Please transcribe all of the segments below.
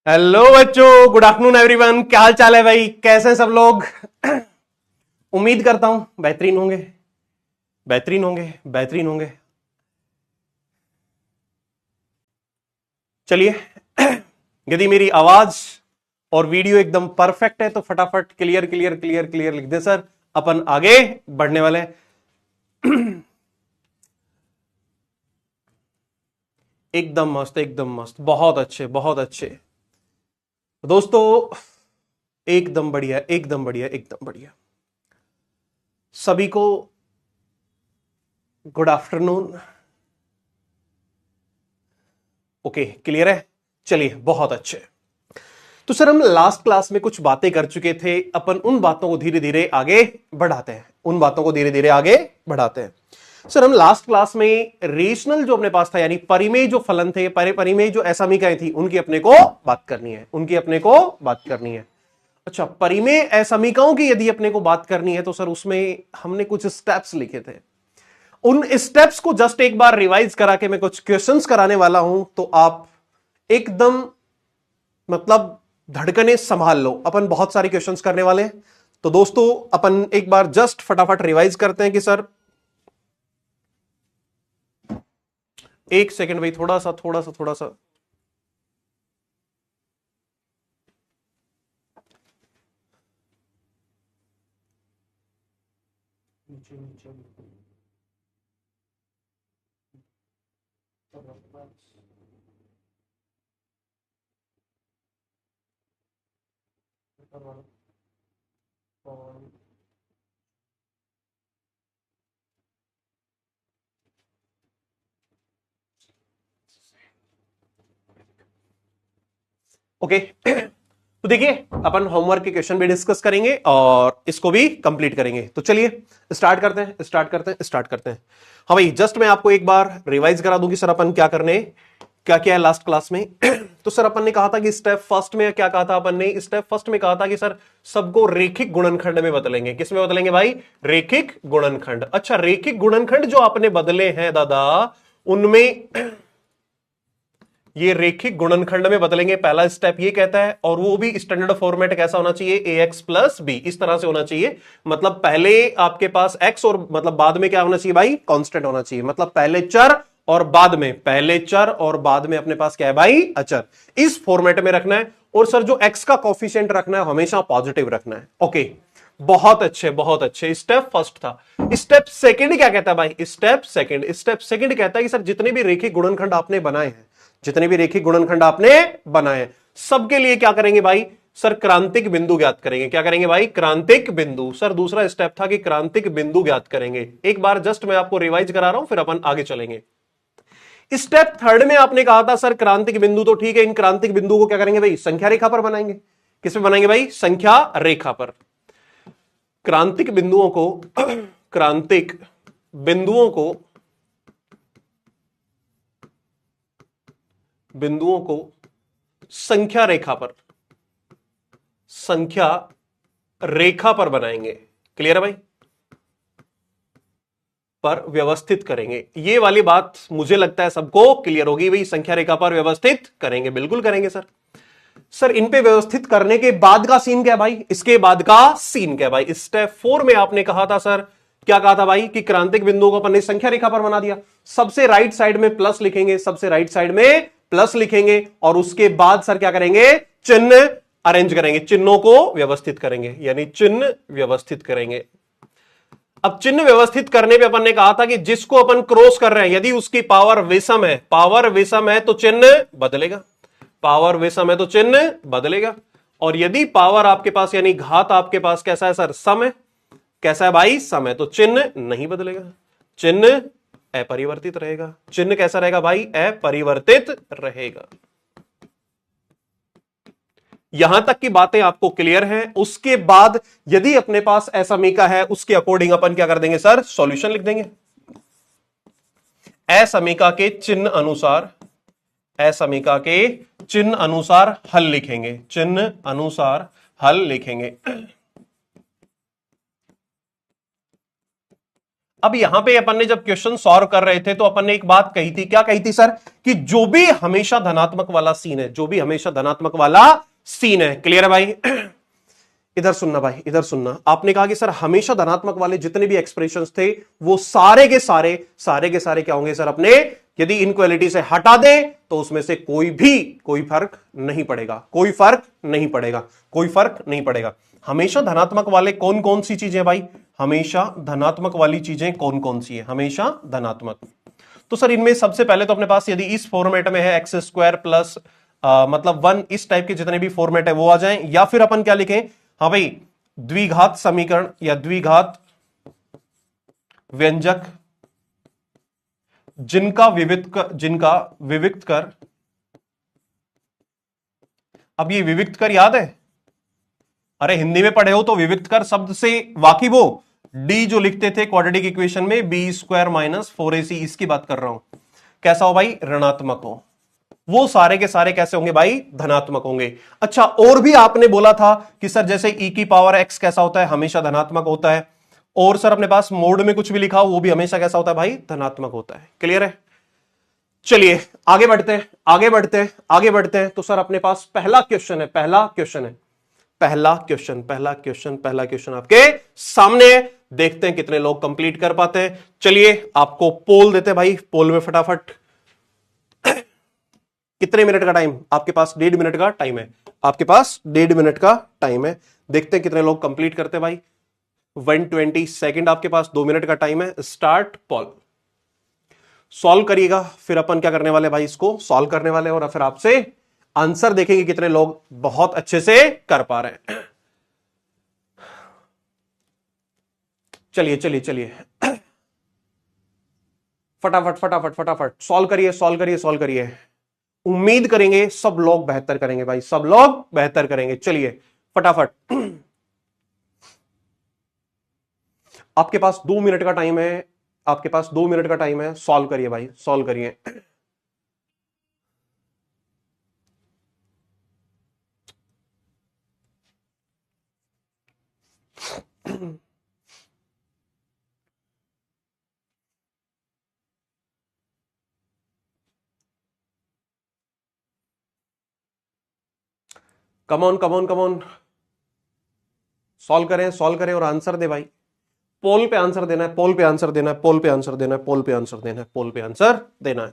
Hello बच्चों, good afternoon everyone. क्या हाल चाल है भाई? कैसे हैं सब लोग? उम्मीद करता हूं बेहतरीन होंगे, बेहतरीन होंगे, बेहतरीन होंगे। चलिए, यदि मेरी आवाज और वीडियो एकदम परफेक्ट है तो फटाफट क्लियर क्लियर क्लियर क्लियर लिख दे सर। अपन आगे बढ़ने वाले हैं। एकदम मस्त, एकदम मस्त, बहुत अच्छे, बहुत अच्छे दोस्तों। एकदम बढ़िया, एकदम बढ़िया, एकदम बढ़िया। सभी को गुड आफ्टरनून। ओके, क्लियर है। चलिए, बहुत अच्छे। तो सर, हम लास्ट क्लास में कुछ बातें कर चुके थे। अपन उन बातों को धीरे धीरे आगे बढ़ाते हैं, उन बातों को धीरे धीरे आगे बढ़ाते हैं। सर, हम लास्ट क्लास में रेशनल जो अपने पास था, यानी परिमेय जो फलन थे, परिमेय जो असमीकाएं थी, उनकी अपने को बात करनी है, उनकी अपने को बात करनी है। अच्छा, परिमेय असमीकाओं की यदि अपने को बात करनी है तो सर उसमें हमने कुछ स्टेप्स लिखे थे। उन स्टेप्स को जस्ट एक बार रिवाइज करा के मैं कुछ क्वेश्चंस कराने वाला हूं, तो आप एकदम मतलब धड़कने संभाल लो। अपन बहुत सारे क्वेश्चंस करने वाले हैं। तो दोस्तों, अपन एक बार जस्ट फटाफट रिवाइज करते हैं कि सर, एक सेकंड भाई, थोड़ा सा ओके। तो देखिए, अपन होमवर्क के क्वेश्चन भी डिस्कस करेंगे और इसको भी कंप्लीट करेंगे। तो चलिए स्टार्ट करते हैं, स्टार्ट करते हैं, स्टार्ट करते हैं। हाँ भाई, जस्ट मैं आपको एक बार रिवाइज करा दूं कि सर अपन क्या करने, क्या क्या है लास्ट क्लास में। तो सर, अपन ने कहा था कि स्टेप फर्स्ट में क्या कहा था अपन ने? स्टेप फर्स्ट में कहा था कि सर सबको रेखिक गुणनखंड में बदलेंगे। किस में बदलेंगे भाई? रेखिक गुणनखंड। अच्छा, रेखिक गुणनखंड जो आपने बदले हैं दादा, उनमें ये रेखिक गुणनखंड में बदलेंगे, पहला स्टेप ये कहता है। और वो भी स्टैंडर्ड फॉर्मेट कैसा होना चाहिए? ax प्लस बी, इस तरह से होना चाहिए। मतलब पहले आपके पास x और मतलब बाद में क्या होना चाहिए भाई? कांस्टेंट होना चाहिए। मतलब पहले चर और बाद में, पहले चर और बाद में अपने पास क्या है भाई? अचर। इस फॉर्मेट में रखना है। और सर, जो x का कॉफिशिएंट रखना है हमेशा पॉजिटिव रखना है। ओके, बहुत अच्छे, बहुत अच्छे। स्टेप फर्स्ट था। स्टेप सेकंड क्या कहता है भाई? स्टेप सेकंड कहता है कि सर जितने भी रेखिक गुणनखंड आपने बनाए हैं, जितने भी रेखिक गुणनखंड आपने बनाए, सबके लिए क्या करेंगे भाई? सर क्रांतिक बिंदु ज्ञात करेंगे। क्या करेंगे भाई? क्रांतिक बिंदु। सर दूसरा स्टेप था कि क्रांतिक बिंदु ज्ञात करेंगे। एक बार जस्ट मैं आपको रिवाइज करा रहा हूं, फिर अपन आगे चलेंगे। स्टेप थर्ड में आपने कहा था सर क्रांतिक बिंदु तो ठीक है, इन क्रांतिक बिंदु को क्या करेंगे भाई? संख्या रेखा पर बनाएंगे। किस पे बनाएंगे भाई? संख्या रेखा पर। क्रांतिक बिंदुओं को क्रांतिक बिंदुओं को बिंदुओं को संख्या रेखा पर, संख्या रेखा पर बनाएंगे। क्लियर है भाई? पर व्यवस्थित करेंगे। ये वाली बात मुझे लगता है सबको क्लियर होगी भाई। संख्या रेखा पर व्यवस्थित करेंगे, बिल्कुल करेंगे सर। सर, इन पे व्यवस्थित करने के बाद का सीन क्या है भाई? इसके बाद का सीन क्या है भाई? स्टेप 4 में आपने कहा था सर, क्या कहा था भाई? कि क्रांतिक बिंदुओं को अपन ने संख्या रेखा पर बना दिया। सबसे राइट साइड में प्लस लिखेंगे, सबसे राइट साइड में प्लस लिखेंगे, और उसके बाद सर क्या करेंगे? चिन्ह अरेंज करेंगे, चिन्हों को व्यवस्थित करेंगे, यानी चिन्ह व्यवस्थित करेंगे। अब चिन्ह व्यवस्थित करने पे अपन ने कहा था कि जिसको अपन क्रॉस कर रहे हैं, यदि उसकी पावर विषम है, पावर विषम है तो चिन्ह बदलेगा। पावर विषम है तो चिन्ह बदलेगा। और यदि पावर आपके पास यानी घात आपके पास कैसा है सर? सम है। कैसा है भाई? सम है, तो चिन्ह नहीं बदलेगा, चिन्ह अपरिवर्तित रहेगा। चिन्ह कैसा रहेगा भाई? अपरिवर्तित रहेगा। यहां तक की बातें आपको क्लियर हैं। उसके बाद यदि अपने पास असमीका है, उसके अकॉर्डिंग अपन क्या कर देंगे सर? सॉल्यूशन लिख देंगे। असमीका के चिन्ह अनुसार, असमीका के चिन्ह अनुसार हल लिखेंगे, चिन्ह अनुसार हल लिखेंगे। अब यहां पे अपन ने जब क्वेश्चन सॉल्व कर रहे थे तो अपन ने एक बात कही थी, क्या कही थी सर, कि जो भी हमेशा धनात्मक वाला सीन है, जो भी हमेशा धनात्मक वाला सीन है, क्लियर है भाई? इधर सुनना भाई, इधर सुनना। आपने कहा कि सर हमेशा धनात्मक वाले जितने भी एक्सप्रेशंस थे वो सारे के सारे क्या होंगे सर अपने, यदि इनक्वालिटी से हटा दें तो उसमें से कोई फर्क नहीं पड़ेगा, कोई फर्क नहीं पड़ेगा, कोई फर्क नहीं पड़ेगा। हमेशा धनात्मक वाले कौन कौन सी चीजें भाई, हमेशा धनात्मक वाली चीजें कौन कौन सी है, हमेशा धनात्मक। तो सर इनमें सबसे पहले तो अपने पास यदि इस फॉर्मेट में है एक्स स्क्वायर प्लस मतलब 1, इस टाइप के जितने भी फॉर्मेट है वो आ जाएं, या फिर अपन क्या लिखें, हाँ भाई द्विघात समीकरण या द्विघात व्यंजक जिनका विविक्त कर, अब ये विविक्त कर याद है, अरे हिंदी में पढ़े हो तो विविक्त कर शब्द से वाकिफ हो। डी जो लिखते थे क्वाड्रेटिक इक्वेशन में बी स्क्वायर माइनस 4ac, इसकी बात कर रहा हूं। कैसा हो भाई, ऋणात्मक हो। वो सारे के सारे कैसे होंगे भाई, धनात्मक होंगे। अच्छा, और भी आपने बोला था कि सर जैसे e की पावर x कैसा होता है, हमेशा धनात्मक होता है। और सर अपने पास मोड में कुछ भी लिखा हो वो भी हमेशा कैसा होता है भाई, धनात्मक होता है। क्लियर है? चलिए आगे बढ़ते हैं, आगे बढ़ते हैं, आगे बढ़ते हैं। तो सर अपने पास पहला क्वेश्चन है, पहला क्वेश्चन आपके सामने, देखते हैं कितने लोग कंप्लीट कर पाते हैं। चलिए आपको पोल देते हैं भाई, पोल में फटाफट कितने मिनट का टाइम आपके पास, 1.5 मिनट का टाइम है आपके पास, 1.5 मिनट का टाइम है। देखते हैं कितने लोग कंप्लीट करते हैं भाई। 120 सेकंड आपके पास, 2 मिनट का टाइम है। स्टार्ट पोल, सॉल्व करिएगा, फिर अपन क्या करने वाले भाई, इसको सॉल्व करने वाले और फिर आपसे आंसर देखेंगे कितने लोग बहुत अच्छे से कर पा रहे हैं। चलिए चलिए चलिए फटाफट फटाफट फटाफट सॉल्व करिए, सॉल्व करिए, सॉल्व करिए। उम्मीद करेंगे सब लोग बेहतर करेंगे भाई, सब लोग बेहतर करेंगे। चलिए फटाफट आपके पास 2 मिनट का टाइम है, आपके पास 2 मिनट का टाइम है। सॉल्व करिए भाई, सॉल्व करिए। कमॉन कमॉन कमॉन, सॉल्व करें, सॉल्व करें और आंसर दे भाई। पोल पे आंसर देना है, पोल पे आंसर देना है, पोल पे आंसर देना है, पोल पे आंसर देना है, पोल पे आंसर देना है।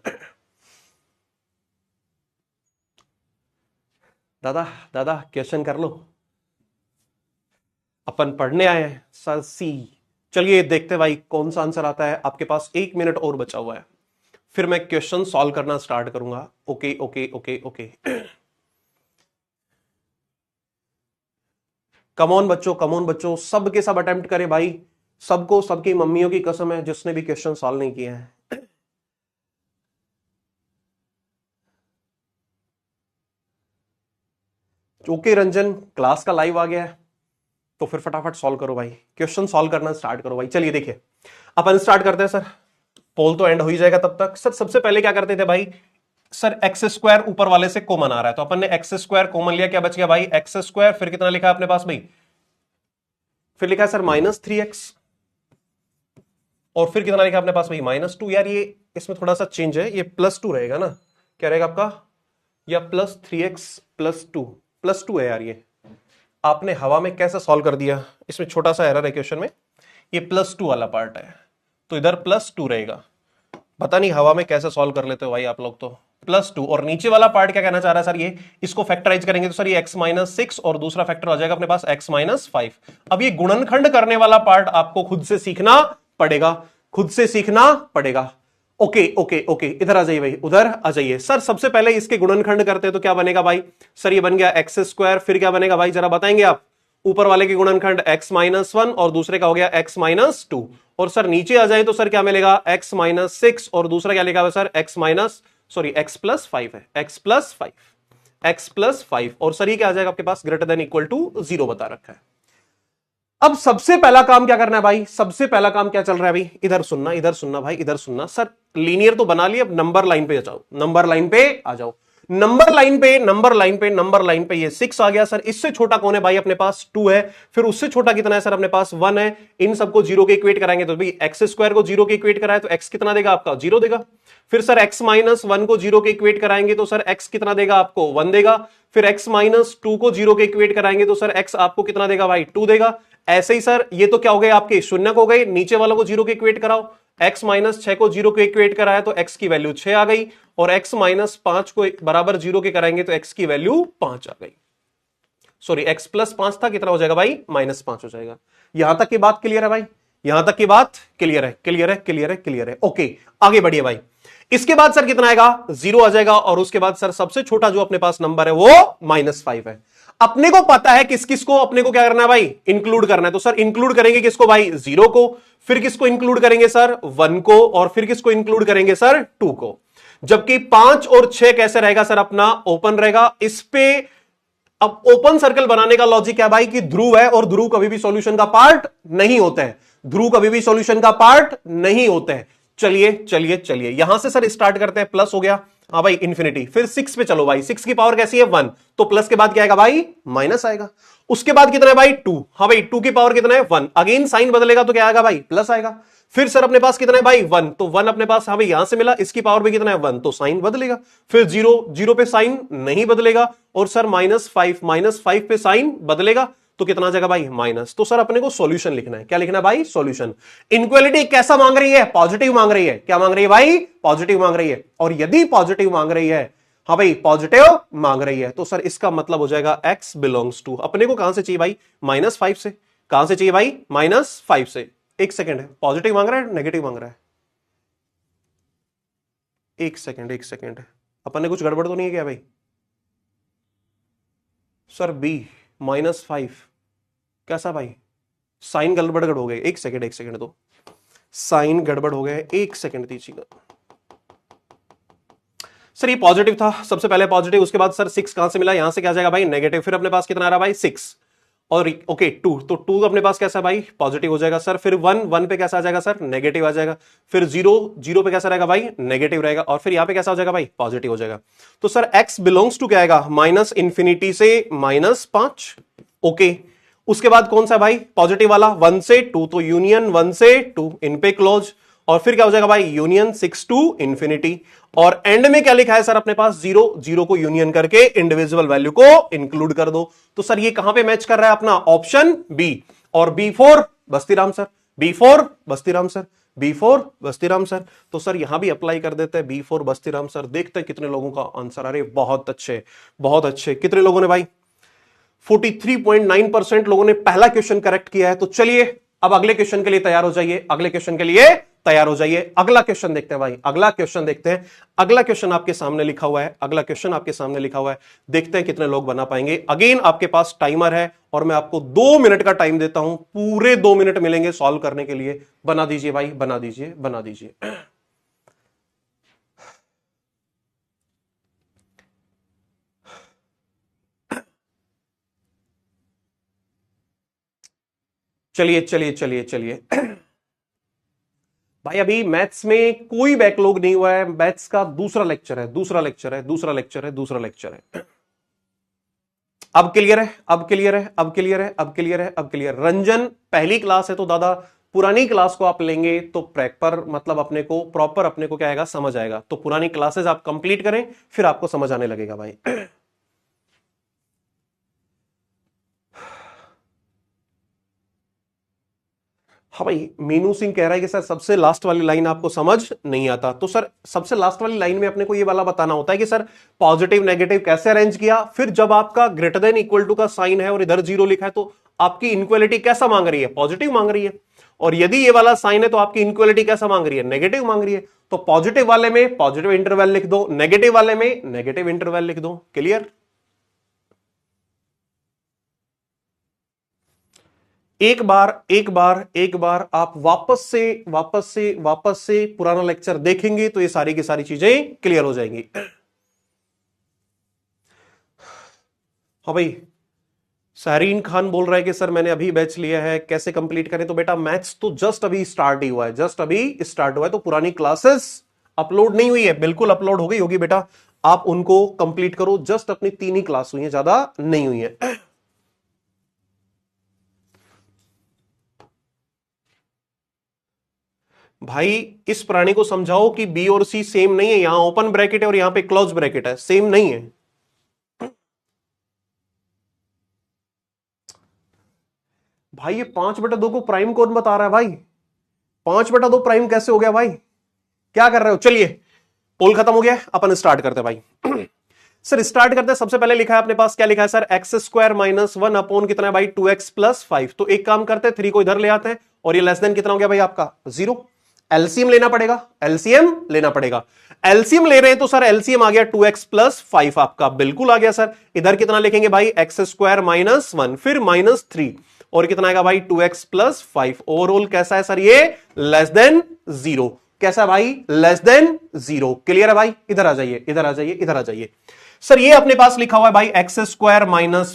दादा दादा क्वेश्चन कर लो, अपन पढ़ने आए हैं सर सी। चलिए देखते भाई कौन सा आंसर आता है। आपके पास 1 मिनट और बचा हुआ है, फिर मैं क्वेश्चन सॉल्व करना स्टार्ट करूंगा। Okay okay okay okay, come on बच्चों, कमॉन बच्चों, सब के सब अटेम्प्ट करें भाई। सबको, सबकी मम्मियों की कसम है जिसने भी क्वेश्चन सॉल्व नहीं किया है। ओके रंजन, क्लास का लाइव आ गया है तो फिर फटाफट सॉल्व करो भाई, क्वेश्चन सॉल्व करना स्टार्ट करो भाई। चलिए देखिए अपन स्टार्ट करते हैं सर, पोल तो एंड हो ही जाएगा तब तक। सर सबसे पहले क्या करते थे भाई, सर एक्स स्क्वायर ऊपर वाले से कॉमन आ रहा है तो अपन ने एक्स स्क्वायर कॉमन लिया, क्या बच गया भाई, एक्स स्क्वायर। फिर कितना लिखा है अपने पास भाई, फिर लिखा है सर -3x, और फिर कितना लिखा अपने पास भाई -2। यार ये इसमें थोड़ा सा चेंज है, ये +2 रहेगा ना, क्या रहेगा आपका, या +3x +2 है यार। ये आपने हवा में कैसे सॉल्व कर दिया, इसमें छोटा सा एरर है क्वेश्चन में, ये +2 वाला पार्ट है तो इधर +2 रहेगा। पता नहीं हवा में कैसे सॉल्व कर लेते हो भाई आप लोग, तो +2। और नीचे वाला पार्ट क्या कहना चाह रहा है सर, ये इसको फैक्टराइज करेंगे तो सर ये x-6 और दूसरा फैक्टर आ जाएगा अपने पास x-5। अब ये गुणनखंड करने वाला पार्ट आपको खुद से सीखना पड़ेगा, खुद से सीखना पड़ेगा। ओके ओके ओके, इधर आ जाइए भाई, उधर आ जाइए। सर सबसे पहले इसके गुणनखंड करते हैं तो क्या बनेगा भाई, सर ये बन गया x²। फिर क्या बनेगा भाई जरा बताएंगे आप, ऊपर वाले के गुणनखंड x-1 और दूसरे का हो गया x-2। और सर नीचे आ जाए तो सर क्या मिलेगा, x-6 और दूसरा क्या लिखा हुआ सर x+5 है, x+5 और सर ये क्या आ जाएगा आपके पास, ग्रेटर देन इक्वल टू 0 बता रखा है। अब सबसे पहला काम क्या करना है भाई, सबसे पहला काम क्या चल रहा है भाई, इधर सुनना भाई, इधर सुनना। सर लीनियर तो बना लिया, अब नंबर लाइन पे जाओ, नंबर लाइन पे आ जाओ। नंबर लाइन पे ये 6 आ गया सर। इससे छोटा कौन है भाई अपने पास? 2 है। फिर उससे छोटा कितना है सर अपने पास? 1 है। इन सबको जीरो के इक्वेट कराएंगे तो भाई एक्स स्क्वायर को जीरो के इक्वेट कराए तो एक्स कितना देगा आपका? 0 देगा। फिर सर x माइनस 1 को जीरो के इक्वेट कराएंगे तो सर x कितना देगा आपको? 1 देगा। फिर x माइनस 2 को जीरो के इक्वेट कराएंगे तो सर x आपको कितना देगा भाई? 2 देगा। ऐसे ही सर ये तो क्या हो गए आपके? शून्य हो गए। नीचे वालों को जीरो के इक्वेट कराओ। x माइनस 6 को जीरो के इक्वेट कराया तो x की वैल्यू 6 आ गई, और x माइनस 5 को बराबर जीरो के कराएंगे तो x की वैल्यू 5 आ गई। सॉरी, x प्लस 5 था, कितना हो जाएगा भाई? -5 हो जाएगा। यहां तक की बात क्लियर है भाई? यहां तक की बात क्लियर है? क्लियर है, क्लियर है, क्लियर है। ओके, आगे बढ़िए भाई। इसके बाद सर कितना आएगा? 0 आ जाएगा। और उसके बाद सर सबसे छोटा जो अपने पास नंबर है वो -5 है। अपने को पता है किस किस को अपने को क्या करना है भाई? इंक्लूड करना है। तो सर इंक्लूड करेंगे किसको भाई? 0 को। फिर किसको इंक्लूड करेंगे सर? 1 को। और फिर किसको इंक्लूड करेंगे सर? 2 को। जबकि 5 और 6 कैसे रहेगा सर? अपना ओपन रहेगा। इस पे अब ओपन सर्कल बनाने का लॉजिक क्या भाई? कि ध्रुव है और ध्रुव कभी भी सॉल्यूशन का पार्ट नहीं होते हैं। ध्रुव कभी भी सॉल्यूशन का पार्ट नहीं होते हैं। चलिए चलिए चलिए, यहां से सर स्टार्ट करते हैं। प्लस हो गया, हाँ भाई, इंफिनिटी। फिर 6 पे चलो भाई। 6 की पावर कैसी है? 1। तो प्लस के बाद क्या आएगा भाई? माइनस आएगा। उसके बाद कितना है भाई? 2। हाँ भाई, 2 की पावर कितना है? 1। अगेन साइन बदलेगा तो क्या आएगा भाई? प्लस आएगा। फिर सर अपने पास कितना है भाई? 1। तो 1 अपने पास, हाँ भाई, यहां से मिला। इसकी पावर भी कितना है? 1। तो साइन बदलेगा। फिर 0, 0 पे साइन नहीं बदलेगा। और सर -5 पे साइन बदलेगा तो कितना आ जाएगा भाई? माइनस। तो सर अपने को सॉल्यूशन लिखना है। क्या लिखना है भाई? सॉल्यूशन। इनक्वालिटी कैसा मांग रही है? पॉजिटिव मांग रही है। क्या मांग रही है भाई? पॉजिटिव मांग रही है। और यदि पॉजिटिव मांग रही है, हाँ भाई पॉजिटिव मांग रही है, तो सर इसका मतलब हो जाएगा x बिलोंग्स टू, अपने को कहां से चाहिए भाई? -5 से। कहां से चाहिए भाई? -5 से। एक सेकंड है, पॉजिटिव मांग रहा है नेगेटिव मांग रहा है? एक सेकंड, एक सेकंड, अपन ने कुछ गड़बड़ तो नहीं है क्या भाई? सर b -5 कैसा भाई? साइन गड़बड़ हो गए। एक सेकंड, एक सेकंड दो, साइन गड़बड़ हो गए। एक सेकंड दीजिएगा सर। ये पॉजिटिव था, सबसे पहले पॉजिटिव। उसके बाद सर 6 कहां से मिला? यहां से क्या जाएगा भाई? नेगेटिव। फिर अपने पास कितना आ रहा भाई? 6। और ओके 2, तो 2 अपने पास कैसा भाई? पॉजिटिव हो जाएगा सर। फिर 1 पे कैसा आ जाएगा सर? नेगेटिव आ जाएगा। फिर 0 पे कैसा रहेगा भाई? नेगेटिव रहेगा। और फिर यहां पे कैसा हो जाएगा भाई? पॉजिटिव हो जाएगा। तो सर x बिलोंग्स टू क्या आएगा? -इंफिनिटी से -5। ओके, उसके बाद कौन सा भाई? पॉजिटिव वाला 1 से 2, तो यूनियन 1 से 2 इन पे क्लोज। और फिर क्या हो जाएगा भाई? Union 6 to infinity. और एंड में क्या लिखा है सर अपने पास? 0, 0 को यूनियन करके इंडिविजुअल वैल्यू को इंक्लूड कर दो। तो सर ये कहां पे मैच कर रहा है अपना? Option B. और B4 Bastiram sir, B4 Bastiram sir, B4 Bastiram sir. तो सर यहां भी अप्लाई कर देते हैं B4 बस्तीराम सर। देखते हैं कितने लोगों का आंसर। अरे बहुत अच्छे, बहुत अच्छे। कितने लोगों ने भाई? 43.9% लोगों ने पहला क्वेश्चन करेक्ट किया है। तो चलिए अब अगले क्वेश्चन के लिए तैयार हो जाइए। अगले क्वेश्चन के लिए तैयार हो जाइए। अगला क्वेश्चन देखते हैं भाई, अगला क्वेश्चन देखते हैं। अगला क्वेश्चन आपके सामने लिखा हुआ है, अगला क्वेश्चन आपके सामने लिखा हुआ है। देखते हैं कितने लोग बना पाएंगे। अगेन आपके पास टाइमर है और मैं आपको 2 मिनट का टाइम देता हूं। पूरे 2 मिनट मिलेंगे सॉल्व करने के लिए। बना दीजिए भाई, बना दीजिए, बना दीजिए। चलिए चलिए चलिए चलिए भाई, अभी मैथ्स में कोई बैकलॉग नहीं हुआ है। मैथ्स का दूसरा लेक्चर है, दूसरा लेक्चर है, दूसरा लेक्चर है, दूसरा लेक्चर है। अब क्लियर है, अब क्लियर है, अब क्लियर है, अब क्लियर है, अब क्लियर। रंजन पहली क्लास है तो दादा पुरानी क्लास को आप लेंगे तो प्रॉपर, मतलब अपने को प्रॉपर अपने को क्या आएगा? समझ आएगा। तो पुरानी क्लासेस आप कंप्लीट करें, फिर आपको समझ आने लगेगा भाई। हाँ भाई, मीनू सिंह कह रहा है कि सर सबसे लास्ट वाली लाइन आपको समझ नहीं आता। तो सर सबसे लास्ट वाली लाइन में अपने को ये वाला बताना होता है कि सर पॉजिटिव नेगेटिव कैसे अरेंज किया। फिर जब आपका ग्रेटर देन इक्वल टू का साइन है और इधर 0 लिखा है तो आपकी इनक्वालिटी कैसा मांग रही है? पॉजिटिव मांग रही है। और यदि ये वाला साइन है तो आपकी इनक्वालिटी कैसा मांग रही है? नेगेटिव मांग रही है। तो पॉजिटिव वाले में पॉजिटिव इंटरवल लिख दो, नेगेटिव वाले में नेगेटिव इंटरवल लिख दो। क्लियर? एक बार एक बार एक बार आप वापस से पुराना लेक्चर देखेंगे तो ये सारी की सारी चीजें क्लियर हो जाएंगी। हाँ भाई, सहरीन खान बोल रहा है कि सर मैंने अभी बैच लिया है, कैसे कंप्लीट करें? तो बेटा मैथ्स तो जस्ट अभी स्टार्ट ही हुआ है, जस्ट अभी स्टार्ट हुआ है। तो पुरानी क्लासेस अपलोड नहीं हुई है, बिल्कुल अपलोड हो गई होगी बेटा। आप उनको कंप्लीट करो। जस्ट अपनी 3 ही क्लास हुई है, ज्यादा नहीं हुई है। भाई इस प्राणी को समझाओ कि बी और सी सेम नहीं है, यहां ओपन ब्रैकेट है और यहां पे क्लोज ब्रैकेट है, सेम नहीं है। भाई ये 5/2 को प्राइम कौन बता रहा है भाई? 5/2 प्राइम कैसे हो गया भाई? क्या कर रहे हो? चलिए पोल खत्म हो गया, अपन स्टार्ट करते हैं भाई। सर स्टार्ट करते हैं। सबसे पहले लिखा है अपने पास, क्या लिखा है सर? x² - 1 अपॉन कितना है भाई? 2x + 5। तो एक काम करते हैं, 3 को इधर ले आते हैं और ये लेस देन कितना हो गया भाई आपका? 0। एलसीएम लेना पड़ेगा, एलसीएम लेना पड़ेगा। एलसीएम ले रहे हैं तो सर एलसीएम आ गया 2x + 5 आपका, बिल्कुल आ गया सर। इधर कितना लिखेंगे भाई? x² - 1 फिर -3 और कितना आएगा भाई? 2x + 5। ओवरऑल कैसा है सर? ये लेस देन 0। कैसा है भाई? Less than 0। क्लियर है भाई? इधर आ जाइए, इधर आ जाइए, इधर आ जाइए। सर ये अपने पास लिखा हुआ है भाई x² -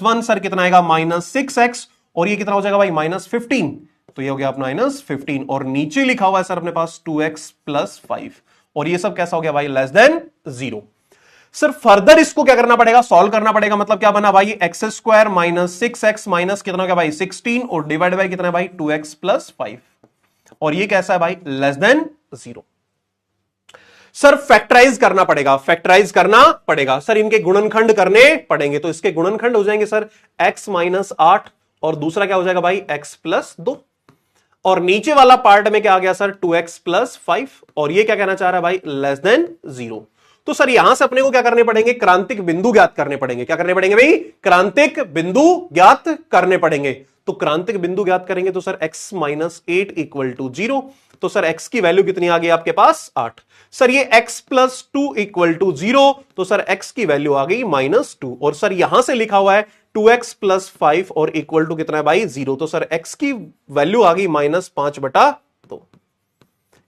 1, सर कितना आएगा? -6x और ये कितना हो जाएगा भाई? -15। तो ये हो गया अपना -15 और नीचे लिखा हुआ है सर अपने पास 2x + 5 और ये सब कैसा हो गया भाई? Less than 0। सर फर्दर इसको क्या करना पड़ेगा? सॉल्व करना पड़ेगा। मतलब क्या बना भाई? x² - 6x माइनस कितना हो गया भाई? 16 और डिवाइड बाय कितना है भाई? 2x + 5 और ये कैसा है भाई? Less than 0। सर फैक्टराइज करना पड़ेगा, फैक्टराइज करना पड़ेगा। सर इनके गुणनखंड करने पड़ेंगे, तो इसके गुणनखंड हो जाएंगे सर x - 8 और दूसरा क्या हो जाएगा भाई? x + 2 और नीचे वाला पार्ट में क्या आ गया सर? 2x + 5 और ये क्या कहना चाह रहा है भाई? Less than 0। तो सर यहां से अपने को क्या करने पड़ेंगे? क्रांतिक बिंदु ज्ञात करने पड़ेंगे। क्या करने पड़ेंगे भाई? क्रांतिक बिंदु ज्ञात करने पड़ेंगे। तो क्रांतिक बिंदु ज्ञात करेंगे तो सर x - 8 = 0। तो सर x की वैल्यू कितनी आ गई आपके पास? 8। सर ये x + 2 = 0 तो सर x की वैल्यू आ गई -2 और सर यहां से लिखा हुआ है 2x + 5 और इक्वल टू कितना है भाई? 0। तो सर x की वैल्यू आ गई -5/2।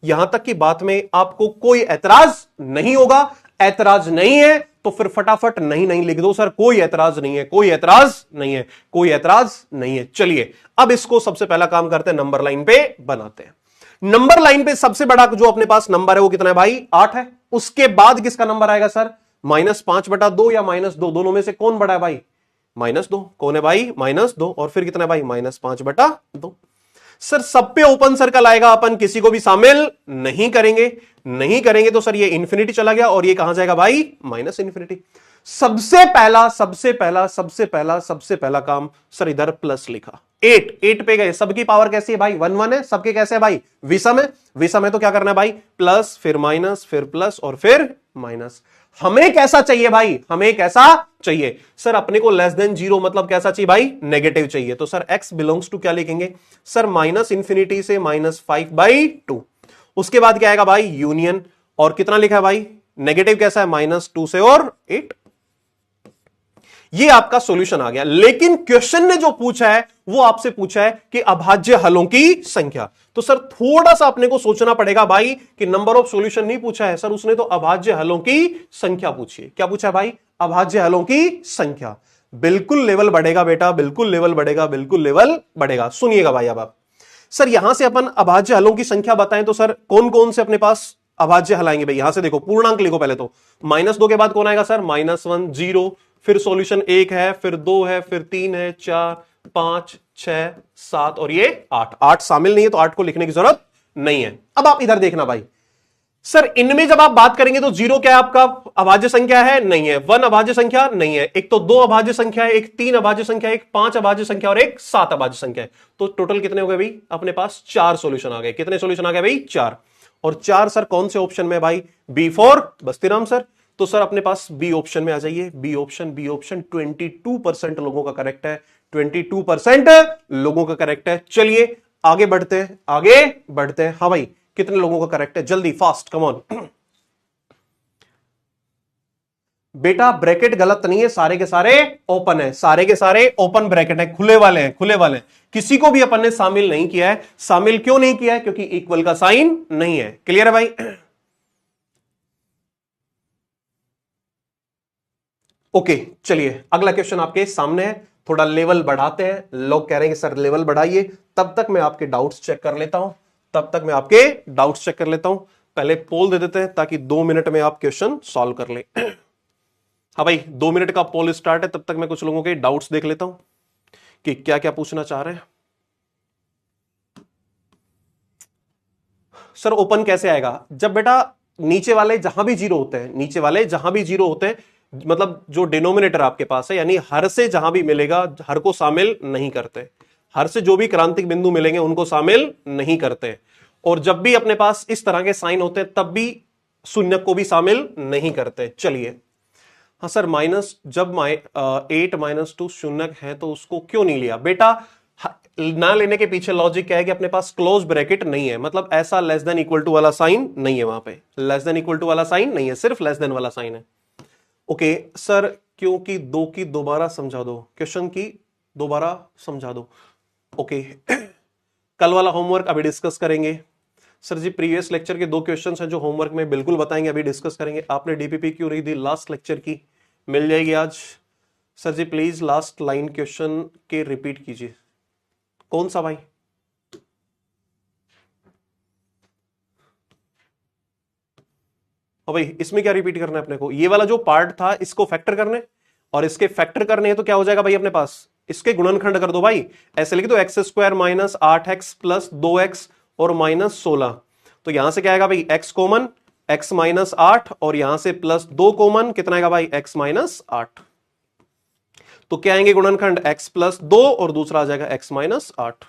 यहां तक की बात में आपको कोई ऐतराज नहीं होगा? ऐतराज नहीं है तो फिर फटाफट नहीं नहीं लिख दो सर। कोई ऐतराज नहीं है, कोई ऐतराज नहीं है, कोई ऐतराज नहीं है। चलिए अब इसको सबसे पहला काम करते हैं, नंबर लाइन पे बनाते हैं। नंबर लाइन पे सबसे बड़ा जो अपने पास नंबर है वो कितना है भाई? 8 है। उसके बाद किसका नंबर आएगा सर? -5/2 या -2, दोनों में से कौन बड़ा है भाई? -2। कौन है भाई? -2 और फिर कितना है भाई? -5/2। सर सब पे ओपन सर्कल आएगा, अपन किसी को भी शामिल नहीं करेंगे। नहीं करेंगे तो सर ये इंफिनिटी चला गया और ये कहां जाएगा भाई? -इन्फिनिटी। सबसे पहला काम सर इधर प्लस लिखा। 8 पे गए, सबकी पावर कैसी है भाई? 1 1 है। सबके कैसे है भाई? विषम है। विषम है तो क्या करना है भाई? प्लस फिर माइनस फिर प्लस और फिर माइनस। हमें कैसा चाहिए भाई? हमें कैसा चाहिए सर? अपने को लेस देन 0 मतलब कैसा चाहिए भाई? नेगेटिव चाहिए। तो सर x बिलोंग्स टू क्या लिखेंगे सर? -इन्फिनिटी से -5/2। उसके बाद क्या आएगा भाई? यूनियन और कितना लिखा है भाई? नेगेटिव कैसा है? -2 से और 8। ये आपका सॉल्यूशन आ गया। लेकिन क्वेश्चन ने जो पूछा है वो आपसे पूछा है कि अभाज्य हलों की संख्या। तो सर थोड़ा सा अपने को सोचना पड़ेगा भाई कि नंबर ऑफ सॉल्यूशन नहीं पूछा है सर, उसने तो अभाज्य हलों की संख्या पूछी है। क्या पूछा है भाई? अभाज्य हलों की संख्या। बिल्कुल लेवल बढ़ेगा बेटा, बिल्कुल लेवल बढ़ेगा, बिल्कुल लेवल बढ़ेगा। सुनिएगा भाई अब आप सर यहां से अपन अभाज्य हलों की संख्या बताएं तो सर कौन कौन से अपने पास अभाज्य हल आएंगे भाई? यहां से देखो, पूर्णांक लिखो पहले तो। -2 के बाद कौन आएगा सर? -1 0 फिर सॉल्यूशन 1 है, फिर 2 है, फिर 3 है, 4 5 6 7 और ये 8। 8 शामिल नहीं है तो 8 को लिखने की जरूरत नहीं है। अब आप इधर देखना भाई सर, इनमें जब आप बात करेंगे तो 0 क्या है आपका? अभाज्य संख्या है? नहीं है। 1 अभाज्य संख्या नहीं है। एक तो 2 अभाज्य संख्या है, एक 3 अभाज्य संख्या है, एक 5 अभाज्य संख्या और एक 7 अभाज्य संख्या है। तो टोटल कितने हो गए भाई? अपने पास 4 सॉल्यूशन आ गए। कितने सॉल्यूशन आ गए भाई? 4। और 4 सर कौन से ऑप्शन में भाई? B4 Bastiram sir. तो सर अपने पास बी ऑप्शन में आ जाइए। बी ऑप्शन 22% लोगों का करेक्ट है। 22% लोगों का करेक्ट है। चलिए आगे बढ़ते हैं, आगे बढ़ते हैं। हाँ भाई कितने लोगों का करेक्ट है? जल्दी फास्ट कम ऑन। बेटा ब्रैकेट गलत नहीं है, सारे के सारे ओपन है, सारे के सारे ओपन ब्रैकेट है, खुले वाले हैं, खुले वाले हैं। किसी को भी अपन ने शामिल नहीं किया है। शामिल क्यों नहीं किया है? क्योंकि इक्वल का साइन नहीं है। क्लियर है भाई? ओके चलिए अगला क्वेश्चन आपके सामने है। थोड़ा लेवल बढ़ाते हैं। लोग कह रहे हैं कि सर लेवल बढ़ाइए, तब तक मैं आपके डाउट्स चेक कर लेता हूं। पहले पोल दे देते हैं ताकि 2 मिनट में आप क्वेश्चन सॉल्व कर लें। हाँ भाई 2 मिनट का पोल स्टार्ट है, तब तक मैं कुछ लोगों के डाउट्स देख लेता हूं कि क्या क्या पूछना चाह रहे हैं। सर ओपन कैसे आएगा? जब बेटा नीचे वाले जहां भी जीरो होते हैं, नीचे वाले जहां भी जीरो होते हैं, मतलब जो डिनोमिनेटर आपके पास है, यानी हर से जहां भी मिलेगा, हर को शामिल नहीं करते। हर से जो भी क्रांतिक बिंदु मिलेंगे उनको शामिल नहीं करते। और जब भी अपने पास इस तरह के साइन होते हैं तब भी शून्य को भी शामिल नहीं करते। चलिए, हाँ सर माइनस, जब 8 - 2 शून्य है तो उसको क्यों नहीं लिया? बेटा ना लेने के पीछे लॉजिक क्या है कि अपने पास क्लोज ब्रैकेट नहीं है, मतलब ऐसा लेस देन इक्वल टू वाला साइन नहीं है, वहां पे लेस देन इक्वल टू वाला साइन नहीं है, सिर्फ लेस देन वाला साइन है। ओके सर, क्योंकि दो की दोबारा समझा दो, क्वेश्चन की दोबारा समझा दो। ओके कल वाला होमवर्क अभी डिस्कस करेंगे। सर जी प्रीवियस लेक्चर के 2 क्वेश्चंस हैं जो होमवर्क में बिल्कुल बताएंगे, अभी डिस्कस करेंगे। आपने डीपीपी क्यों नहीं दी लास्ट लेक्चर की? मिल जाएगी आज। Sir ji please last line question के रिपीट कीजिए। कौन सा भाई? भाई इसमें क्या रिपीट करना है अपने को? ये वाला जो पार्ट था इसको फैक्टर करने, और इसके फैक्टर करने हैं तो क्या हो जाएगा भाई अपने पास? इसके गुणनखंड कर दो भाई। ऐसे लिख दो x² - 8x + 2x और -16। तो यहां से क्या आएगा भाई? x कॉमन, x - 8, और यहां से +2 कॉमन, कितना आएगा भाई? x - 8। तो क्या आएंगे गुणनखंड? x + 2 और दूसरा आ जाएगा x - 8।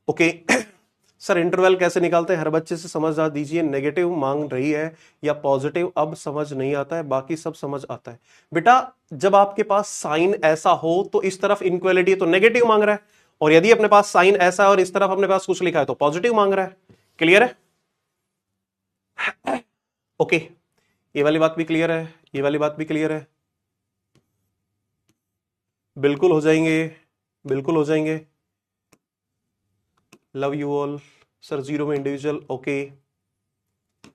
ओके सर इंटरवल कैसे निकालते हैं? हर बच्चे से समझ आ दीजिए। नेगेटिव मांग रही है या पॉजिटिव, अब समझ नहीं आता है, बाकी सब समझ आता है। बेटा जब आपके पास साइन ऐसा हो तो इस तरफ इनक्वलिटी तो नेगेटिव मांग रहा है, और यदि अपने पास साइन ऐसा है और इस तरफ अपने पास कुछ लिखा है तो पॉजिटिव मांग रहा है। क्लियर है? ओके ये वाली बात भी क्लियर है, ये वाली बात भी क्लियर है। बिल्कुल हो जाएंगे, बिल्कुल हो जाएंगे। Love you all. सर 0 में इंडिविजुअल। ओके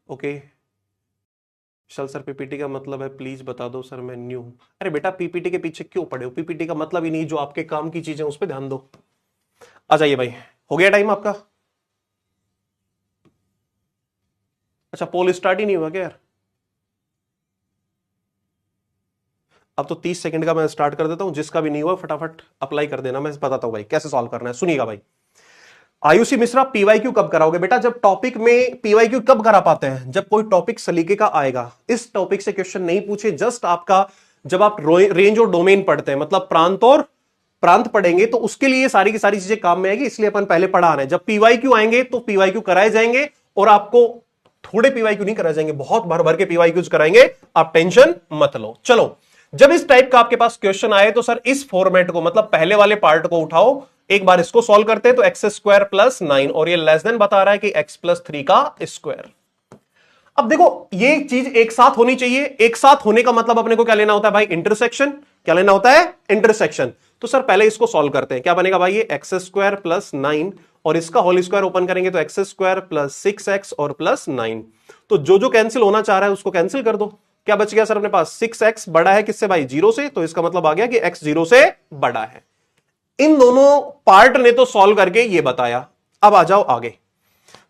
ओके विशाल सर पीपीटी का मतलब है प्लीज बता दो सर, मैं न्यू हूं। अरे बेटा पीपीटी के पीछे क्यों पड़े हो? पीपीटी का मतलब ही नहीं, जो आपके काम की चीजें उस पर ध्यान दो। आ जाइए भाई, हो गया टाइम आपका? अच्छा पोल स्टार्ट ही नहीं हुआ क्या यार? अब तो 30 सेकंड का मैं स्टार्ट कर देता हूं, जिसका भी नहीं हुआ फटाफट अप्लाई कर देना, मैं बताता हूं भाई कैसे सॉल्व करना है। सुनिएगा भाई। आयुषी मिश्रा पीवाईक्यू कब कराओगे? बेटा जब टॉपिक में पीवाईक्यू कब करा पाते हैं? जब कोई टॉपिक सलीके का आएगा। इस टॉपिक से क्वेश्चन नहीं पूछे, जस्ट आपका जब आप रेंज और डोमेन पढ़ते हैं, मतलब प्रांत और प्रांत पढ़ेंगे, तो उसके लिए सारी की सारी चीजें काम में आएगी, इसलिए अपन पहले पढ़ा रहे हैं। जब पीवाईक्यू आएंगे तो पीवाईक्यू कराए जाएंगे, और आपको थोड़े पीवाईक्यू नहीं कराए जाएंगे, बहुत भर भर के पीवाईक्यूज कराएंगे, आप टेंशन मत लो। चलो जब इस टाइप का आपके पास क्वेश्चन आए तो सर इस फॉर्मेट को, मतलब पहले वाले पार्ट को उठाओ, एक बार इसको सॉल्व करते हैं। तो x² + 9, और ये लेस देन बता रहा है कि x + 3 का स्क्वायर। अब देखो ये चीज एक साथ होनी चाहिए। एक साथ होने का मतलब अपने को क्या लेना होता है भाई? इंटरसेक्शन। क्या लेना होता है? इंटरसेक्शन। तो सर पहले इसको सॉल्व करते हैं। क्या बनेगा भाई? ये x² + 9, और इसका होल स्क्वायर ओपन करेंगे तो x² + 6x और +9। तो जो जो कैंसिल होना चाह रहा है उसको कैंसिल कर दो। क्या बच गया सर अपने पास? 6x बड़ा है किससे भाई? 0 से, तो इसका मतलब आ गया कि x 0 से बड़ा है। इन दोनों पार्ट ने तो सॉल्व करके ये बताया। अब आ जाओ आगे,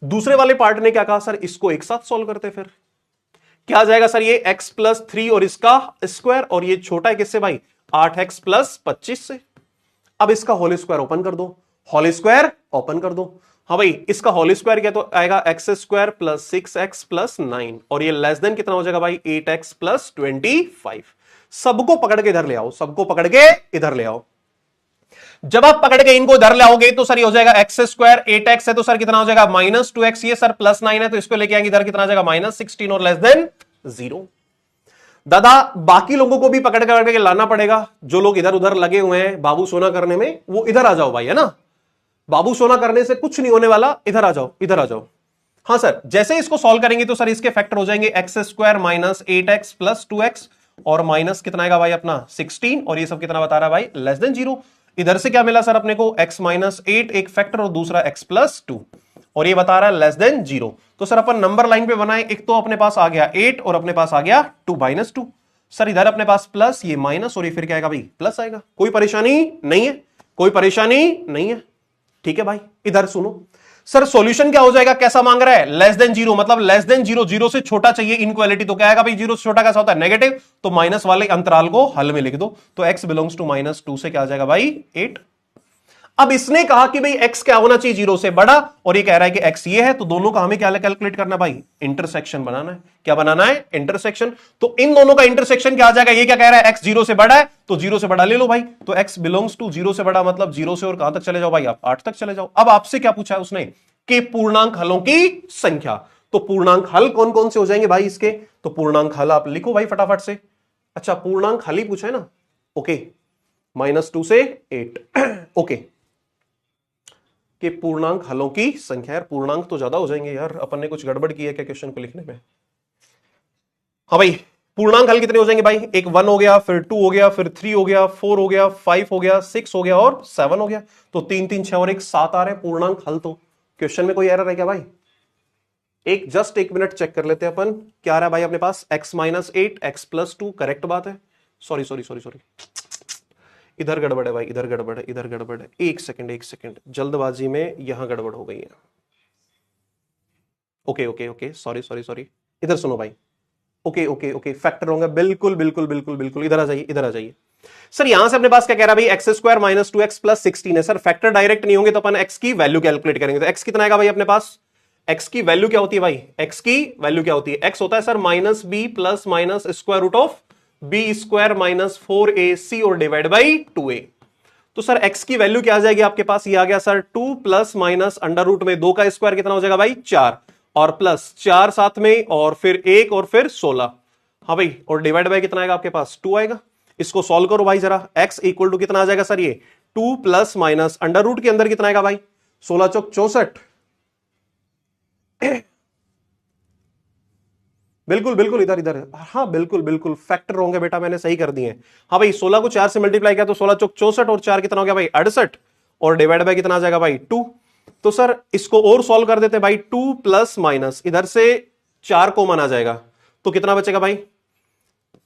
दूसरे वाले पार्ट ने क्या कहा? सर इसको एक साथ सॉल्व करते, फिर क्या आ जाएगा सर? ये x + 3 और इसका स्क्वायर, और ये छोटा है किससे भाई? 8x + 25 से। अब इसका होल स्क्वायर ओपन कर दो, होल स्क्वायर ओपन कर दो। हाँ भाई इसका होल स्क्वायर क्या तो आएगा? x² + 6x + 9, और ये लेस देन कितना हो जाएगा भाई? 8x + 25। सबको पकड़ के इधर ले आओ, सबको पकड़ के इधर ले आओ। जब आप पकड़ के इनको इधर लाओगे तो सर ये हो जाएगा x², 8x है तो सर कितना हो जाएगा? -2x। ये सर +9 है तो इसको लेके आएंगे इधर, कितना आ जाएगा? -16 और लेस देन 0। दादा बाकी लोगों को भी पकड़ करके लाना पड़ेगा। जो लोग इधर उधर लगे हुए हैं बाबू सोना करने में, वो इधर आ जाओ भाई, है ना? बाबू सोना करने से कुछ नहीं होने वाला, इधर आ जाओ, इधर आ जाओ। हाँ सर जैसे इसको सॉल्व करेंगे तो सर इसके फैक्टर हो जाएंगे x² - 8x + 2x, और माइनस कितना आएगा भाई अपना? 16, और ये सब कितना बता रहा है भाई? Less than 0। इधर से क्या मिला सर अपने को? x - 8 एक फैक्टर, और दूसरा x + 2, और ये बता रहा है लेस देन 0। तो सर अपन नंबर लाइन पे बनाए, एक तो अपने पास आ गया 8 और अपने पास आ गया 2 -2। सर इधर अपने पास प्लस, ये माइनस, और ये फिर क्या आएगा भाई? प्लस आएगा। कोई परेशानी नहीं है, कोई परेशानी नहीं है। ठीक है भाई, इधर सुनो सर सॉल्यूशन क्या हो जाएगा, कैसा मांग रहा है, लेस देन जीरो, मतलब लेस देन जीरो, जीरो से छोटा चाहिए इनक्वालिटी, तो क्या आएगा भाई, जीरो से छोटा कैसा होता है, नेगेटिव, तो माइनस वाले अंतराल को हल में लिख दो, तो x बिलोंग्स टू -2 से क्या आ जाएगा भाई 8। अब इसने कहा कि भाई x क्या होना चाहिए, जीरो से बड़ा, और ये कह रहा है कि x ये है, तो दोनों का हमें क्या कैलकुलेट करना है भाई, इंटरसेक्शन बनाना है। क्या बनाना है, इंटरसेक्शन। तो इन दोनों का इंटरसेक्शन क्या आ जाएगा, ये क्या कह रहा है, x जीरो से बड़ा है, तो जीरो से बड़ा ले लो भाई, तो x बिलोंग्स टू जीरो से बड़ा, मतलब जीरो से और कहां तक चले जाओ भाई, आप 8 तक चले जाओ। अब आपसे क्या पूछा है उसने, कि पूर्णांक हलों की संख्या, तो पूर्णांक हल कौन कौन से हो जाएंगे भाई इसके, तो पूर्णांक हल आप लिखो भाई फटाफट से। अच्छा पूर्णांक हल ही पूछा है ना, ओके, -2 से 8 ओके, कि पूर्णांक हलों की संख्या, यार पूर्णांक तो ज्यादा हो जाएंगे यार, अपन ने कुछ गड़बड़ की है क्या क्वेश्चन को लिखने में। हाँ भाई पूर्णांक हल कितने हो जाएंगे भाई, एक 1 हो गया, फिर 2 हो गया, फिर 3 हो गया, 4 हो गया, 5 हो गया, 6 हो गया और 7 हो गया, तो 3 3 6 और 1 7 आ रहे हैं पूर्णांक हल। तो क्वेश्चन में कोई एरर है क्या भाई, जस्ट एक मिनट चेक कर लेते हैं अपन, क्या आ रहा है भाई अपने पास, x -8 x+2, करेक्ट बात है, सॉरी सॉरी सॉरी सॉरी, इधर गड़बड़ है भाई, इधर गड़बड़ है, इधर गड़बड़ है, एक सेकंड, जल्दबाजी में यहां गड़बड़ हो गई है, okay okay okay, sorry sorry sorry, इधर सुनो भाई, ओके ओके ओके, फैक्टर होंगे, बिल्कुल बिल्कुल बिल्कुल बिल्कुल, इधर आ जाइए, इधर आ जाइए। सर यहां से अपने पास क्या कह रहा है भाई, x² -2x + 16 है, सर फैक्टर डायरेक्ट नहीं होंगे तो अपन x की वैल्यू कैलकुलेट करेंगे, तो x कितना आएगा भाई अपने पास, x की वैल्यू क्या होती है भाई, x की वैल्यू क्या होती है, x होता है सर -b + -√b² - 4ac और डिवाइड बाई 2a। तो सर x की वैल्यू क्या आ जाएगी आपके पास, ये आ गया सर 2 + अंडर रूट में 2 का स्क्वायर कितना हो जाएगा भाई 4, और प्लस 4 साथ में, और फिर 1 और फिर 16, हाँ भाई, और डिवाइड बाई कितना आएगा आपके पास 2 आएगा। इसको सॉल्व करो भाई जरा, x इक्वल टू कितना आ जाएगा सर, ये 2 + अंडर रूट के अंदर कितना आएगा भाई, 16 चौक 64, बिल्कुल बिल्कुल, इधर इधर, हाँ बिल्कुल बिल्कुल, फैक्टर होंगे बेटा, मैंने सही कर दिए। हाँ भाई 16 को 4 से मल्टीप्लाई किया तो 16 चौक 64 और 4 कितना हो गया भाई 68, और डिवाइड बाय कितना आ जाएगा भाई 2। तो सर इसको और सॉल्व कर देते भाई, 2 + इधर से 4 कॉमन आ जाएगा, तो कितना बचेगा भाई,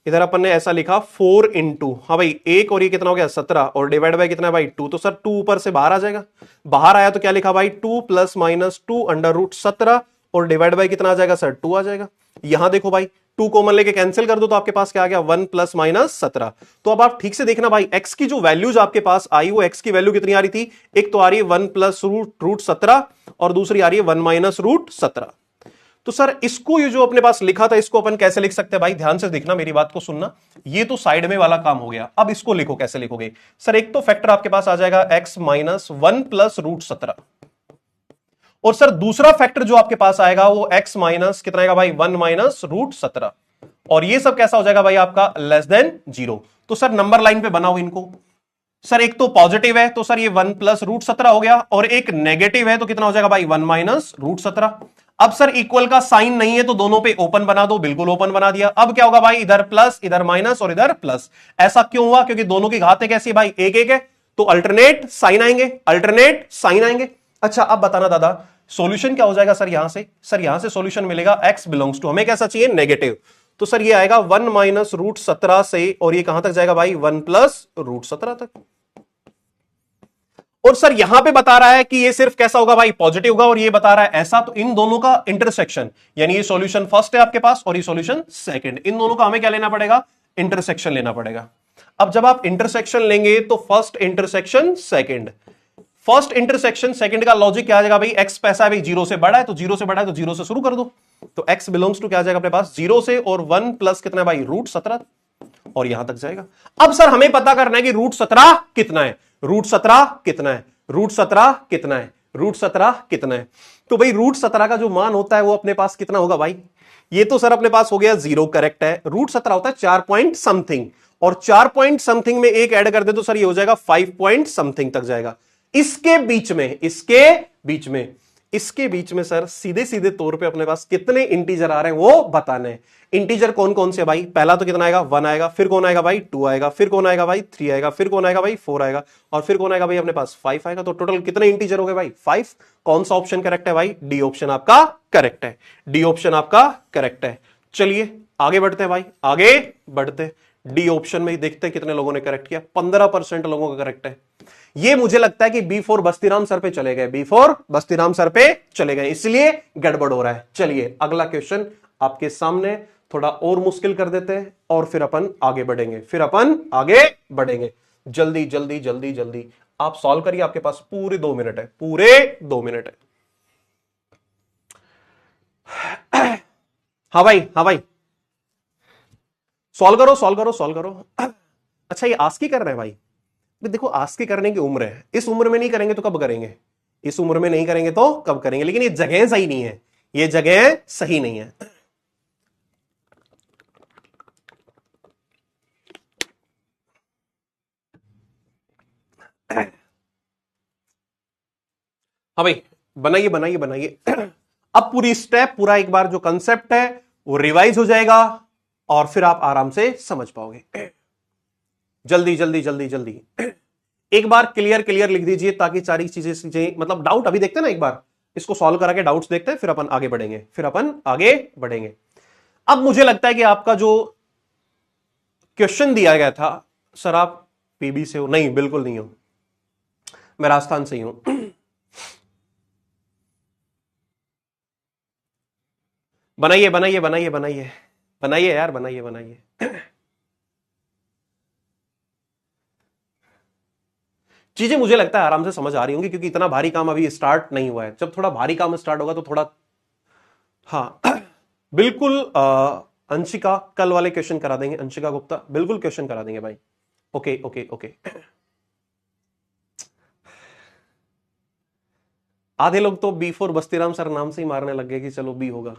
इधर अपन ने ऐसा लिखा 4 × हाँ भाई 1 और ये कितना हो गया 17, और डिवाइड बाय कितना है भाई 2, तो सर 2 ऊपर से बाहर आ जाएगा, बाहर आया तो क्या लिखा भाई 2 + -2 √17, और डिवाइड बाय कितना आ जाएगा सर 2 आ जाएगा। यहां देखो भाई 2 कॉमन लेके कैंसिल कर दो तो आपके पास क्या आ गया 1 ± 17। तो अब आप ठीक से देखना भाई, x की जो वैल्यूज आपके पास आई, वो x की वैल्यू कितनी आ रही थी, एक तो आ रही है 1 + √17 और दूसरी आ रही है 1 - √17। तो सर इसको ये जो अपने पास लिखा था, इसको अपन कैसे लिख सकते हैं भाई, ध्यान से देखना, मेरी बात को सुनना, ये तो साइड में वाला काम हो गया, अब इसको लिखो, कैसे लिखोगे सर, एक तो फैक्टर आपके पास आ जाएगा x - 1 + √17, और सर दूसरा फैक्टर जो आपके पास आएगा वो x माइनस कितना आएगा भाई 1 - √17, और ये सब कैसा हो जाएगा भाई आपका लेस देन 0। तो सर नंबर लाइन पे बनाओ इनको, सर एक तो पॉजिटिव है तो सर ये 1 + √17 हो गया, और एक नेगेटिव है तो कितना हो जाएगा भाई 1 - √17। अब सर इक्वल का साइन नहीं है तो दोनों पे ओपन बना दो, बिल्कुल ओपन बना दिया। अब क्या होगा भाई, इधर प्लस, इधर माइनस और इधर प्लस। ऐसा क्यों हुआ, क्योंकि दोनों की घातें कैसी है भाई, एक एक है, तो अल्टरनेट साइन आएंगे, अल्टरनेट साइन आएंगे। अच्छा अब बताना दादा सॉल्यूशन क्या हो जाएगा सर, यहां से, सर यहां से सॉल्यूशन मिलेगा x बिलोंग्स टू, हमें कैसा चाहिए नेगेटिव, तो सर ये आएगा 1 - √17 से, और ये कहां तक जाएगा भाई 1 + √17 तक। और सर यहां पे बता रहा है कि ये सिर्फ कैसा होगा भाई पॉजिटिव होगा, और ये बता रहा है ऐसा, तो इन दोनों का इंटरसेक्शन, यानी ये सॉल्यूशन फर्स्ट है आपके पास और ये सॉल्यूशन सेकंड, इन दोनों का हमें क्या लेना पड़ेगा, इंटरसेक्शन लेना पड़ेगा। अब जब आप इंटरसेक्शन लेंगे तो first intersection second, first intersection second का लॉजिक क्या आ जाएगा भाई, x पैसा है भाई 0 से बड़ा है, तो 0 से बड़ा है तो 0 से शुरू कर दो, तो x बिलोंग्स टू क्या आ जाएगा अपने पास 0 से, और 1 प्लस कितना है भाई √17, और यहां तक जाएगा। अब सर हमें पता करना है कि √17 कितना है, √17 कितना है, √17 कितना है, √17 कितना है। तो भाई √17 का जो मान होता है वो अपने पास कितना होगा भाई, ये तो सर अपने पास हो गया 0, करेक्ट है। √17 होता है 4 पॉइंट समथिंग, और 4 पॉइंट समथिंग में एक ऐड कर दे तो सर ये हो जाएगा 5 पॉइंट समथिंग तक जाएगा। इसके बीच में, इसके बीच में सर सीधे सीधे तौर पे अपने पास कितने इंटीजर आ रहे हैं वो बताने हैं। इंटीजर कौन कौन से भाई, पहला तो कितना आएगा 1 आएगा, फिर कौन आएगा भाई 2 आएगा, फिर कौन आएगा भाई 3 आएगा, फिर कौन आएगा भाई 4 आएगा, और फिर कौन आएगा भाई अपने पास 5 आएगा। तो टोटल कितने इंटीजर हो गए भाई 5। कौन सा ऑप्शन करेक्ट है भाई, डी ऑप्शन आपका करेक्ट है, डी ऑप्शन आपका करेक्ट है। चलिए आगे बढ़ते हैं भाई, आगे बढ़ते, डी ऑप्शन में देखते हैं कितने लोगों ने करेक्ट किया, 15% लोगों का करेक्ट है। ये मुझे लगता है कि B4 बस्तीराम सर पे चले गए, B4 बस्तीराम सर पे चले गए, इसलिए गड़बड़ हो रहा है। चलिए अगला क्वेश्चन आपके सामने, थोड़ा और मुश्किल कर देते हैं और फिर अपन आगे बढ़ेंगे, जल्दी जल्दी जल्दी जल्दी आप सॉल्व करिए, आपके पास पूरे 2 मिनट है, पूरे 2 मिनट है। हाँ भाई सॉल्व करो। अच्छा ये आस्की कर रहे हैं भाई, देखो आस्की करने की उम्र है, इस उम्र में नहीं करेंगे तो कब करेंगे, इस उम्र में नहीं करेंगे तो कब करेंगे, लेकिन ये जगह सही नहीं है, ये जगह सही नहीं है। हाँ भाई बनाइए। अब पूरी स्टेप, पूरा एक बार जो कंसेप्ट है वो रिवाइज हो जाएगा और फिर आप आराम से समझ पाओगे। जल्दी एक बार क्लियर लिख दीजिए ताकि सारी चीजें मतलब डाउट अभी देखते हैं ना, एक बार इसको सॉल्व करा के डाउट्स देखते हैं, फिर अपन आगे बढ़ेंगे। अब मुझे लगता है कि आपका जो क्वेश्चन दिया गया था, सर आप पीबी से हो? नहीं, बिल्कुल नहीं हो, मैं राजस्थान से ही हूं। बनाइए यार, बनाइए। चीजें मुझे लगता है आराम से समझ आ रही होंगी, क्योंकि इतना भारी काम अभी स्टार्ट नहीं हुआ है। जब थोड़ा भारी काम स्टार्ट होगा तो थोड़ा, हाँ बिल्कुल। अंशिका कल वाले क्वेश्चन करा देंगे, अंशिका गुप्ता बिल्कुल क्वेश्चन करा देंगे भाई। ओके। आधे लोग तो B4 बस्तीराम सर नाम से ही मारने लग गए कि चलो बी होगा।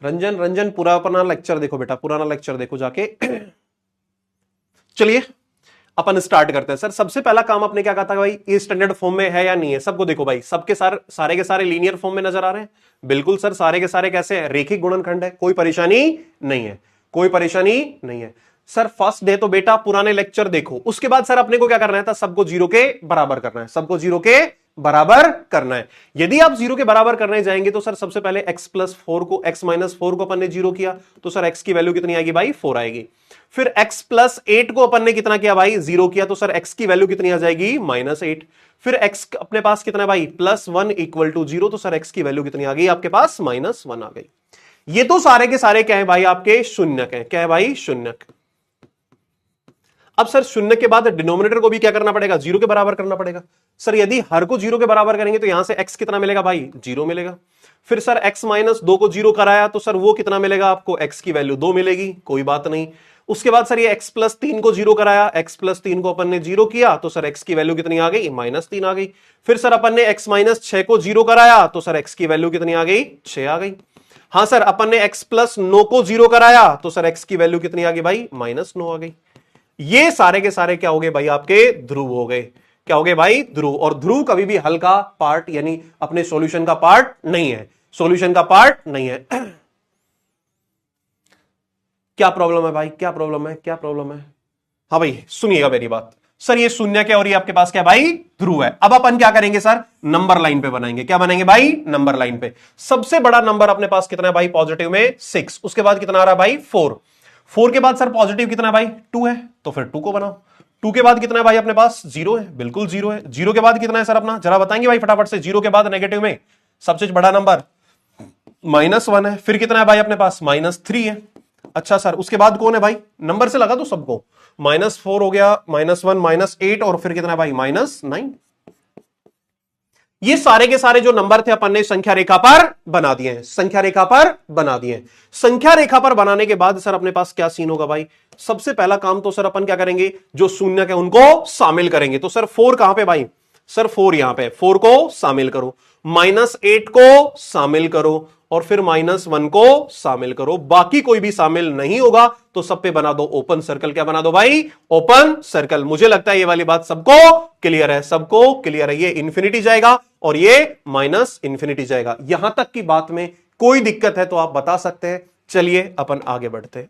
रंजन पूरा अपना लेक्चर देखो बेटा, पुराना लेक्चर देखो जाके। चलिए अपन स्टार्ट करते हैं। सर सबसे पहला काम आपने क्या कहा था भाई, ये स्टैंडर्ड फॉर्म में है या नहीं है? सबको देखो भाई, सबके सारे के सारे लीनियर फॉर्म में नजर आ रहे हैं। बिल्कुल सर, सारे के सारे कैसे हैं? रेखिक गुणनखंड है, कोई परेशानी नहीं है। सर फर्स्ट डे तो बेटा पुराने लेक्चर देखो, उसके बाद सर अपने को क्या करना है था, सबको 0 के बराबर करना है। यदि आप 0 के बराबर करने जाएंगे तो सर सबसे पहले x+4 को, x-4 को अपन ने 0 किया तो सर x की वैल्यू कितनी आएगी भाई? 4 आएगी। फिर x+8 को अपन ने कितना किया भाई? 0 किया तो सर x की वैल्यू कितनी आ जाएगी? -8। फिर x अपने पास कितना है भाई? +1 = 0, तो सर x की वैल्यू कितनी आ गई आपके पास? -1 आ गई। ये तो सारे के सारे क्या है भाई? आपके शून्यक है। क्या है भाई? शून्यक। अब सर शून्य के बाद डिनोमिनेटर को भी क्या करना पड़ेगा? 0 के बराबर करना पड़ेगा। सर यदि हर को 0 के बराबर करेंगे तो यहां से x कितना मिलेगा भाई? 0 मिलेगा। फिर सर x-2 को 0 कराया तो सर वो कितना मिलेगा आपको? x की वैल्यू 2 मिलेगी, कोई बात नहीं। उसके बाद सर ये x+3 को 0 कराया, x+3 को अपन ने 0 किया तो सर x की वैल्यू कितनी आ गई? -3 आ गई। फिर सर अपन ने x-6 को 0 कराया तो सर x की वैल्यू कितनी आ गई? 6 आ गई। हाँ सर अपन ने x+9 को 0 कराया तो सर x की वैल्यू कितनी आ गई भाई? -9 आ गई। ये सारे के सारे क्या हो गए भाई? आपके ध्रुव हो गए। क्या हो गए भाई? ध्रुव। और ध्रुव कभी भी हल का पार्ट यानी अपने सॉल्यूशन का पार्ट नहीं है, क्या प्रॉब्लम है भाई? क्या प्रॉब्लम है? हाँ भाई सुनिएगा मेरी बात। सर ये शून्य क्या और ये आपके पास क्या भाई? ध्रुव है। अब अपन क्या करेंगे सर? नंबर लाइन पे बनाएंगे। क्या बनाएंगे भाई? नंबर लाइन पे। सबसे बड़ा नंबर अपने पास कितना है भाई? पॉजिटिव में 6। उसके बाद कितना आ रहा है भाई? 4 के बाद सर पॉजिटिव कितना है भाई? 2 है, तो फिर 2 को बनाओ। 2 के बाद कितना है भाई अपने पास? 0 है, बिल्कुल 0 है। 0 के बाद कितना है सर अपना? जरा बताएंगे भाई फटाफट से। 0 के बाद नेगेटिव में सबसे बड़ा नंबर -1 है। फिर कितना है भाई अपने पास? -3 है। अच्छा सर उसके बाद कौन है भाई? नंबर से लगा दो सबको। -4 हो गया, -1, -8 और फिर कितना है भाई? -9। ये सारे के सारे जो नंबर थे अपन ने संख्या रेखा पर बना दिए हैं। संख्या रेखा पर बनाने के बाद सर अपने पास क्या सीन होगा भाई? सबसे पहला काम तो सर अपन क्या करेंगे? जो शून्य है उनको शामिल करेंगे। तो सर 4 कहां पे भाई? सर 4 यहां पे। 4 को शामिल करो, -8 को शामिल करो और फिर -1 को शामिल करो। बाकी कोई भी शामिल नहीं होगा तो सब पे बना दो ओपन सर्कल। क्या बना दो भाई? Open circle. मुझे लगता है ये वाली बात सबको क्लियर है। ये इंफिनिटी जाएगा और ये -इंफिनिटी जाएगा। यहां तक की बात में कोई दिक्कत है तो आप बता सकते हैं। चलिए अपन आगे बढ़ते।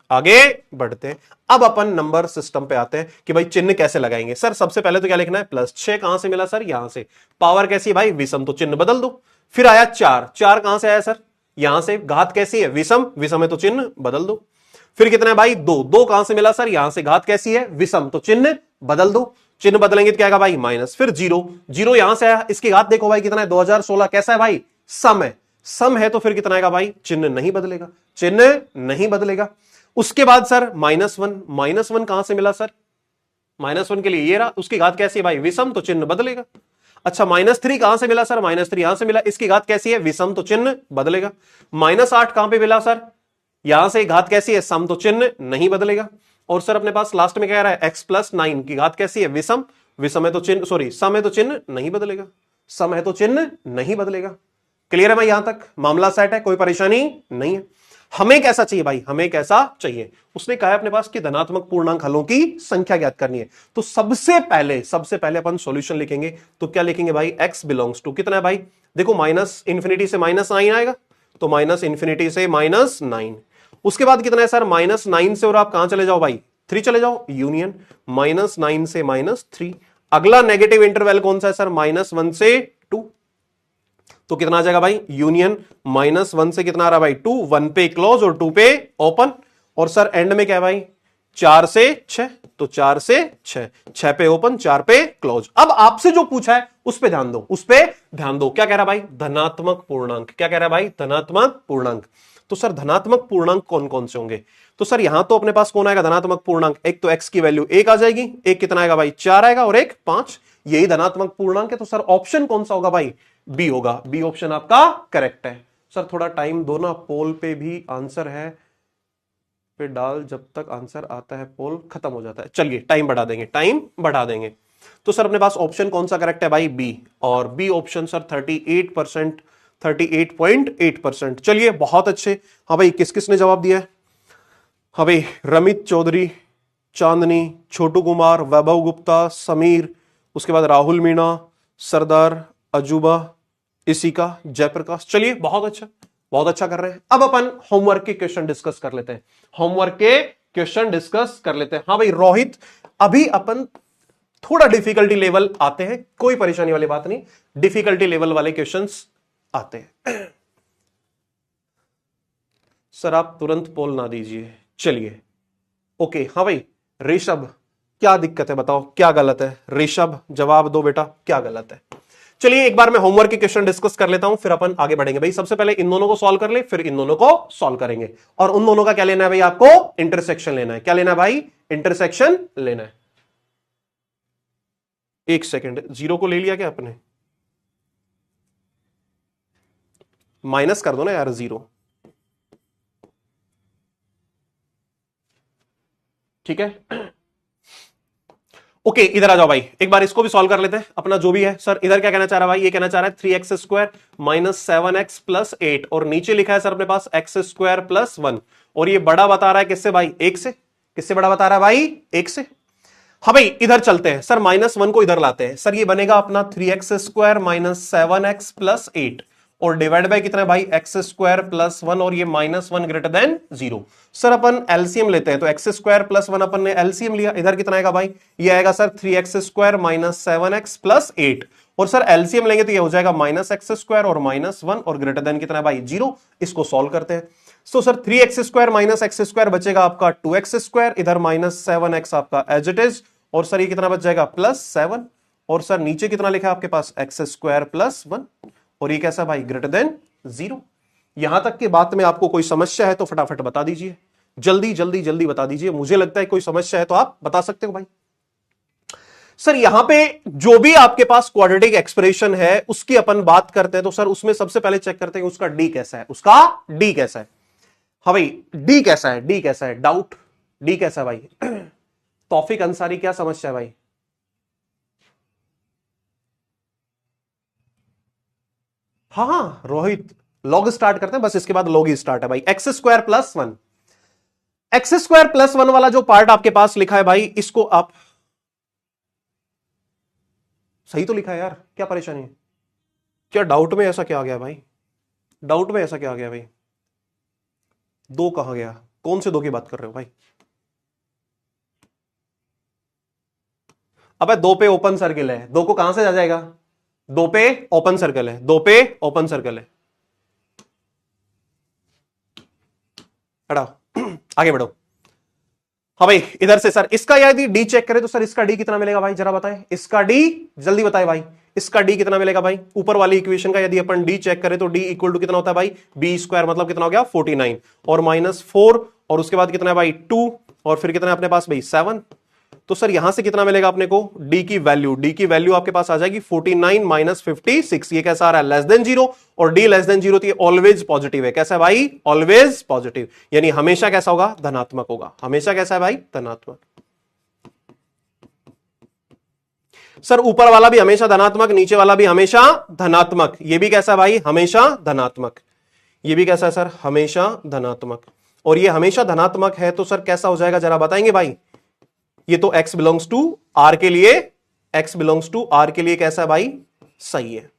अब अपन नंबर सिस्टम पे आते हैं कि भाई चिन्ह कैसे लगाएंगे। सर सबसे पहले तो क्या लिखना है? +6 कहां से मिला सर? यहां से। पावर कैसी है भाई? विषम, तो चिन्ह बदल दो। फिर आया 4 कहां से आया सर? यहां से घात कैसी है, विषम, विषम है तो चिन्ह बदल दो। फिर कितना है भाई, दो, दो कहां से मिला सर, यहां से घात कैसी है, विषम, तो चिन्ह बदल दो, चिन्ह बदलेंगे तो क्या आएगा भाई माइनस, फिर जीरो, जीरो यहां से आया, इसकी घात देखो भाई कितना है 2016, कैसा है भाई, सम है, सम है तो फिर कितना आएगा भाई, चिन्ह नहीं बदलेगा, चिन्ह नहीं बदलेगा। उसके बाद sir minus one, minus one कहां से मिला सर, माइनस वन के लिए ये रहा, उसकी घात कैसी है भाई, विषम, तो चिन्ह बदलेगा। अच्छा माइनस थ्री कहां से मिला सर, माइनस थ्री यहां से मिला, इसकी घात कैसी है, विषम, तो चिन्ह बदलेगा। माइनस आठ कहां पे मिला सर, यहां से घात कैसी है, सम, तो चिन्ह नहीं बदलेगा। और सर अपने पास लास्ट में कह रहा है एक्स प्लस नाइन की घात कैसी है, विषम, विषम है तो चिन्ह, सॉरी सम है तो चिन्ह नहीं बदलेगा, सम है तो चिन्ह नहीं बदलेगा। क्लियर है भाई, यहां तक मामला सेट है, कोई परेशानी नहीं है। हमें कैसा चाहिए भाई, हमें कैसा चाहिए, उसने कहा है अपने पास कि धनात्मक पूर्णांक हलों की संख्या ज्ञात करनी है। तो सबसे पहले अपन सॉल्यूशन लिखेंगे, तो क्या लिखेंगे भाई, x बिलोंग्स टू कितना है भाई, देखो माइनस इंफिनिटी से माइनस नाइन आएगा, तो माइनस इंफिनिटी से माइनस नाइन। उसके बाद कितना है सर, माइनस नाइन से और आप कहां चले जाओ भाई, थ्री चले जाओ, यूनियन माइनस नाइन से माइनस थ्री। अगला नेगेटिव इंटरवल कौन सा है सर, माइनस वन से टू, तो कितना आ जाएगा भाई, यूनियन माइनस वन से कितना आ रहा है भाई, टू, वन पे क्लोज और टू पे ओपन। और सर एंड में क्या है भाई, चार से छह, तो चार से छह, छह पे ओपन, चार पे क्लोज। अब आपसे जो पूछा है उस पे ध्यान दो, उस पे ध्यान दो, क्या कह रहा है भाई, धनात्मक पूर्णांक, क्या कह रहा है भाई, धनात्मक पूर्णांक। तो सर धनात्मक पूर्णांक कौन कौन से होंगे, तो सर यहां तो अपने पास कौन आएगा धनात्मक पूर्णांक, एक तो x की वैल्यू एक आ जाएगी, एक कितना आएगा भाई, चार आएगा, और एक पांच, यही धनात्मक पूर्णांक है। तो सर ऑप्शन कौन सा होगा भाई, बी होगा, बी ऑप्शन आपका करेक्ट है। सर थोड़ा टाइम दो ना, पोल पे भी आंसर है, पे डाल, जब तक आंसर आता है पोल खत्म हो जाता है। चलिए टाइम बढ़ा देंगे, टाइम बढ़ा देंगे। तो सर अपने पास ऑप्शन कौन सा करेक्ट है भाई, बी, और बी ऑप्शन सर 38%, 38.8%। चलिए बहुत अच्छे। हाँ भाई किस किसने जवाब दिया है, हाँ भाई रमित चौधरी, चांदनी, छोटू कुमार, वैभव गुप्ता, समीर, उसके बाद राहुल मीणा, सरदार, अजूबा, इसिका, जयप्रकाश। चलिए बहुत अच्छा, बहुत अच्छा कर रहे हैं। अब अपन होमवर्क के क्वेश्चन डिस्कस कर लेते हैं, होमवर्क के क्वेश्चन डिस्कस कर लेते हैं। हाँ भाई रोहित, अभी अपन थोड़ा डिफिकल्टी लेवल आते हैं, कोई परेशानी वाली बात नहीं, डिफिकल्टी लेवल वाले क्वेश्चंस आते हैं। सर आप तुरंत पोल ना दीजिए, चलिए ओके। हाँ भाई ऋषभ, क्या दिक्कत है बताओ, क्या गलत है, ऋषभ जवाब दो बेटा, क्या गलत है। चलिए एक बार मैं होमवर्क के क्वेश्चन डिस्कस कर लेता हूं, फिर अपन आगे बढ़ेंगे। भाई सबसे पहले इन दोनों को सॉल्व कर ले, फिर इन दोनों को सॉल्व करेंगे। और उन दोनों का क्या लेना है भाई, आपको इंटरसेक्शन लेना है। क्या लेना है भाई, इंटरसेक्शन लेना है। एक सेकेंड, जीरो को ले लिया क्या आपने, माइनस कर दो ना यार जीरो, ठीक है। ओके इधर आ जाओ भाई, एक बार इसको भी सॉल्व कर लेते हैं अपना जो भी है। सर इधर क्या कहना चाह रहा है भाई, ये कहना चाह रहा है 3x² माइनस 7x प्लस 8, और नीचे लिखा है सर अपने पास x² प्लस 1, और ये बड़ा बता रहा है किससे भाई, एक से। किससे बड़ा बता रहा है भाई, एक से। हाँ भाई इधर चलते हैं सर, माइनस 1 को इधर लाते हैं। सर ये बनेगा अपना 3x² माइनस 7x प्लस 8, और डिवाइड बाय कितना है भाई, x² प्लस 1, और ये माइनस 1 ग्रेटर देन 0। सर अपन एलसीएम लेते हैं, तो x² प्लस 1 अपन ने एलसीएम लिया, इधर कितना आएगा भाई, ये आएगा sir 3x² minus 7x plus 8, और सर एलसीएम लेंगे तो ये हो जाएगा माइनस x² और माइनस 1, और ग्रेटर देन कितना है भाई 0। इसको सॉल्व करते हैं। तो सर 3x² माइनस x² बचेगा आपका 2x², इधर माइनस 7x आपका एज इट इज, और सर ये कितना बच जाएगा प्लस 7, और सर नीचे कितना लिखा है आपके पास x² प्लस 1, और ये कैसा भाई ग्रेटर देन 0। यहां तक की बात में आपको कोई समस्या है तो फटाफट बता दीजिए, जल्दी जल्दी जल्दी बता दीजिए। मुझे लगता है कोई समस्या है तो आप बता सकते हो भाई। सर यहां पे जो भी आपके पास क्वाड्रेटिक एक्सप्रेशन है उसकी अपन बात करते हैं, तो सर उसमें सबसे पहले चेक करते हैं उसका डी कैसा है, उसका डी कैसा है। हाँ भाई डी कैसा है, डी कैसा है, डाउट, डी कैसा है भाई। तौफिक अंसारी क्या समस्या है भाई, हाँ हाँ रोहित, लॉग स्टार्ट करते हैं बस, इसके बाद लॉग ही स्टार्ट है भाई। x² प्लस 1, x² प्लस 1 वाला जो पार्ट आपके पास लिखा है भाई, इसको आप सही तो लिखा है यार, क्या परेशानी है, क्या डाउट में ऐसा क्या आ गया भाई, डाउट में ऐसा क्या आ गया भाई, दो कहां गया, कौन से दो की बात कर रहे हो भाई। अबे दो पे ओपन सर्किल है, दो को कहां से आ जाएगा, दो पे ओपन सर्कल है, दो पे ओपन सर्कल है। हटाओ आगे बढ़ो। हाँ भाई इधर से सर इसका यदि डी चेक करें तो सर इसका डी कितना मिलेगा भाई, जरा बताएं इसका डी, जल्दी बताएं भाई इसका डी कितना मिलेगा भाई। ऊपर वाली इक्वेशन का यदि अपन डी चेक करें तो डी इक्वल टू कितना होता है भाई, बी स्क्वायर, मतलब कितना हो गया 49 और -4 और उसके बाद कितना है भाई 2 और फिर कितना है अपने पास भाई 7। तो सर यहां से कितना मिलेगा अपने को, डी की वैल्यू आपके पास आ जाएगी 49 - 56। ये कैसा आ रहा है, लेस देन 0 और डी लेस देन 0 तो ये ऑलवेज पॉजिटिव है। कैसा है भाई, ऑलवेज पॉजिटिव, यानी हमेशा कैसा होगा, धनात्मक होगा। हमेशा कैसा है भाई, धनात्मक। सर ऊपर वाला भी हमेशा धनात्मक, नीचे वाला भी हमेशा धनात्मक, ये भी कैसा है भाई, हमेशा धनात्मक। ये भी कैसा है सर, हमेशा धनात्मक। और ये हमेशा धनात्मक है तो सर कैसा हो जाएगा जरा बताएंगे भाई। ये तो x बिलोंग्स टू r के लिए, x बिलोंग्स टू r के लिए कैसा है भाई, सही है।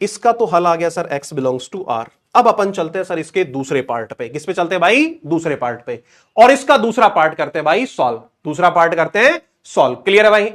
इसका तो हल आ गया sir x belongs to r। अब अपन चलते हैं सर इसके दूसरे पार्ट पे। किस पे चलते हैं भाई, दूसरे पार्ट पे। और इसका दूसरा पार्ट करते हैं भाई सॉल्व। दूसरा पार्ट करते हैं सॉल्व। क्लियर है भाई।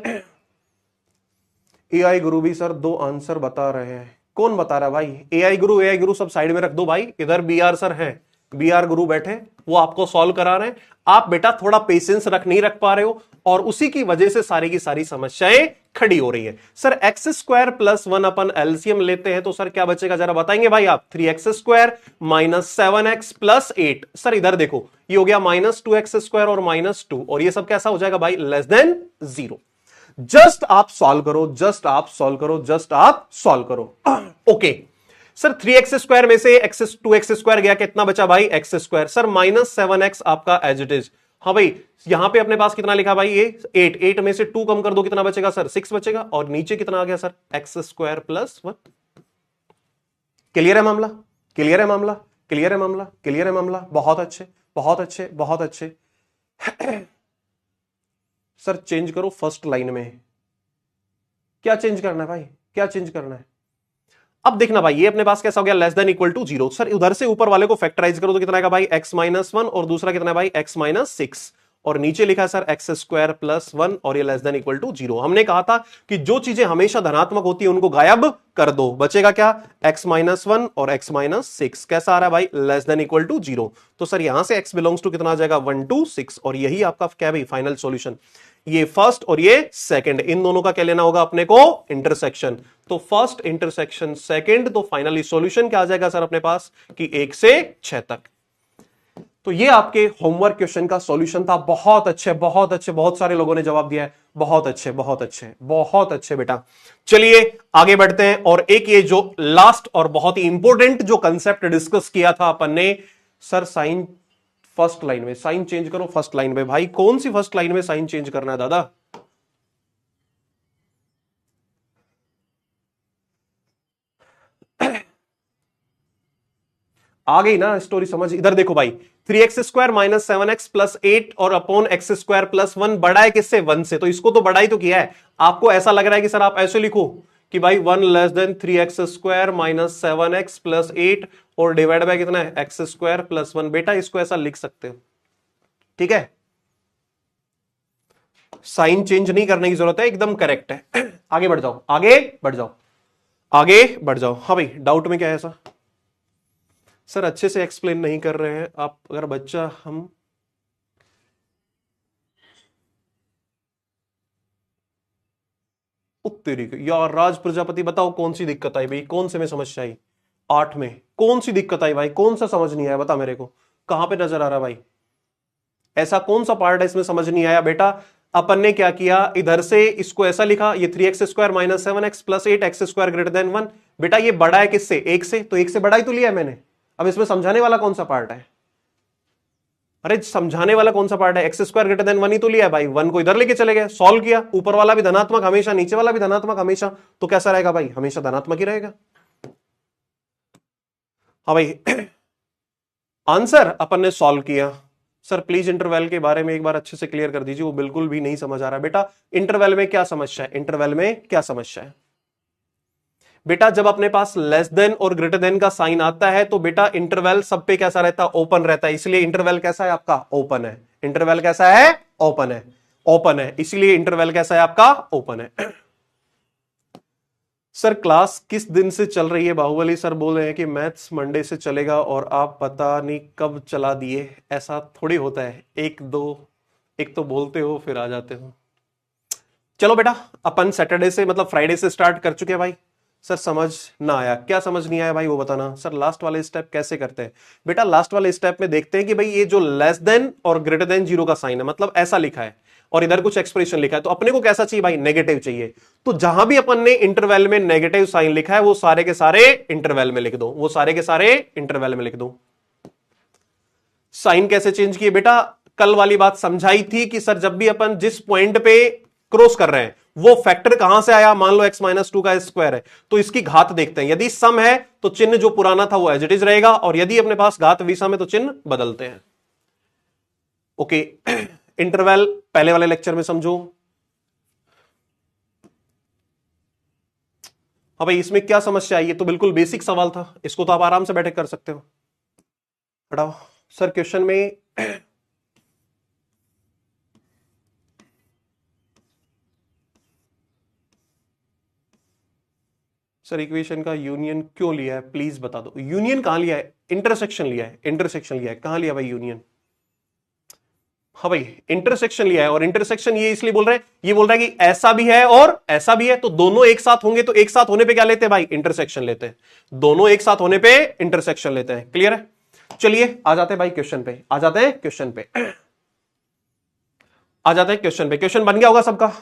AI गुरु भी सर 2 आंसर बता रहे हैं। कौन बता रहा है भाई, AI गुरु सब साइड में रख दो भाई। इधर BR सर है, BR गुरु बैठे, वो आपको सॉल्व करा रहे हैं। आप बेटा थोड़ा पेशेंस नहीं रख पा रहे हो और उसी की वजह से सारी की सारी समस्याएं खड़ी हो रही है। सर x² + 1 अपन एलसीएम लेते हैं तो सर क्या बचेगा जरा बताएंगे भाई आप। 3x² - 7x + 8। सर इधर देखो ये हो गया -2x² और -2 और ये सब कैसा हो जाएगा भाई, लेस देन 0। जस्ट आप सॉल्व करो, जस्ट आप सॉल्व करो, जस्ट आप सॉल्व करो। ओके सर 3x² में से 2x² गया, कितना बचा भाई, x²। सर -7x आपका एज इट इज। हाँ भाई यहां पे अपने पास कितना लिखा भाई, ये 8 में से 2 कम कर दो, कितना बचेगा सर, 6 बचेगा। और नीचे कितना आ गया सर, x² + 1। क्लियर है मामला, क्लियर है मामला, क्लियर है मामला, क्लियर है मामला। बहुत अच्छे, बहुत अच्छे, बहुत अच्छे। सर चेंज करो फर्स्ट लाइन में। क्या चेंज करना है भाई, क्या चेंज करना है। अब देखना भाई ये अपने पास कैसा हो गया, less than equal to 0। Sir उधर से ऊपर वाले को फैक्टराइज करो तो कितना आएगा भाई, x - 1 और दूसरा कितना है भाई, x - 6 और नीचे लिखा है सर x² + 1 और ये लेस देन इक्वल टू 0। हमने कहा था कि जो चीजें हमेशा धनात्मक होती है उनको गायब कर दो, बचेगा क्या, x - 1 और x - 6। कैसा आ रहा है भाई, लेस देन इक्वल टू 0। तो सर यहां से x बिलोंग्स टू कितना आ जाएगा, 1 2 6 और यही आपका क्या भाई फाइनल सॉल्यूशन। ये फर्स्ट और ये सेकंड, इन दोनों का क्या लेना होगा अपने को, इंटरसेक्शन। तो फर्स्ट इंटरसेक्शन सेकंड, तो फाइनली सॉल्यूशन क्या आ जाएगा सर अपने पास कि 1 से 6 तक। तो ये आपके होमवर्क क्वेश्चन का सॉल्यूशन था। बहुत अच्छे, बहुत अच्छे, बहुत सारे लोगों ने जवाब दिया है। बहुत अच्छे, बहुत अच्छे, बहुत अच्छे बेटा। चलिए आगे बढ़ते हैं। और एक ये जो लास्ट और बहुत ही इंपॉर्टेंट जो कंसेप्ट डिस्कस किया था अपन ने, सर साइन फर्स्ट लाइन में, साइन चेंज करो फर्स्ट लाइन में। भाई कौन सी फर्स्ट लाइन में साइन चेंज करना है दादा, आ गई ना स्टोरी समझ। इधर देखो भाई 3x² - 7x + 8 और अपॉन x² + 1 बड़ा है किससे, 1 से। तो इसको तो बड़ा ही तो किया है। आपको ऐसा लग रहा है कि सर आप ऐसे लिखो कि भाई 1 लेस देन 3x² - 7x + 8 और डिवाइड बाय कितना है, x² + 1। बेटा इसको ऐसा लिख सकते हो, ठीक है। साइन चेंज नहीं करने की जरूरत है, एकदम करेक्ट है। आगे बढ़ जाओ, आगे बढ़ जाओ, आगे बढ़ जाओ। हाँ भाई डाउट में क्या है ऐसा, सर अच्छे से एक्सप्लेन नहीं कर रहे हैं आप। अगर बच्चा हम तेरी यार राज प्रजापति, बताओ कौन सी दिक्कत आई भाई, कौन से में समस्या आई, 8 में कौन सी दिक्कत आई भाई, कौन सा समझ नहीं आया बता मेरे को, कहां पे नजर आ रहा भाई, ऐसा कौन सा पार्ट है इसमें समझ नहीं आया। बेटा अपन ने क्या किया, इधर से इसको ऐसा लिखा, ये 3x² - 7x + 8 x² > 1। बेटा ये बड़ा है किससे, 1 से, तो 1 से बड़ा ही तो लिया है मैंने। अब इसमें समझाने वाला कौन सा पार्ट है, अरे समझाने वाला कौन सा पार्ट है, x² > 1 ही तो लिया है भाई। 1 को इधर लेके चले गए, सॉल्व किया, ऊपर वाला भी धनात्मक हमेशा, नीचे वाला भी धनात्मक हमेशा, तो कैसा रहेगा भाई, हमेशा धनात्मक ही रहेगा। हाँ भाई आंसर अपन ने सॉल्व किया। सर प्लीज इंटरवल के बारे में एक बार अच्छे से क्लियर कर दीजिए, वो बिल्कुल भी नहीं समझ आ रहा। बेटा इंटरवल में क्या समस्या है, इंटरवल में क्या समस्या है। बेटा जब अपने पास लेस देन और ग्रेटर देन का साइन आता है तो बेटा इंटरवल सब पे कैसा रहता है, ओपन रहता है। इसलिए इंटरवल कैसा है आपका, ओपन है। इंटरवल कैसा है, ओपन है, ओपन है, इसलिए इंटरवल कैसा है आपका, ओपन है। सर क्लास किस दिन से चल रही है? बाहुबली सर बोल रहे हैं कि मैथ्स मंडे से चलेगा और आप पता नहीं कब चला दिए। ऐसा थोड़ी होता है, एक तो बोलते हो फिर आ जाते हो। चलो बेटा, अपन सैटरडे से मतलब फ्राइडे से स्टार्ट कर चुके हैं भाई। सर समझ ना आया, क्या समझ नहीं आया भाई वो बताना। सर लास्ट वाले स्टेप कैसे करते हैं? बेटा लास्ट वाले स्टेप में देखते हैं कि भाई ये जो लेस देन और ग्रेटर देन जीरो का साइन है, मतलब ऐसा लिखा है और इधर कुछ एक्सप्रेशन लिखा है, तो अपने को कैसा चाहिए भाई? नेगेटिव चाहिए। तो जहां भी अपन ने इंटरवल में नेगेटिव साइन लिखा है वो सारे के सारे इंटरवल में लिख दो, वो सारे के सारे इंटरवल में लिख दो। साइन कैसे चेंज किए बेटा? कल वाली बात समझाई थी कि सर जब भी अपन जिस पॉइंट पे क्रॉस कर रहे हैं वो फैक्टर कहां से आया, मान लो x माइनस टू का स्क्वायर है तो इसकी घात देखते हैं। यदि सम है तो चिन्ह जो पुराना था वो एज इट इज रहेगा, और यदि अपने पास घात विषम है तो चिन्ह बदलते हैं। ओके इंटरवल पहले वाले लेक्चर में समझो। हाँ भाई इसमें क्या समस्या आई? ये तो बिल्कुल बेसिक सवाल था, इसको तो आप आराम से बैठे कर सकते हो। हटाओ सर क्वेश्चन में सर इक्वेशन का यूनियन क्यों लिया है प्लीज बता दो। यूनियन कहां लिया है? इंटरसेक्शन लिया है, इंटरसेक्शन लिया है। कहां लिया भाई यूनियन? हाँ भाई इंटरसेक्शन लिया है, और इंटरसेक्शन ये इसलिए बोल रहे हैं, ये बोल रहा है कि ऐसा भी है और ऐसा भी है, तो दोनों एक साथ होंगे तो एक साथ होने पे क्या लेते हैं भाई? इंटरसेक्शन लेते हैं। दोनों एक साथ होने पे इंटरसेक्शन लेते हैं। क्लियर है? चलिए आ जाते हैं भाई क्वेश्चन पे, आ जाते हैं क्वेश्चन पे, आ जाते हैं क्वेश्चन पे। क्वेश्चन बन गया होगा सबका?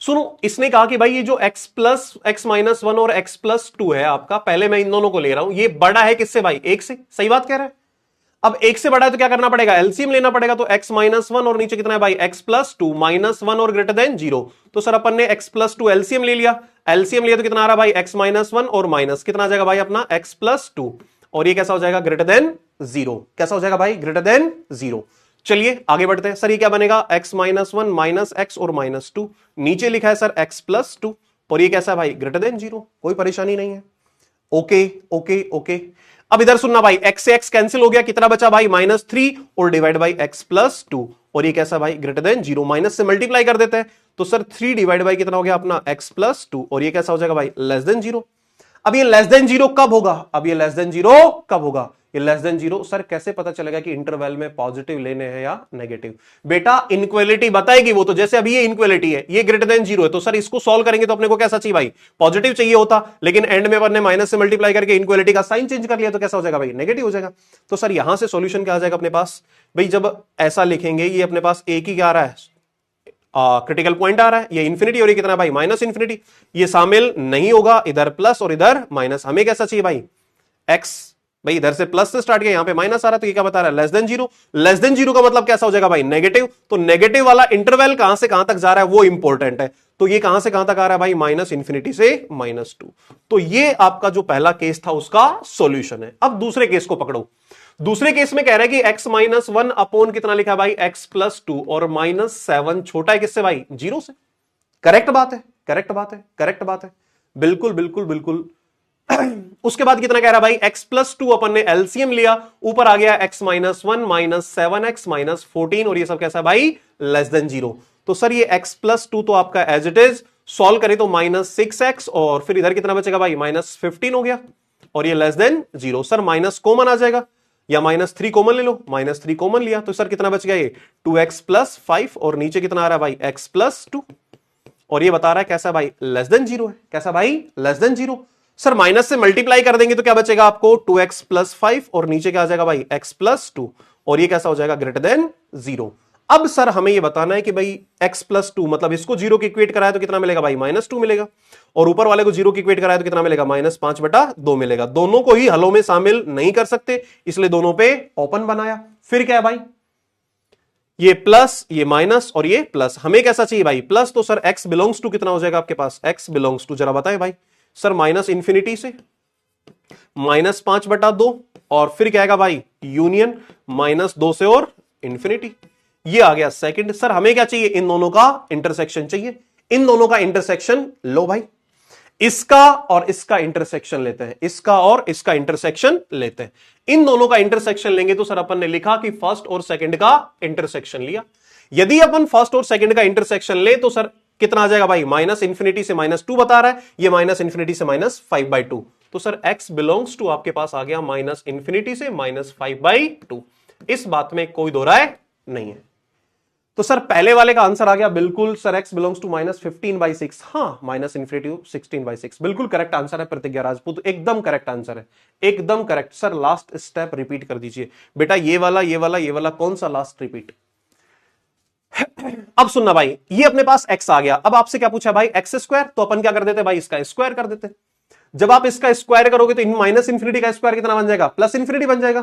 सुनो, इसने कहा कि भाई ये जो x plus x minus one और x प्लस टू है आपका, पहले मैं इन दोनों को ले रहा हूं, ये बड़ा है किससे भाई? एक से। सही बात कह रहा है। अब एक से बड़ा है तो क्या करना पड़ेगा? एलसीएम लेना पड़ेगा। तो x माइनस वन और नीचे कितना है भाई? x plus two, minus one और ग्रेटर देन जीरो। तो सर अपन ने x प्लस टू एलसीएम ले लिया। एलसीएम लिया तो कितना आ रहा भाई? x माइनस वन और माइनस कितना आ जाएगा भाई अपना? x plus two. और ये कैसा हो जाएगा? Greater than zero. कैसा हो जाएगा भाई? Greater than zero. चलिए आगे बढ़ते हैं। सर ये क्या बनेगा? x minus one minus x और माइनस टू। नीचे लिखा है सर x प्लस टू, और ये कैसा है भाई? Greater than zero. कोई परेशानी नहीं है। Okay okay okay. अब इधर सुनना भाई, x से x कैंसिल हो गया, कितना बचा भाई? माइनस थ्री और divide by x plus two, और ये कैसा भाई? Greater than zero. माइनस से मल्टीप्लाई कर देते हैं तो सर थ्री डिवाइड बाई कितना हो गया अपना? x प्लस टू, और ये कैसा हो जाएगा भाई? Less than zero. अब ये लेस देन जीरो कब होगा? अब ये लेस देन जीरो कब होगा? ये लेस देन जीरो सर कैसे पता चलेगा कि इंटरवल में पॉजिटिव लेने हैं या नेगेटिव? बेटा इनक्वलिटी बताएगी वो तो। जैसे अभी ये इनक्वलिटी है, ये ग्रेटर देन जीरो है, तो सर इसको सॉल्व करेंगे तो अपने को कैसा चाहिए भाई? पॉजिटिव चाहिए होता, लेकिन एंड में अपन ने माइनस से मल्टीप्लाई करके इनक्वलिटी का साइन चेंज कर लिया, तो कैसा हो जाएगा भाई? नेगेटिव हो जाएगा। तो सर यहां से सॉल्यूशन क्या आ जाएगा अपने पास भाई? जब ऐसा लिखेंगे, ये अपने पास एक ही क्या आ रहा है? क्रिटिकल पॉइंट आ रहा है, ये इंफिनिटी, और ये कितना भाई? Minus infinity. ये शामिल नहीं होगा, इधर प्लस और इधर माइनस। हमें कैसा चाहिए भाई? एक्स भाई इधर से प्लस से स्टार्ट किया, यहां पे माइनस आ रहा है, तो ये क्या बता रहा है? Less than zero. Less than zero का मतलब कैसा हो जाएगा भाई? नेगेटिव। तो नेगेटिव वाला इंटरवल कहां से कहां तक जा रहा है वो इंपॉर्टेंट है। तो ये कहां से कहां तक आ रहा है भाई? माइनस इंफिनिटी से माइनस टू। तो ये आपका जो पहला केस था उसका सॉल्यूशन है। अब दूसरे केस को पकड़ो। दूसरे केस में कह रहा है कि x माइनस वन अपॉन कितना लिखा भाई? x प्लस टू, और माइनस सेवन छोटा है किससे भाई? जीरो से। करेक्ट बात है, करेक्ट बात है, करेक्ट बात है, बिल्कुल बिल्कुल बिल्कुल। उसके बाद कितना कह रहा है भाई? x प्लस टू, अपन ने एलसीएम लिया, ऊपर आ गया x minus one minus seven x minus fourteen, और ये सब कैसा भाई? Less than zero. तो सर ये x प्लस टू तो आपका एज इट इज, सॉल्व करें तो माइनस सिक्स एक्स, और फिर इधर कितना बचेगा भाई? माइनस 15 हो गया, और ये less than zero. Sir minus common आ जाएगा, या माइनस थ्री कॉमन ले लो। माइनस थ्री कॉमन लिया तो सर कितना बच गया? ये 2x प्लस फाइव, और नीचे कितना आ रहा है भाई? x प्लस टू, और ये बता रहा है कैसा भाई? लेस देन जीरो है। कैसा भाई? Less than zero. Sir minus से मल्टीप्लाई कर देंगे तो क्या बचेगा आपको? 2x प्लस फाइव, और नीचे क्या आ जाएगा भाई? x प्लस टू, और ये कैसा हो जाएगा? Greater than zero. अब सर हमें ये बताना है कि भाई x प्लस टू मतलब इसको जीरो की इक्वेट कराया तो कितना मिलेगा भाई? माइनस टू मिलेगा, और ऊपर वाले को जीरो की इक्वेट कराया तो कितना मिलेगा? माइनस पांच बटा दो मिलेगा। दोनों को ही हलों में शामिल नहीं कर सकते, इसलिए दोनों पे ओपन बनाया। फिर क्या है भाई? ये प्लस, ये माइनस, और ये प्लस। हमें कैसा चाहिए भाई? प्लस। तो सर x बिलोंग्स टू कितना हो जाएगा आपके पास? x बिलोंग्स टू जरा बताएं भाई। सर माइनस इंफिनिटी से माइनस पांच बटा दो, और फिर क्या आएगा भाई? यूनियन माइनस दो से और इंफिनिटी। ये आ गया सेकंड। सर हमें क्या चाहिए? इन दोनों का इंटरसेक्शन चाहिए। इन दोनों का इंटरसेक्शन लो भाई, इसका और इसका इंटरसेक्शन लेते हैं, इसका और इसका इंटरसेक्शन लेते हैं। इन दोनों का इंटरसेक्शन लेंगे तो सर अपन ने लिखा कि फर्स्ट और सेकंड का इंटरसेक्शन लिया। यदि अपन फर्स्ट और सेकंड का इंटरसेक्शन ले तो सर कितना आ जाएगा भाई, माइनस इंफिनिटी से -2 बता रहा है, ये माइनस इंफिनिटी से -5/2, तो सर x बिलोंग्स टू आपके पास आ गया माइनस इंफिनिटी से -5/2। इस बात में कोई दो राय नहीं है। तो सर पहले वाले का आंसर आ गया बिल्कुल सर, x बिलोंग्स टू -15/6, हाँ माइनस इंफिनिटी 16/6, बिल्कुल करेक्ट आंसर है प्रतिज्ञा राजपूत, एकदम करेक्ट आंसर है, एकदम correct. Sir last step repeat कर दीजिए बेटा, ये वाला ये वाला ये वाला कौन सा लास्ट रिपीट। अब सुनना भाई, ये अपने पास x आ गया, अब आपसे क्या पूछा भाई, x², तो अपन क्या कर देते भाई, इसका स्क्वायर कर देते। जब आप इसका स्क्वायर करोगे तो माइनस इंफिनिटी का स्क्वायर कितना बन जाएगा, प्लस इंफिनिटी बन जाएगा,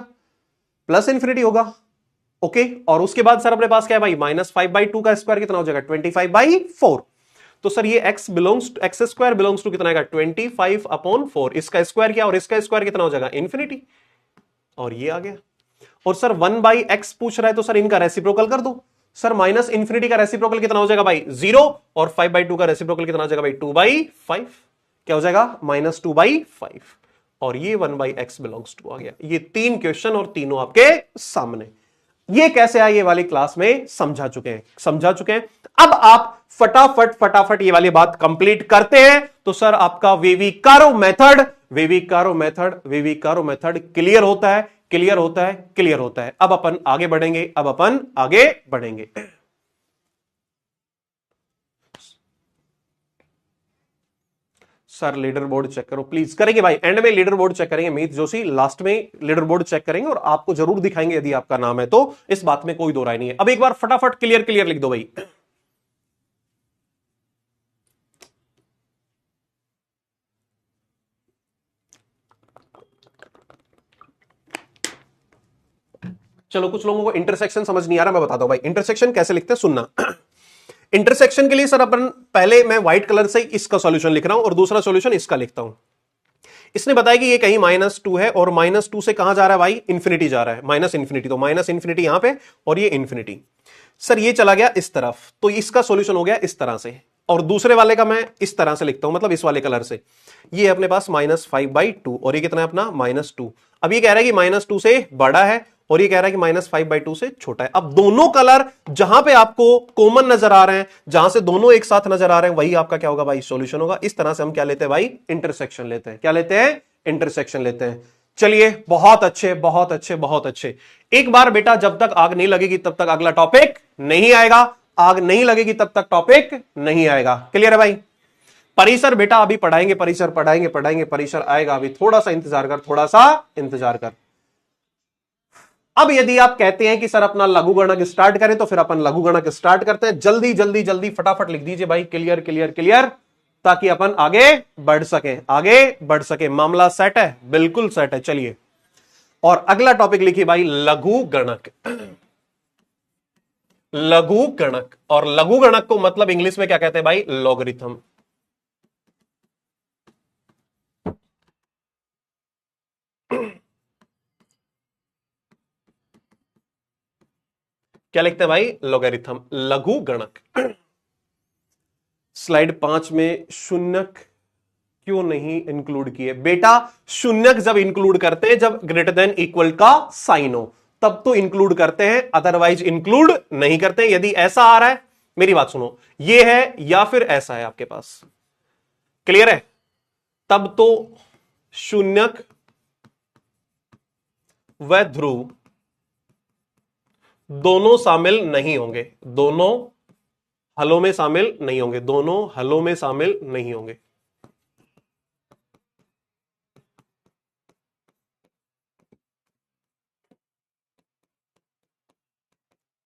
प्लस इंफिनिटी होगा। ओके, और उसके बाद सर अपने पास क्या है भाई, -5/2 का स्क्वायर कितना हो जाएगा, 25/4। तो सर ये x स्क्वायर बिलोंग्स टू कितना आएगा, 25/4, इसका स्क्वायर क्या और इसका स्क्वायर कितना हो जाएगा, इंफिनिटी, और ये आ गया। और सर 1/x पूछ रहा है, तो सर इनका रेसिप्रोकल कर दो। सर माइनस इंफिनिटी का रेसिप्रोकल कितना हो जाएगा भाई, 0, और 5/2 का रेसिप्रोकल कितना हो जाएगा भाई, 2/5, क्या हो जाएगा, -2/5, और ये 1/x बिलोंग्स टू आ गया। ये 3 क्वेश्चन और तीनों आपके सामने। ये कैसे आए ये वाली क्लास में समझा चुके हैं। अब आप फटाफट ये वाली बात कंप्लीट करते हैं, तो सर आपका वेविकारो मेथड क्लियर होता है। अब अपन आगे बढ़ेंगे। सर लीडर बोर्ड चेक करो प्लीज, करेंगे भाई, एंड में लीडर बोर्ड चेक करेंगे, मीत जोशी लास्ट में लीडर बोर्ड चेक करेंगे और आपको जरूर दिखाएंगे यदि आपका नाम है तो, इस बात में कोई दो राय नहीं है। अब एक बार फटाफट क्लियर लिख दो भाई। चलो, कुछ लोगों को इंटरसेक्शन समझ नहीं आ रहा, मैं बताता हूं भाई इंटरसेक्शन कैसे लिखते हैं, सुनना। इंटरसेक्शन के लिए सर अपन पहले मैं व्हाइट कलर से इसका सॉल्यूशन लिख रहा हूं और दूसरा सॉल्यूशन इसका लिखता हूं। इसने बताया कि ये कहीं -2 है और -2 से कहां जा रहा है भाई, इंफिनिटी जा रहा है, माइनस इंफिनिटी, तो माइनस इंफिनिटी यहां पे और ये इंफिनिटी। सर ये चला गया इस तरफ, तो इसका सॉल्यूशन हो गया इस तरह से, और दूसरे वाले का मैं इस तरह से लिखता हूं, मतलब इस वाले कलर से। ये अपने पास -5/2 और ये कितना है अपना -2। अब ये कह रहा है कि -2 से बड़ा है और ये कह रहा है कि -5/2 से छोटा है। अब दोनों कलर जहां पे आपको कॉमन नजर आ रहे हैं, जहां से दोनों एक साथ नजर आ रहे हैं, वही आपका क्या होगा भाई, सॉल्यूशन होगा। इस तरह से हम क्या लेते हैं भाई, इंटरसेक्शन लेते हैं। क्या लेते हैं, इंटरसेक्शन लेते हैं। चलिए, बहुत अच्छे। एक बार बेटा, जब तक आग नहीं लगेगी तब तक अगला टॉपिक नहीं आएगा, आग नहीं लगेगी तब तक टॉपिक नहीं आएगा। क्लियर है भाई। परिसर बेटा अभी पढ़ाएंगे, परिसर आएगा, अभी थोड़ा सा इंतजार कर। अब यदि आप कहते हैं कि सर अपना लघुगणक स्टार्ट करें, तो फिर अपन लघुगणक स्टार्ट करते हैं। जल्दी फटाफट लिख दीजिए भाई, क्लियर, ताकि अपन आगे बढ़ सके। मामला सेट है, बिल्कुल सेट है। चलिए, और अगला टॉपिक लिखिए भाई, लघुगणक। और लघुगणक को मतलब इंग्लिश में क्या कहते हैं भाई, लॉगरिथम। क्या लिखते हैं भाई, लॉगरिथम, लघुगणक। स्लाइड 5 में शून्यक क्यों नहीं इंक्लूड किए बेटा? शून्यक जब इंक्लूड करते हैं जब ग्रेटर देन इक्वल का साइन हो, तब तो इंक्लूड करते हैं, अदरवाइज इंक्लूड नहीं करते। यदि ऐसा आ रहा है, मेरी बात सुनो, ये है या फिर ऐसा है आपके पास, क्लियर है, तब तो शून्यक व ध्रुव दोनों शामिल नहीं होंगे, दोनों हलों में शामिल नहीं होंगे।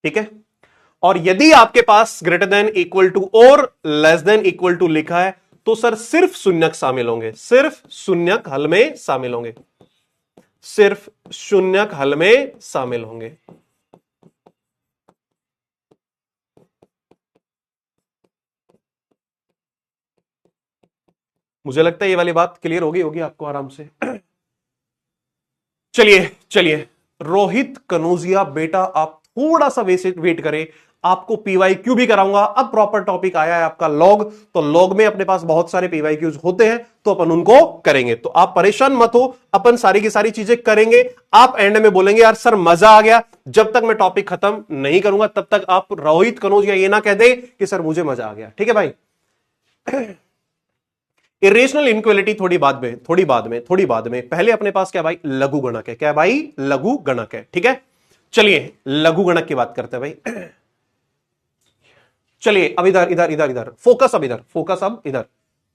ठीक है। और यदि आपके पास ग्रेटर देन इक्वल टू और लेस देन इक्वल टू लिखा है, तो सर सिर्फ शून्यक शामिल होंगे, सिर्फ शून्यक हल में शामिल होंगे। मुझे लगता है ये वाली बात क्लियर होगी आपको आराम से। चलिए रोहित कनौजिया बेटा, आप थोड़ा सा वेट करें, आपको पीवाईक्यू भी कराऊंगा। अब प्रॉपर टॉपिक आया है आपका लॉग, तो लॉग में अपने पास बहुत सारे पीवाईक्यूज होते हैं, तो अपन उनको करेंगे, तो आप परेशान मत हो, अपन सारी की सारी चीजें करेंगे। आप एंड में बोलेंगे यार सर मजा आ गया। जब तक मैं टॉपिक खत्म नहीं करूंगा तब तक आप रोहित कनौजिया ये ना कह दे कि सर मुझे मजा आ गया। ठीक है भाई। इरेशनल इनक्वलिटी थोड़ी बाद में पहले अपने पास क्या भाई, लघु गणक है। क्या भाई, लघु गणक है। ठीक है, चलिए लघु गणक की बात करते हैं भाई। चलिए अब इधर इधर इधर इधर फोकस, अब इधर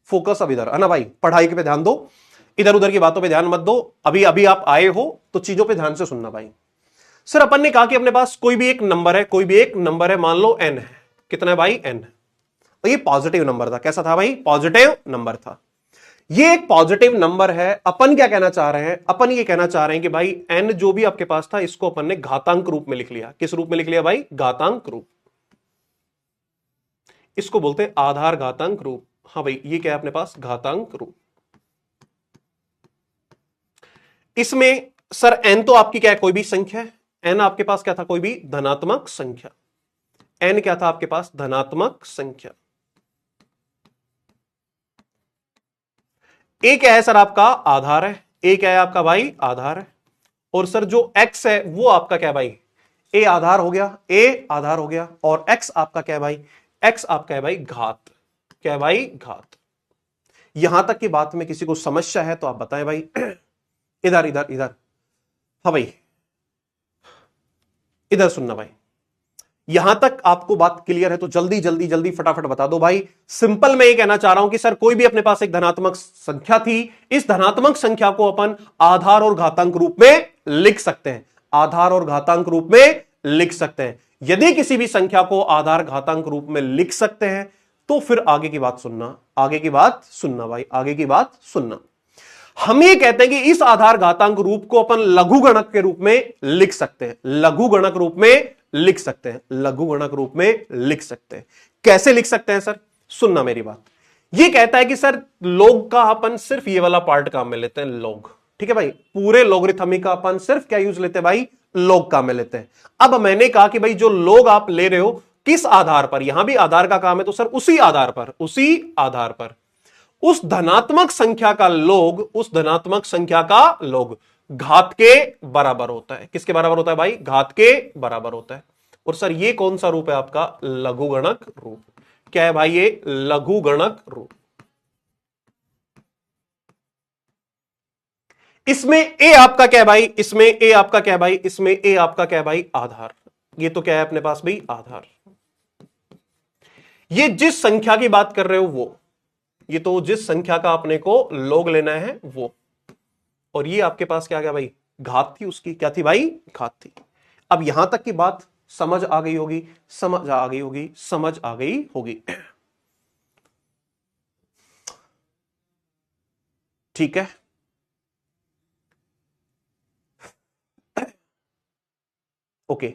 फोकस, अब इधर है ना भाई। पढ़ाई पे ध्यान दो, इधर उधर की बातों पे ध्यान मत दो। अभी अभी आप आए हो तो चीजों पे ध्यान से सुनना भाई। सर अपन ने कहा कि अपने पास कोई भी एक नंबर है, मान लो n है। कितना है भाई, n। तो ये पॉजिटिव नंबर था। कैसा था भाई, पॉजिटिव नंबर था। ये एक पॉजिटिव नंबर है। अपन क्या कहना चाह रहे हैं, अपन ये कहना चाह रहे हैं कि भाई n जो भी आपके पास था, इसको अपन ने घातांक रूप में लिख लिया। किस रूप में लिख लिया भाई, घातांक रूप। इसको बोलते हैं आधार घातांक रूप। हाँ भाई, ये क्या है अपने पास, घातांक रूप। इसमें सर n तो आपकी क्या है, कोई भी संख्या है। n आपके पास क्या था, कोई भी धनात्मक संख्या। n क्या था आपके पास, धनात्मक संख्या। a क्या है सर, आपका आधार है। a क्या है आपका भाई, आधार है। और सर जो x है वो आपका क्या है भाई, a आधार हो गया, a आधार हो गया। और x आपका क्या है भाई, x आपका है भाई घात। क्या है भाई, घात। यहां तक की बात में किसी को समस्या है तो आप बताएं भाई। इधर इधर इधर, हाँ भाई इधर सुनना भाई। यहां तक आपको बात क्लियर है तो जल्दी जल्दी जल्दी फटाफट बता दो भाई। सिंपल मैं ये कहना चाह रहा हूं कि सर कोई भी अपने पास एक धनात्मक संख्या थी, इस धनात्मक संख्या को अपन आधार और घातांक रूप में लिख सकते हैं। आधार और घातांक रूप में लिख सकते हैं। यदि किसी भी संख्या को आधार घातांक रूप में लिख सकते हैं तो फिर आगे की बात सुनना, आगे की बात सुनना भाई, आगे की बात सुनना। हम ये कहते हैं कि इस आधार घातांक रूप को अपन लघु गणक के रूप में लिख सकते हैं। लघु गणक रूप में लिख सकते हैं, लघु गणक रूप में लिख सकते हैं। कैसे लिख सकते हैं सर, सुनना मेरी बात। ये कहता है कि सर लॉग का अपन सिर्फ ये वाला पार्ट काम में लेते हैं, लॉग। ठीक है भाई, पूरे लॉगरिथमिक का अपन सिर्फ क्या यूज लेते हैं भाई, लॉग काम में लेते हैं। अब मैंने कहा कि भाई जो लॉग आप ले रहे हो किस आधार पर, यहां भी आधार का काम है तो सर उसी आधार पर उस धनात्मक संख्या का लॉग, उस धनात्मक संख्या का लॉग घात के बराबर होता है। किसके बराबर होता है भाई, घात के बराबर होता है। और सर ये कौन सा रूप है आपका, लघुगणक रूप। क्या है भाई, ये लघुगणक रूप। इसमें ए आपका क्या है भाई, इसमें ए आपका क्या है भाई, इसमें ए आपका क्या है भाई, आधार। ये तो क्या है अपने पास भाई, आधार। ये जिस संख्या की बात कर रहे हो वो, ये तो जिस संख्या का अपने को लॉग लेना है वो। और ये आपके पास क्या गया भाई, घात थी उसकी। क्या थी भाई, घात थी। अब यहां तक की बात समझ आ गई होगी, समझ आ गई होगी, समझ आ गई होगी। ठीक है, ओके।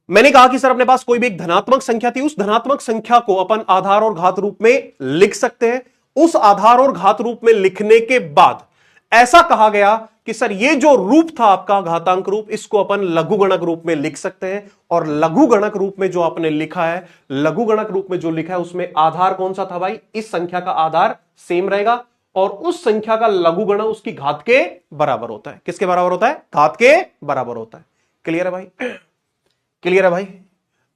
मैंने कहा कि सर अपने पास कोई भी एक धनात्मक संख्या थी, उस धनात्मक संख्या को अपन आधार और घात रूप में लिख सकते हैं। उस आधार और घात रूप में लिखने के बाद ऐसा कहा गया कि सर ये जो रूप था आपका घातांक रूप, इसको अपन लघुगणक रूप में लिख सकते हैं। और लघुगणक रूप में जो आपने लिखा है, लघुगणक रूप में जो लिखा है उसमें आधार कौन सा था भाई, इस संख्या का आधार सेम रहेगा और उस संख्या का लघुगणक उसकी घात के बराबर होता है। किसके बराबर होता है, घात के बराबर होता है। क्लियर है भाई, क्लियर है भाई,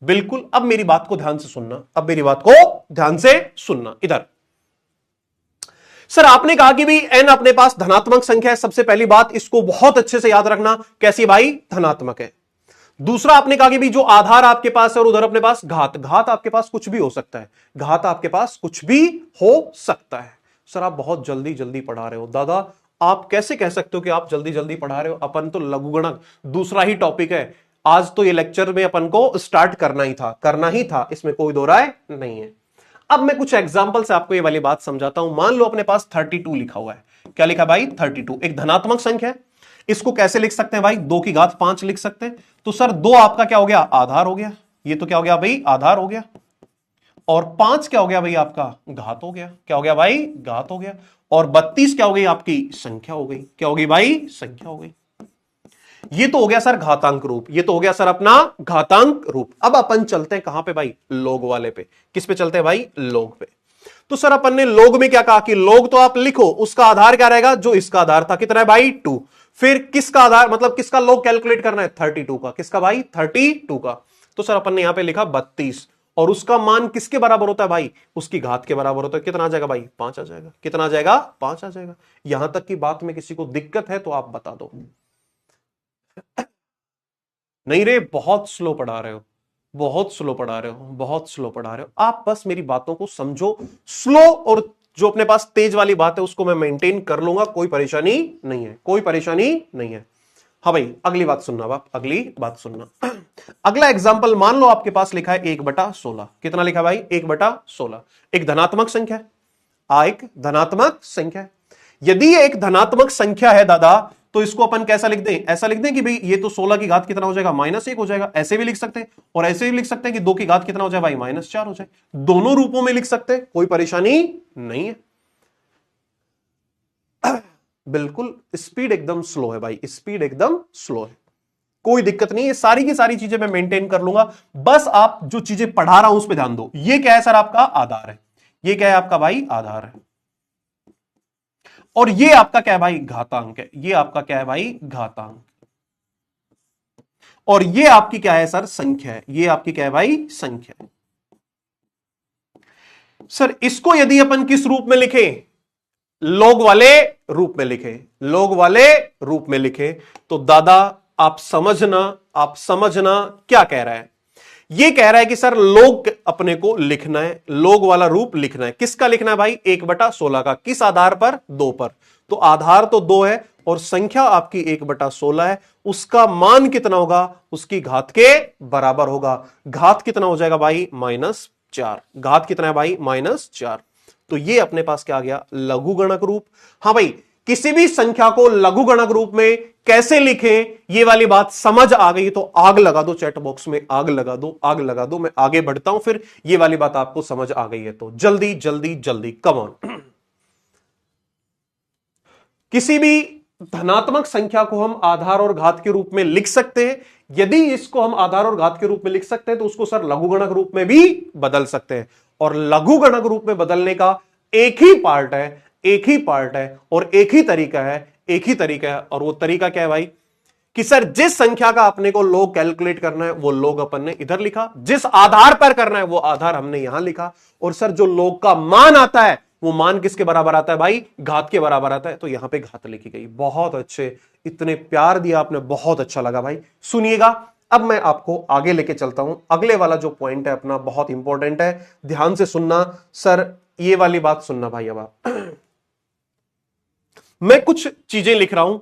बिल्कुल। अब मेरी बात को ध्यान से सुनना, अब मेरी बात को ध्यान से सुनना। इधर सर आपने कहा कि भाई n अपने पास धनात्मक संख्या है। सबसे पहली बात इसको बहुत अच्छे से याद रखना, कैसी भाई, धनात्मक है। दूसरा आपने कहा कि भाई जो आधार आपके पास है और उधर अपने पास घात, घात आपके पास कुछ भी हो सकता है, घात आपके पास कुछ भी हो सकता है। सर आप बहुत जल्दी जल्दी पढ़ा रहे हो दादा, आप कैसे कह सकते हो कि आप जल्दी जल्दी पढ़ा रहे हो, अपन तो लघुगणक दूसरा ही टॉपिक है। आज तो ये लेक्चर में अपन को स्टार्ट करना ही था, इसमें कोई दो राय नहीं है। अब मैं कुछ एग्जांपल से आपको ये वाली बात समझाता हूं। मान लो अपने पास 32 लिखा हुआ है। क्या लिखा भाई, 32 एक धनात्मक संख्या है। इसको कैसे लिख सकते हैं भाई, 2 की घात 5 लिख सकते हैं। तो सर 2 आपका क्या हो गया, आधार हो गया। ये तो क्या हो गया भाई, आधार हो गया। और 5 क्या हो गया भाई, आपका घात हो गया। क्या हो गया भाई, घात हो गया। और 32 क्या हो गई, आपकी संख्या हो गई। क्या हो गई भाई, संख्या हो गई। ये तो हो गया सर घातांक रूप, ये तो हो गया सर अपना घातांक रूप। अब अपन चलते हैं कहां पे भाई, लॉग वाले पे। किस पे चलते हैं भाई, लॉग पे। तो सर अपन ने लॉग में क्या कहा कि लॉग तो आप लिखो, उसका आधार क्या रहेगा, जो इसका आधार था। कितना है भाई, 2। फिर किसका आधार, मतलब किसका लॉग कैलकुलेट करना है, 32 का। किसका भाई, 32 का। तो सर अपन ने यहां पे लिखा 32 और उसका मान किसके बराबर होता है भाई, उसकी घात के बराबर होता है। कितना आ जाएगा भाई, 5 आ जाएगा। कितना आ जाएगा, 5 आ जाएगा। यहां तक की बात में किसी को दिक्कत है तो आप बता दो। नहीं रे, बहुत स्लो पढ़ा रहे हो, बहुत स्लो पढ़ा रहे हो, बहुत स्लो पढ़ा रहे हो। आप बस मेरी बातों को समझो। स्लो और जो अपने पास तेज वाली बात है उसको मैं मेंटेन कर लूंगा, कोई परेशानी नहीं है, कोई परेशानी नहीं है। हाँ भाई, अगली बात सुनना बाप, अगली बात सुनना। अगला एग्जाम्पल, मान लो आपके पास लिखा है 1/16। कितना लिखा भाई, 1/16। एक धनात्मक संख्या है, एक धनात्मक संख्या है। यदि ये एक धनात्मक संख्या है दादा, तो इसको अपन कैसा लिख दें, ऐसा लिख दें कि भाई ये तो 16 की घात कितना हो जाएगा, -1 हो जाएगा। ऐसे भी लिख सकते हैं, और ऐसे भी लिख सकते हैं कि 2 की घात कितना हो जाए भाई, -4 हो जाए। दोनों रूपों में लिख सकते हैं, कोई परेशानी नहीं है। बिल्कुल स्पीड एकदम स्लो है भाई, स्पीड एकदम स्लो है, कोई दिक्कत नहीं है। सारी की सारी चीजें मैं मेंटेन कर लूंगा, बस आप जो चीजें पढ़ा रहा हूं उस पर ध्यान दो। ये क्या है सर, आपका आधार है। ये क्या है आपका भाई, आधार है। और ये आपका क्या है भाई, घातांक है। ये आपका क्या है भाई, घातांक। और ये आपकी क्या है सर, संख्या है। ये आपकी क्या है भाई, संख्या है। सर इसको यदि अपन किस रूप में लिखें, लॉग वाले रूप में लिखें, लॉग वाले रूप में लिखें, तो दादा आप समझना, आप समझना क्या कह रहा है। ये कह रहा है कि सर लॉग अपने को लिखना है, लॉग वाला रूप लिखना है। किसका लिखना है भाई, 1/16 का। किस आधार पर, 2 पर। तो आधार तो 2 है और संख्या आपकी 1/16 है। उसका मान कितना होगा, उसकी घात के बराबर होगा। घात कितना हो जाएगा भाई, -4। घात कितना है भाई, -4। तो ये अपने पास क्या आ गया, लघुगणक रूप। हाँ भाई, किसी भी संख्या को लघुगणक रूप में कैसे लिखें, ये वाली बात समझ आ गई तो आग लगा दो, चैट बॉक्स में आग लगा दो, आग लगा दो। मैं आगे बढ़ता हूं, फिर ये वाली बात आपको समझ आ गई है तो जल्दी जल्दी जल्दी, कम ऑन। किसी भी धनात्मक संख्या को हम आधार और घात के रूप में लिख सकते हैं। यदि इसको हम आधार और घात के रूप में लिख सकते हैं तो उसको सर लघुगणक रूप में भी बदल सकते हैं। और लघुगणक रूप में बदलने का एक ही पार्ट है, एक ही पार्ट है और एक ही तरीका है, एक ही तरीका है। और वो तरीका क्या है भाई, कि सर जिस संख्या का अपने को लॉग कैलकुलेट करना है वो लॉग अपन ने इधर लिखा, जिस आधार पर करना है वो आधार हमने यहां लिखा, और सर जो लॉग का मान आता है वो मान किसके बराबर आता है भाई, घात के बराबर आता है। तो यहां पे घात लिखी गई। बहुत अच्छे, इतने प्यार दिया आपने, बहुत अच्छा लगा भाई। सुनिएगा, अब मैं आपको आगे लेके चलता हूं। अगले वाला जो पॉइंट है अपना बहुत इंपॉर्टेंट है, ध्यान से सुनना। सर ये वाली बात सुनना भाई। अब आप मैं कुछ चीजें लिख रहा हूं,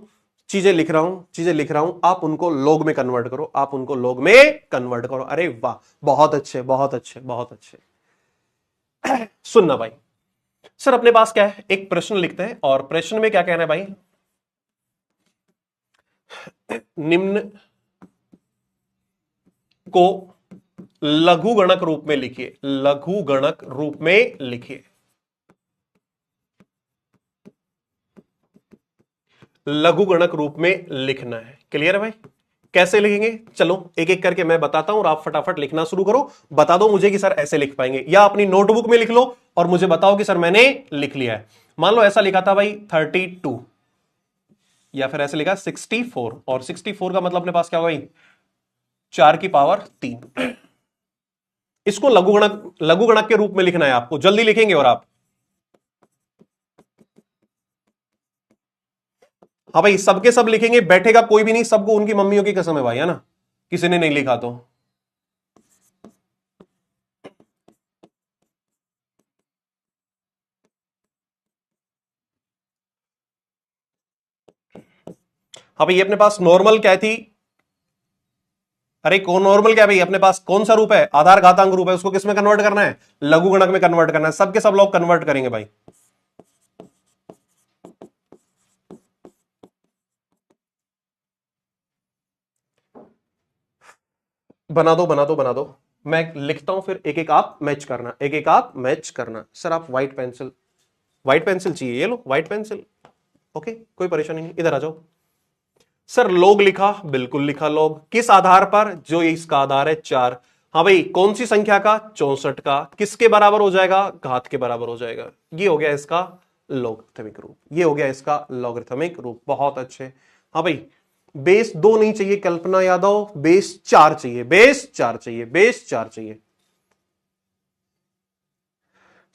चीजें लिख रहा हूं, चीजें लिख रहा हूं, आप उनको लॉग में कन्वर्ट करो, आप उनको लॉग में कन्वर्ट करो। अरे वाह, बहुत अच्छे, बहुत अच्छे, बहुत अच्छे। सुनना भाई, सर अपने पास क्या है, एक प्रश्न लिखते हैं और प्रश्न में क्या कहना है भाई, निम्न को लघुगणक रूप में लिखिए, लघुगणक रूप में लिखिए। लघुगणक रूप में लिखना है। क्लियर है भाई, कैसे लिखेंगे, चलो एक एक करके मैं बताता हूं और आप फटाफट लिखना शुरू करो। बता दो मुझे कि सर ऐसे लिख पाएंगे, या अपनी नोटबुक में लिख लो और मुझे बताओ कि सर मैंने लिख लिया है। मान लो ऐसा लिखा था भाई 32, या फिर ऐसे लिखा 64, और 64 का मतलब अपने पास क्या होगा भाई, 4 की पावर 3। इसको लघुगणक, लघुगणक के रूप में लिखना है आपको। जल्दी लिखेंगे और आप, हाँ भाई सबके सब लिखेंगे, बैठेगा कोई भी नहीं, सबको उनकी मम्मियों की कसम है भाई, है ना, किसी ने नहीं लिखा तो। हाँ भाई, अपने पास नॉर्मल क्या थी, अरे कौन नॉर्मल क्या भाई, अपने पास कौन सा रूप है, आधार घातांक रूप है, उसको किस में कन्वर्ट करना है, लघुगणक में कन्वर्ट करना है। सबके सब लोग कन्वर्ट करेंगे भाई। बना दो, बना दो, बना दो। मैं लिखता हूं, फिर एक एक आप मैच करना, एक एक आप मैच करना। सर आप व्हाइट पेंसिल, व्हाइट पेंसिल चाहिए, ये लो व्हाइट पेंसिल। ओके, कोई परेशानी नहीं, इधर आ जाओ। सर लॉग लिखा, बिल्कुल लिखा लॉग। किस आधार पर, जो इसका आधार है 4। हाँ भाई, कौन सी संख्या का, 64 का। किसके बराबर हो जाएगा, घात के बराबर हो जाएगा। ये हो गया इसका लॉगरिथमिक रूप, ये हो गया इसका लॉगरिथमिक रूप। बहुत अच्छे। हाँ भाई, बेस 2 नहीं चाहिए कल्पना यादव, बेस 4 चाहिए, बेस 4 चाहिए, बेस 4 चाहिए।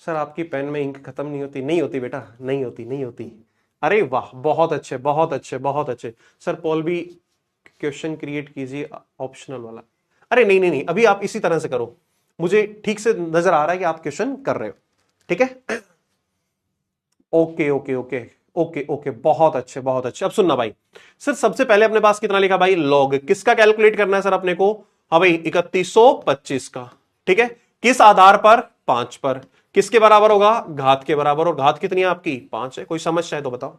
सर आपकी पेन में इंक खत्म नहीं होती? नहीं होती बेटा, नहीं होती, नहीं होती। अरे वाह, बहुत अच्छे, बहुत अच्छे, बहुत अच्छे। सर पॉल भी क्वेश्चन क्रिएट कीजिए ऑप्शनल वाला। अरे नहीं नहीं नहीं, अभी आप इसी तरह से करो, मुझे ठीक से नजर आ रहा है कि आप क्वेश्चन कर रहे हो। ठीक है, okay okay okay okay okay, बहुत अच्छे, बहुत अच्छे। अब सुनना भाई, सर सबसे पहले अपने पास कितना लिखा भाई? लॉग। किसका कैलकुलेट करना है सर अपने को? हाँ भाई 3125 का। ठीक है, किस आधार पर? 5 पर। किसके बराबर होगा? घात के बराबर। और घात कितनी है आपकी? 5 है। कोई समस्या है तो बताओ।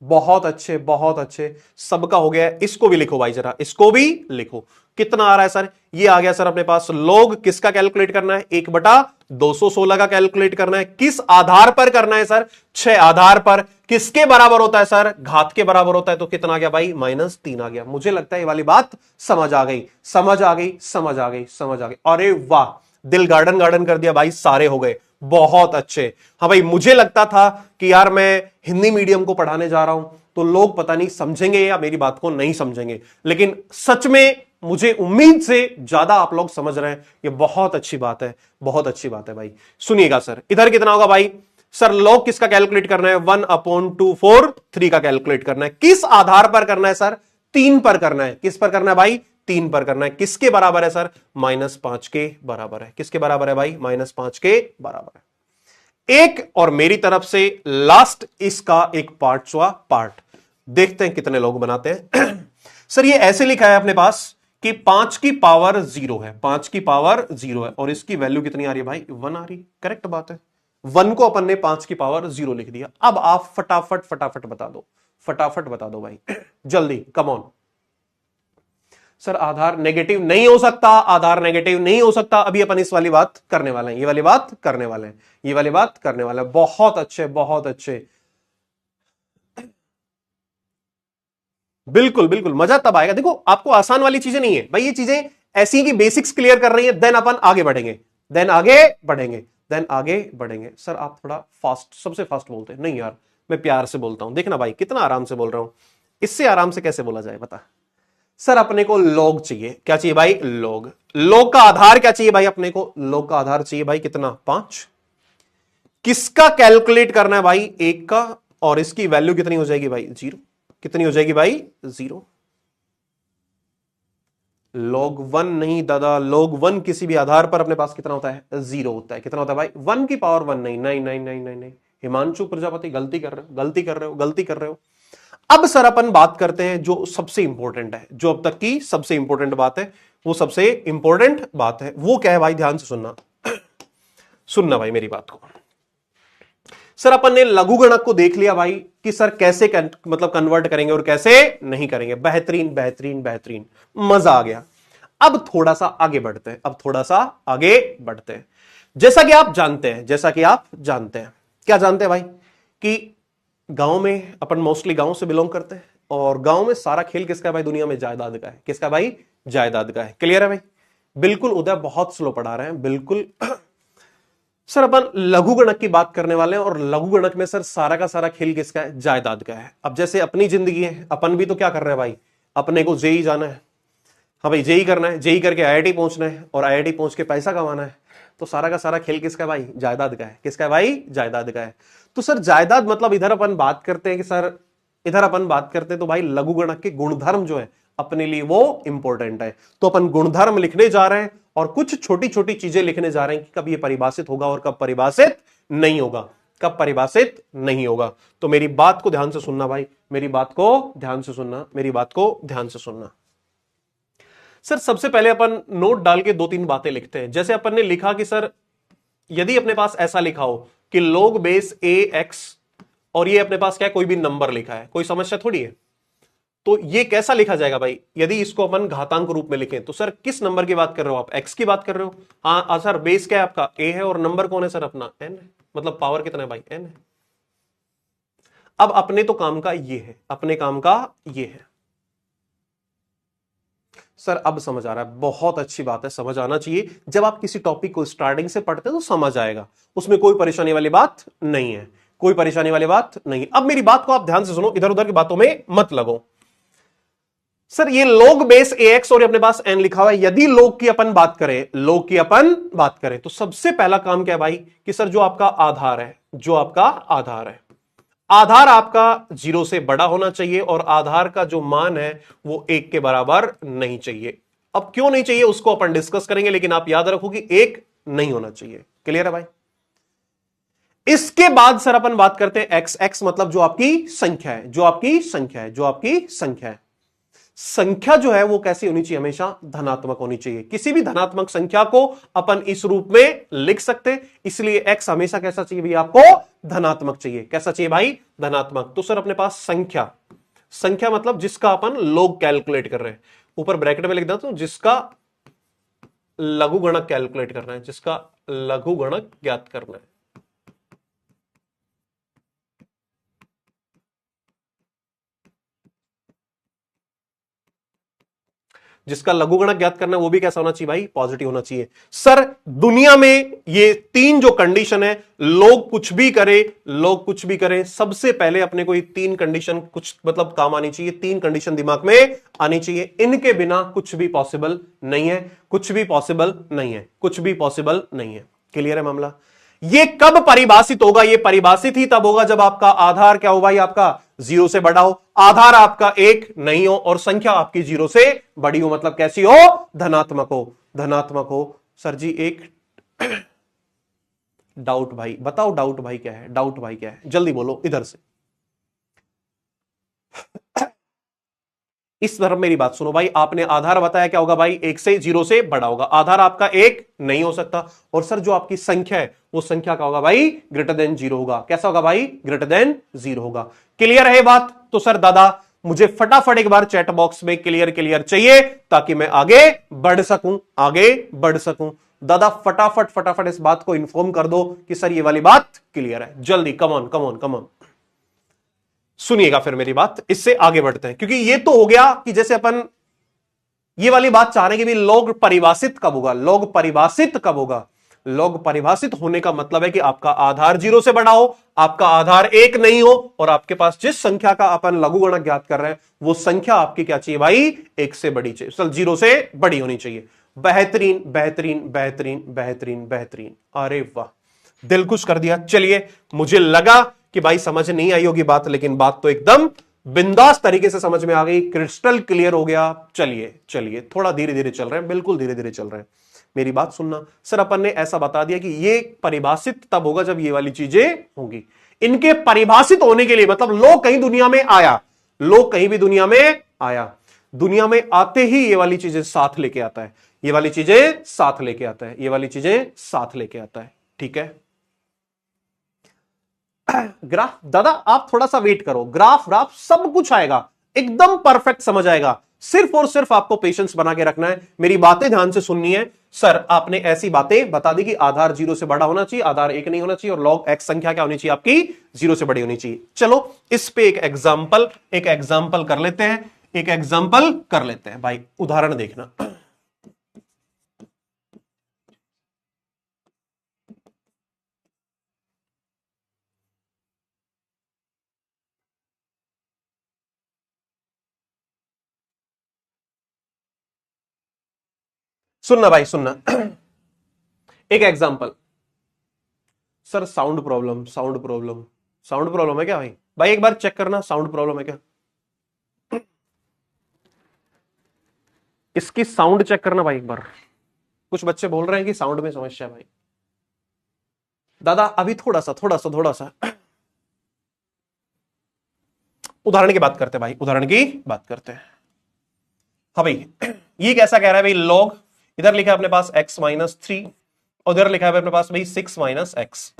बहुत अच्छे, बहुत अच्छे, सबका हो गया है। इसको भी लिखो भाई जरा, इसको भी लिखो। कितना आ रहा है सर? ये आ गया सर अपने पास लॉग। किसका कैलकुलेट करना है? 1/216 का कैलकुलेट करना है। किस आधार पर करना है सर? 6 आधार पर। किसके बराबर होता है सर? घात के बराबर होता है। तो कितना आ गया भाई? -3 आ गया। मुझे लगता है ये वाली बात समझ आ गई, समझ आ गई, समझ आ गई, समझ आ गई। अरे वाह, दिल गार्डन गार्डन कर दिया भाई, सारे हो गए। बहुत अच्छे। हाँ भाई, मुझे लगता था कि यार मैं हिंदी मीडियम को पढ़ाने जा रहा हूं तो लोग पता नहीं समझेंगे या मेरी बात को नहीं समझेंगे, लेकिन सच में मुझे उम्मीद से ज्यादा आप लोग समझ रहे हैं। ये बहुत अच्छी बात है, बहुत अच्छी बात है भाई। सुनिएगा सर, इधर कितना होगा भाई? सर लॉग किसका कैलकुलेट करना है? 1/243 का कैलकुलेट करना है। किस आधार पर करना है सर? 3 पर करना है। किस पर करना है भाई? 3 पर करना है। किसके बराबर है सर? -5 के बराबर है। किसके बराबर है भाई? -5 के बराबर है। एक और मेरी तरफ से लास्ट इसका एक 5वां पार्ट देखते हैं कितने लोग बनाते हैं। सर ये ऐसे लिखा है अपने पास कि 5 की पावर 0 है, 5 की पावर 0 है, और इसकी वैल्यू कितनी आ रही है भाई? 1 आ रही। करेक्ट बात है। 1 को अपन ने 5 की पावर 0 लिख दिया। अब आप फटाफट फटाफट बता दो, फटाफट बता दो भाई, जल्दी, come on. Sir Aadhaar negative नहीं हो सकता, आधार नेगेटिव नहीं हो सकता। अभी अपन इस वाली बात करने वाले हैं, ये वाली बात करने वाले हैं, ये वाली बात करने वाले हैं। बहुत अच्छे, बहुत अच्छे, बिल्कुल बिल्कुल, मजा तब आएगा। देखो आपको आसान वाली चीजें नहीं है भाई, ये चीजें ऐसी की बेसिक्स क्लियर कर रही है, देन अपन आगे बढ़ेंगे, देन आगे बढ़ेंगे, देन आगे बढ़ेंगे। सर आप थोड़ा फास्ट, सबसे फास्ट बोलते हैं। नहीं यार, मैं प्यार से बोलता हूं, देखना भाई कितना आराम से बोल रहा हूं। इससे आराम से कैसे बोला जाए बता। सर अपने को लॉग चाहिए। क्या चाहिए भाई? लॉग। लॉग का आधार क्या चाहिए भाई अपने को? लॉग का आधार चाहिए भाई कितना? 5। किसका कैलकुलेट करना है भाई? 1 का। और इसकी वैल्यू कितनी हो जाएगी भाई? 0। कितनी हो जाएगी भाई? 0। log 1 नहीं दादा, log 1 किसी भी आधार पर अपने पास कितना होता है? 0 होता है। कितना होता है भाई? 1 की पावर 1 नहीं, नहीं नहीं नहीं नहीं नहीं। हिमांशु प्रजापति गलती कर रहे हो, गलती कर रहे हो, गलती कर रहे हो। अब सर अपन बात करते हैं जो सबसे इंपॉर्टेंट है, जो अब तक की सबसे इंपॉर्टेंट बात है, वो सबसे इंपॉर्टेंट बात है, वो क्या है भाई? ध्यान से सुनना, सुनना भाई मेरी बात को। सर अपन ने लघुगणक को देख लिया भाई कि सर कैसे मतलब कन्वर्ट करेंगे और कैसे नहीं करेंगे। बेहतरीन बेहतरीन बेहतरीन, मजा आ गया। अब थोड़ा सा आगे बढ़ते हैं, अब थोड़ा सा आगे बढ़ते हैं। जैसा कि आप जानते हैं, जैसा कि आप जानते हैं, क्या जानते हैं भाई कि गांव में अपन मोस्टली गांव से बिलोंग करते हैं, और गांव में सारा खेल किसका है भाई? दुनिया में जायदाद का है। किसका भाई? जायदाद का है। क्लियर है भाई? बिल्कुल। उदय बहुत स्लो पढ़ा रहे हैं, बिल्कुल। सर अपन लघुगणक की बात करने वाले हैं, और लघुगणक में सर सारा का सारा खेल किसका है? जायदाद का है। अब जैसे अपनी जिंदगी है, अपन भी तो क्या कर रहे हैं भाई? अपने को जेई जाना है। हाँ भाई, जेई करना है, जेई करके आईआईटी पहुंचना है, और आईआईटी पहुंच के पैसा कमाना है। तो सारा का सारा खेल किसका है भाई? जायदाद का है। किसका है भाई? जायदाद का है। तो सर जायदाद मतलब इधर अपन बात करते हैं कि सर, इधर अपन बात करते हैं तो भाई लघुगणक के गुणधर्म जो है अपने लिए वो इंपॉर्टेंट है। तो अपन गुणधर्म लिखने जा रहे हैं, और कुछ छोटी छोटी चीजें लिखने जा रहे हैं कि कब ये परिभाषित होगा और कब परिभाषित नहीं होगा, कब परिभाषित नहीं होगा। तो मेरी बात को ध्यान से सुनना भाई, मेरी बात को ध्यान से सुनना, मेरी बात को ध्यान से सुनना। सर सबसे पहले अपन नोट डाल के 2-3 बातें लिखते हैं। जैसे अपन ने लिखा कि सर यदि अपने पास ऐसा लिखा हो कि log बेस ax, और ये अपने पास क्या है? कोई भी नंबर लिखा है, कोई समस्या थोड़ी है। तो ये कैसा लिखा जाएगा भाई? यदि इसको अपन घातांक रूप में लिखें तो सर किस नंबर की बात कर रहे हो आप? x की बात कर रहे हो। हाँ सर, बेस क्या है आपका? a है, और नंबर कौन है सर? अपना n है। मतलब पावर कितना है भाई? n है। अब अपने तो काम का ये है, अपने काम का ये है। सर अब समझ आ रहा है, बहुत अच्छी बात है, समझ आना चाहिए। जब आप किसी टॉपिक को स्टार्टिंग से पढ़ते हैं तो समझ आएगा, उसमें कोई परेशानी वाली बात नहीं है, कोई परेशानी वाली बात नहीं। अब मेरी बात को आप ध्यान से सुनो, इधर उधर की बातों में मत लगो। सर ये log बेस ax और अपने पास n लिखा हुआ है। यदि log की अपन बात करें, log की अपन बात करें तो सबसे पहला काम क्या है भाई कि सर जो आपका आधार है, जो आपका आधार है, आधार आपका 0 से बड़ा होना चाहिए और आधार का जो मान है वो 1 के बराबर नहीं चाहिए। अब क्यों नहीं चाहिए उसको अपन डिस्कस करेंगे, लेकिन आप याद रखो कि 1 नहीं होना चाहिए। क्लियर है भाई? इसके बाद सर अपन बात करते हैं एक्स। एक्स मतलब जो आपकी संख्या है, जो आपकी संख्या है, जो आपकी संख्या है। संख्या जो है वो कैसी होनी चाहिए? हमेशा धनात्मक होनी चाहिए। किसी भी धनात्मक संख्या को अपन इस रूप में लिख सकते, इसलिए x हमेशा कैसा चाहिए भाई? आपको धनात्मक चाहिए। कैसा चाहिए भाई? धनात्मक। तो सर अपने पास संख्या, संख्या मतलब जिसका अपन लोग कैलकुलेट कर रहे हैं, ऊपर ब्रैकेट में लिख देता हूं, जिसका लघुगणक कैलकुलेट करना है, जिसका लघुगणक ज्ञात करना है। जिसका लघुगणक ज्ञात करना है वो भी कैसा होना चाहिए भाई? पॉजिटिव होना चाहिए। सर दुनिया में ये 3 जो कंडीशन है, लोग कुछ भी करे, लोग कुछ भी करें, सबसे पहले अपने को ये 3 कंडीशन कुछ मतलब काम आनी चाहिए, 3 कंडीशन दिमाग में आनी चाहिए। इनके बिना कुछ भी पॉसिबल नहीं है, कुछ भी पॉसिबल नहीं है, कुछ भी पॉसिबल नहीं है। क्लियर है मामला? ये कब परिभाषित होगा? ये परिभाषित ही तब होगा जब आपका आधार क्या हो भाई? आपका 0 से बड़ा हो, आधार आपका 1 नहीं हो और संख्या आपकी 0 से बड़ी हो। मतलब कैसी हो? धनात्मक हो, धनात्मक हो। सर जी एक डाउट भाई, बताओ डाउट भाई क्या है? डाउट भाई क्या है? जल्दी बोलो इधर से। इस तरफ मेरी बात सुनो भाई। आपने आधार बताया क्या होगा भाई? 1 से 0 से बड़ा होगा। आधार आपका 1 नहीं हो सकता। और सर जो आपकी संख्या है वो संख्या का होगा भाई? ग्रेटर देन 0 होगा। कैसा होगा भाई? ग्रेटर देन 0 होगा। क्लियर है बात? तो सर दादा मुझे फटाफट एक बार चैट बॉक्स में क्लियर क्लियर चाहिए ताकि मैं आगे बढ़ सकूं, आगे बढ़ सकूं। दादा फटाफट फटाफट इस बात को इंफॉर्म कर दो कि सर ये वाली बात क्लियर है। जल्दी कमॉन कमॉन कमॉन सुनिएगा फिर मेरी बात, इससे आगे बढ़ते हैं। क्योंकि ये तो हो गया कि जैसे अपन ये वाली बात चाह रहे हैं कि भाई लॉग परिभाषित कब होगा? लॉग परिभाषित कब होगा? लॉग परिभाषित होने का मतलब है कि आपका आधार 0 से बड़ा हो, आपका आधार 1 नहीं हो और आपके पास जिस संख्या का अपन लघुगणक ज्ञात कर रहे हैं वो संख्या आपकी क्या चाहिए भाई? 1 से बड़ी चाहिए, 0 से बड़ी होनी चाहिए। बेहतरीन बेहतरीन बेहतरीन बेहतरीन बेहतरीन। अरे वाह, दिल खुश कर दिया। चलिए मुझे लगा कि भाई समझ नहीं आई होगी बात, लेकिन बात तो एकदम बिंदास तरीके से समझ में आ गई, क्रिस्टल क्लियर हो गया। चलिए चलिए थोड़ा धीरे धीरे चल रहे हैं, बिल्कुल धीरे धीरे चल रहे हैं। मेरी बात सुनना। सर अपन ने ऐसा बता दिया कि ये परिभाषित तब होगा जब ये वाली चीजें होंगी। इनके परिभाषित होने के लिए मतलब लोग कहीं दुनिया में आया, लोग कहीं भी दुनिया में आया, दुनिया में आते ही ये वाली चीजें साथ लेके आता है, ये वाली चीजें साथ लेके आता है, ये वाली चीजें साथ लेके आता है। ठीक है? ग्राफ दादा आप थोड़ा सा वेट करो, ग्राफ ग्राफ सब कुछ आएगा, एकदम परफेक्ट समझ आएगा। सिर्फ और सिर्फ आपको पेशेंस बना के रखना है, मेरी बातें ध्यान से सुननी है। सर आपने ऐसी बातें बता दी कि आधार 0 से बड़ा होना चाहिए, आधार 1 नहीं होना चाहिए और लॉग एक्स संख्या क्या होनी चाहिए आपकी? 0 से बड़ी होनी चाहिए। चलो इस पे एक एग्जांपल कर लेते हैं, एक एग्जांपल कर लेते हैं भाई। उदाहरण देखना। सुनना भाई सुनना। एक example. Sir sound problem, sound problem, sound problem है क्या भाई? भाई एक बार चेक करना साउंड प्रॉब्लम है क्या, इसकी साउंड चेक करना भाई एक बार। कुछ बच्चे बोल रहे हैं कि साउंड में समस्या है भाई। दादा अभी थोड़ा सा उदाहरण की बात करते हैं भाई, उदाहरण की बात करते हैं। हाँ भाई ये कैसा कह रहा है भाई? लॉग इधर लिखा है अपने पास x-3 और उधर लिखा है अपने पास भाई 6-x।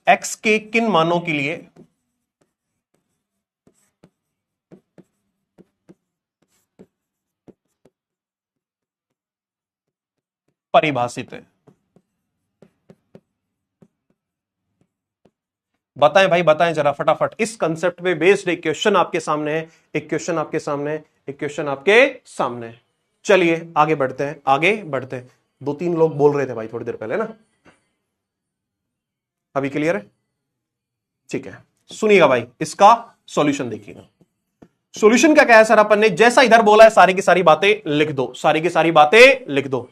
x के किन मानों के लिए परिभाषित है? बताएं भाई बताएं जरा फटाफट। इस कंसेप्ट पे बेस्ड एक क्वेश्चन आपके सामने है, एक क्वेश्चन आपके सामने है, एक क्वेश्चन आपके सामने है। चलिए आगे बढ़ते हैं, आगे बढ़ते हैं। 2-3 लोग बोल रहे थे भाई थोड़ी देर पहले ना, अभी क्लियर है? ठीक है, सुनिएगा भाई, इसका सॉल्यूशन देखिएगा। सॉल्यूशन क्या है सर, अपन ने जैसा इधर बोला है सारी की सारी बातें लिख दो, सारी की सारी बातें लिख दो।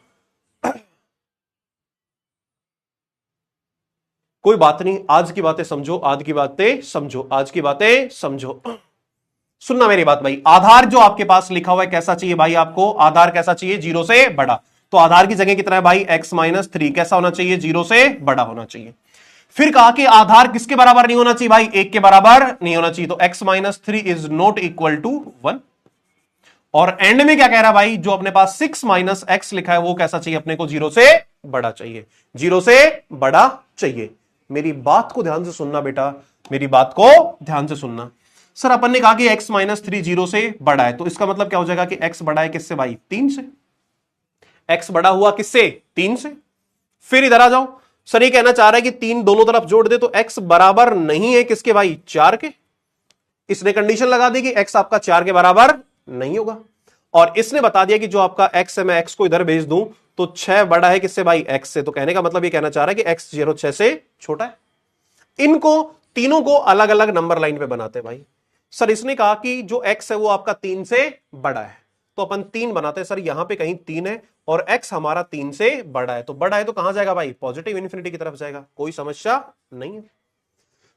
कोई बात नहीं, आज की बातें समझो, आज की बातें समझो, आज की बातें समझो। सुनना मेरी बात भाई, आधार जो आपके पास लिखा हुआ है कैसा चाहिए भाई आपको, आधार कैसा चाहिए, जीरो से बड़ा। तो आधार की जगह कितना है भाई, x-3 कैसा होना चाहिए, जीरो से बड़ा होना चाहिए। फिर कहा कि आधार किसके बराबर नहीं होना चाहिए भाई, एक के बराबर नहीं होना चाहिए, तो x-3 is not equal to 1। और एंड में क्या कह रहा है भाई, जो अपने पास 6 - x लिखा है वो कैसा चाहिए अपने को, जीरो से बड़ा चाहिए, जीरो से बड़ा चाहिए। मेरी बात को ध्यान से सुनना बेटा, मेरी बात को ध्यान से सुनना। सर अपन ने कहा कि x-3 जीरो से बड़ा है, तो इसका मतलब क्या हो जाएगा कि x बड़ा है किससे भाई, 3 से। x बड़ा हुआ किससे, 3 से। फिर इधर आ जाओ, सर ये कहना चाह रहा है कि 3 दोनों तरफ जोड़ दे तो x बराबर नहीं है किसके भाई, 4 के। इसने कंडीशन लगा दी कि x आपका 4 के बराबर नहीं होगा, और इसने बता दिया कि जो आपका x है मैं x को इधर भेज दूं तो 6 बड़ा है किससे भाई, x से। तो कहने का मतलब ये कहना चाह रहा है कि x 0 6 से छोटा है। इनको तीनों को अलग अलग नंबर लाइन पे बनाते हैं भाई। सर इसने कहा कि जो x है वो आपका 3 से बड़ा है, तो अपन 3 बनाते हैं। सर यहां पे कहीं 3 है और x हमारा 3 से बड़ा है, तो बड़ा है तो कहां जाएगा भाई, पॉजिटिव इंफिनिटी की तरफ जाएगा, कोई समस्या नहीं है।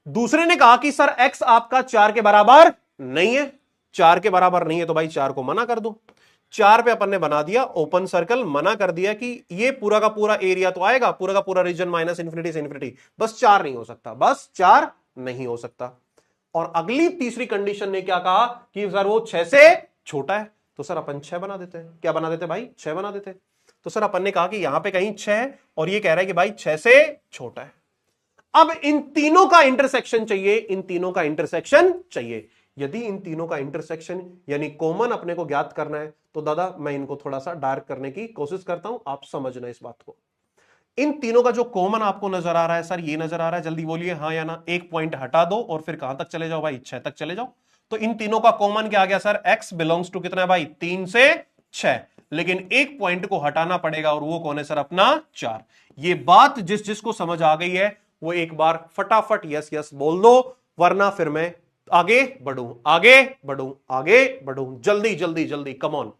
दूसरे ने कहा कि सर x आपका 4 के बराबर नहीं है, 4 के बराबर नहीं है तो भाई 4 को मना कर दो। 4 पे अपन ने बना दिया ओपन सर्कल, मना कर दिया कि ये पूरा का पूरा एरिया तो आएगा, पूरा का पूरा रीजन माइनस इंफिनिटी से इंफिनिटी, बस 4 नहीं हो सकता, बस 4 नहीं हो सकता। और अगली तीसरी कंडीशन ने क्या कहा कि सर वो 6 से छोटा है, तो सर अपन 6 बना देते हैं। क्या बना देते भाई, 6 बना देते। तो सर अपन ने कहा कि यहां पे कहीं 6 है और ये कह रहा है कि भाई 6 से छोटा है। अब इन तीनों का इंटरसेक्शन चाहिए, इन तीनों का इंटरसेक्शन चाहिए। यदि इन तीनों का इंटरसेक्शन यानी कॉमन अपने को ज्ञात करना है, तो दादा मैं इनको थोड़ा सा डार्क करने की कोशिश करता हूं, आप समझना इस बात को। इन तीनों का जो कॉमन आपको नजर आ रहा है, सर ये नजर आ रहा है, जल्दी बोलिए हाँ या ना। एक पॉइंट हटा दो और फिर कहां तक चले जाओ भाई, 6 तक चले जाओ। तो इन तीनों का कॉमन क्या आ गया सर, x बिलोंग्स टू कितना है भाई, 3 से 6। लेकिन एक पॉइंट को हटाना पड़ेगा और वो कौन है सर, अपना 4। ये बात जिस जिसको समझ आ गई है वो एक बार फटाफट यस यस बोल दो, वरना फिर मैं आगे बढ़ूं, आगे बढ़ूं, आगे बढ़ूं, जल्दी जल्दी जल्दी, कम ऑन।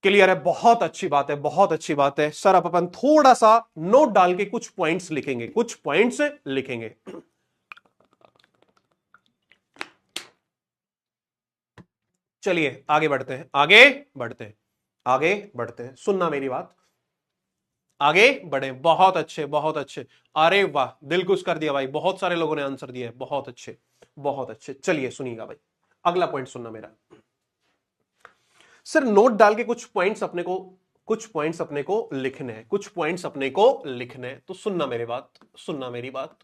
क्लियर है, बहुत अच्छी बात है, बहुत अच्छी बात है। सर अब अपन थोड़ा सा नोट डाल के कुछ पॉइंट्स लिखेंगे, कुछ पॉइंट्स लिखेंगे। चलिए आगे बढ़ते हैं, आगे बढ़ते हैं, आगे बढ़ते हैं, सुनना मेरी बात, आगे बढ़े। बहुत अच्छे, बहुत अच्छे, अरे वाह, दिल खुश कर दिया भाई, बहुत सारे लोगों ने आंसर दिया है, बहुत अच्छे, बहुत अच्छे। चलिए सुनिएगा भाई, अगला पॉइंट सुनना मेरा। सर नोट डाल के कुछ पॉइंट्स अपने को, कुछ पॉइंट्स अपने को लिखने हैं, कुछ पॉइंट्स अपने को लिखने हैं, तो सुनना मेरी बात, सुनना मेरी बात।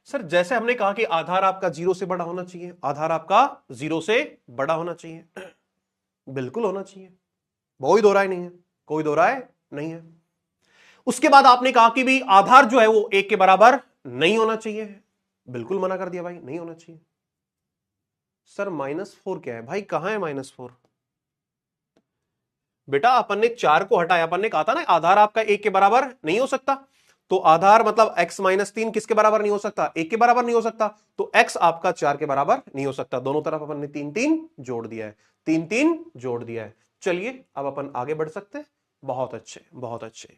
सर जैसे हमने कहा कि आधार आपका 0 से बड़ा होना चाहिए, आधार आपका 0 से बड़ा होना चाहिए, बिल्कुल होना चाहिए, कोई दो राय नहीं है, कोई दो राय नहीं है। उसके बाद आपने कहा कि भी आधार जो है वो 1 के बराबर नहीं होना चाहिए, बिल्कुल मना कर दिया भाई, नहीं होना चाहिए। सर -4 क्या है भाई, कहां है -4? बेटा अपन ने 4 को हटाया, अपन ने कहा था ना आधार आपका 1 के बराबर नहीं हो सकता, तो आधार मतलब x-3 किसके बराबर नहीं हो सकता, 1 के बराबर नहीं हो सकता, तो x आपका 4 के बराबर नहीं हो सकता। दोनों तरफ अपन ने 3 3 जोड़ दिया है, 3 3 जोड़ दिया है। चलिए अब अपन आगे बढ़ सकते हैं। बहुत अच्छे, बहुत अच्छे,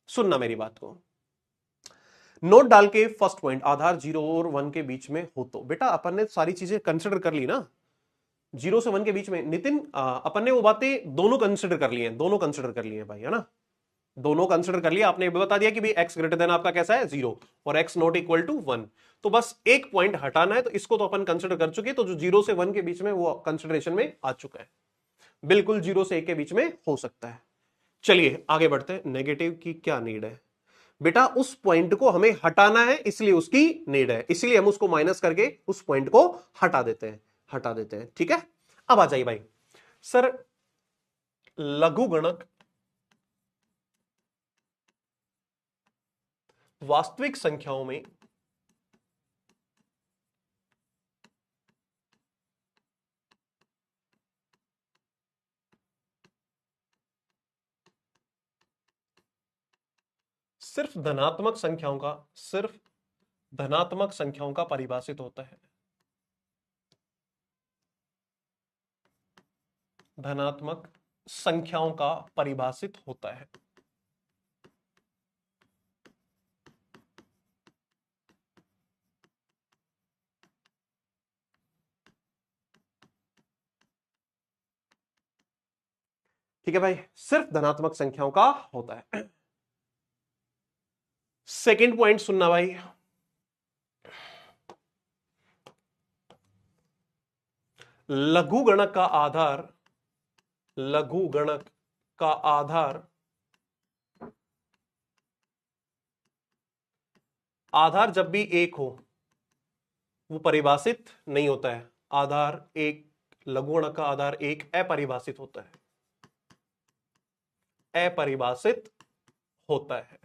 सुनना मेरी बात को। नोट डाल के फर्स्ट पॉइंट, आधार 0 और 1 के बीच में हो, तो बेटा अपन ने सारी चीजें कंसिडर कर ली ना, 0 से 1 के बीच में। नितिन अपन ने वो बातें दोनों कंसिडर कर ली हैं, दोनों कंसिडर कर लिए हैं भाई, है ना, दोनों कंसिडर कर लिया। आपने ये बता दिया कि भाई x ग्रेटर देन आपका कैसा है 0 और x नॉट इक्वल टू 1, तो बस एक पॉइंट हटाना है, तो इसको तो अपन कंसिडर कर चुके, तो जो 0 से 1 के बीच में वो कंसिडरेशन में आ चुका है, बिल्कुल 0 से 1 के बीच में हो सकता है। चलिए आगे बढ़ते हैं। नेगेटिव की क्या नीड है बेटा, उस पॉइंट को हमें हटाना है, इसलिए उसकी नीड है, इसलिए हम उसको माइनस करके उस पॉइंट को हटा देते हैं, हटा देते हैं, ठीक है। अब आ जाइए भाई, सर लघुगणक वास्तविक संख्याओं में सिर्फ धनात्मक संख्याओं का, सिर्फ धनात्मक संख्याओं का परिभाषित होता है। धनात्मक संख्याओं का परिभाषित होता है। ठीक है भाई, सिर्फ धनात्मक संख्याओं का होता है। सेकंड पॉइंट सुनना भाई, लघु गणक का आधार, लघु गणक का आधार, आधार जब भी एक हो वो परिभाषित नहीं होता है। आधार एक, लघु गणक का आधार एक अपरिभाषित होता है, अपरिभाषित होता है।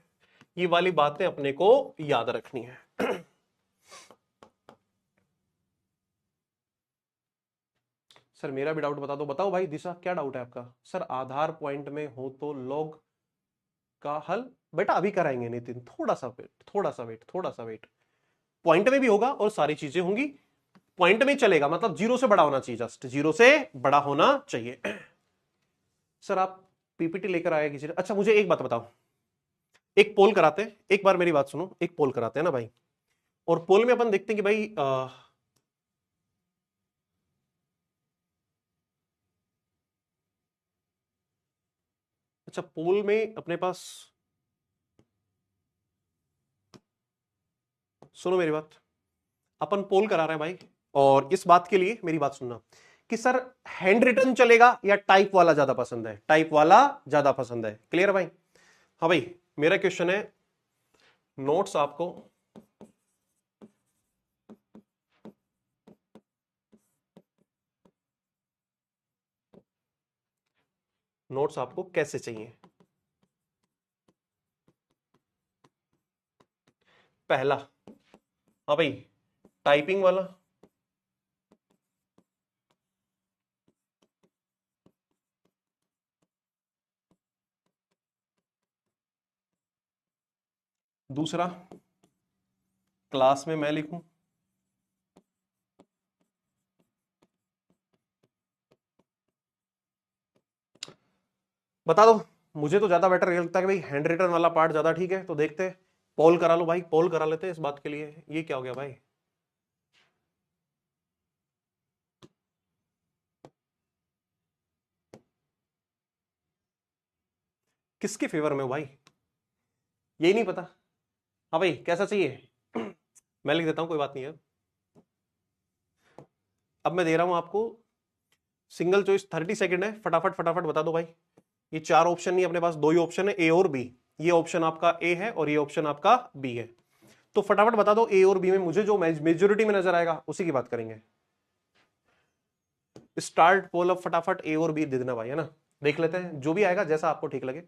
ये वाली बातें अपने को याद रखनी है। सर मेरा भी डाउट बता दो। बताओ भाई दिशा, क्या डाउट है आपका? सर आधार पॉइंट में हो तो लॉग का हल, बेटा अभी कराएंगे नितिन, थोड़ा सा वेट, थोड़ा सा वेट, थोड़ा सा वेट। पॉइंट में भी होगा और सारी चीजें होंगी, पॉइंट में चलेगा, मतलब जीरो से बड़ा होना चाहिए, जस्ट जीरो से बड़ा होना चाहिए। सर आप पीपीटी लेकर आए किसी ने? अच्छा मुझे एक बात बताओ, एक पोल कराते हैं, एक बार मेरी बात सुनो, एक पोल कराते हैं ना भाई, और पोल में अपन देखते हैं कि भाई अच्छा पोल में अपने पास, सुनो मेरी बात, अपन पोल करा रहे हैं भाई, और इस बात के लिए मेरी बात सुनना कि सर हैंड रिटन चलेगा या टाइप वाला ज्यादा पसंद है? टाइप वाला ज्यादा पसंद है, क्लियर भाई? हाँ भाई, मेरा क्वेश्चन है, नोट्स आपको नोट्स आपको कैसे चाहिए? पहला, हाँ भाई, टाइपिंग वाला, दूसरा क्लास में मैं लिखूं, बता दो। मुझे तो ज्यादा बेटर लगता है कि भाई हैंड रिटन वाला पार्ट ज्यादा ठीक है, तो देखते हैं, पोल करा लो भाई, पोल करा लेते हैं इस बात के लिए। ये क्या हो गया भाई? किसके फेवर में हो भाई? यही नहीं पता? हाँ भाई कैसा चाहिए? मैं लिख देता हूं, कोई बात नहीं है। अब मैं दे रहा हूं आपको सिंगल चॉइस, 30 सेकंड है, फटाफट फटाफट बता दो भाई। ये चार ऑप्शन नहीं अपने पास, दो ही ऑप्शन है, ए और बी। ये ऑप्शन आपका ए है और ये ऑप्शन आपका बी है, तो फटाफट बता दो ए और बी में मुझे जो मेजोरिटी में नजर आएगा उसी की बात करेंगे। स्टार्ट पोल अब फटाफट ए और बी दे देना भाई, है ना? देख लेते हैं जो भी आएगा जैसा आपको ठीक लगे।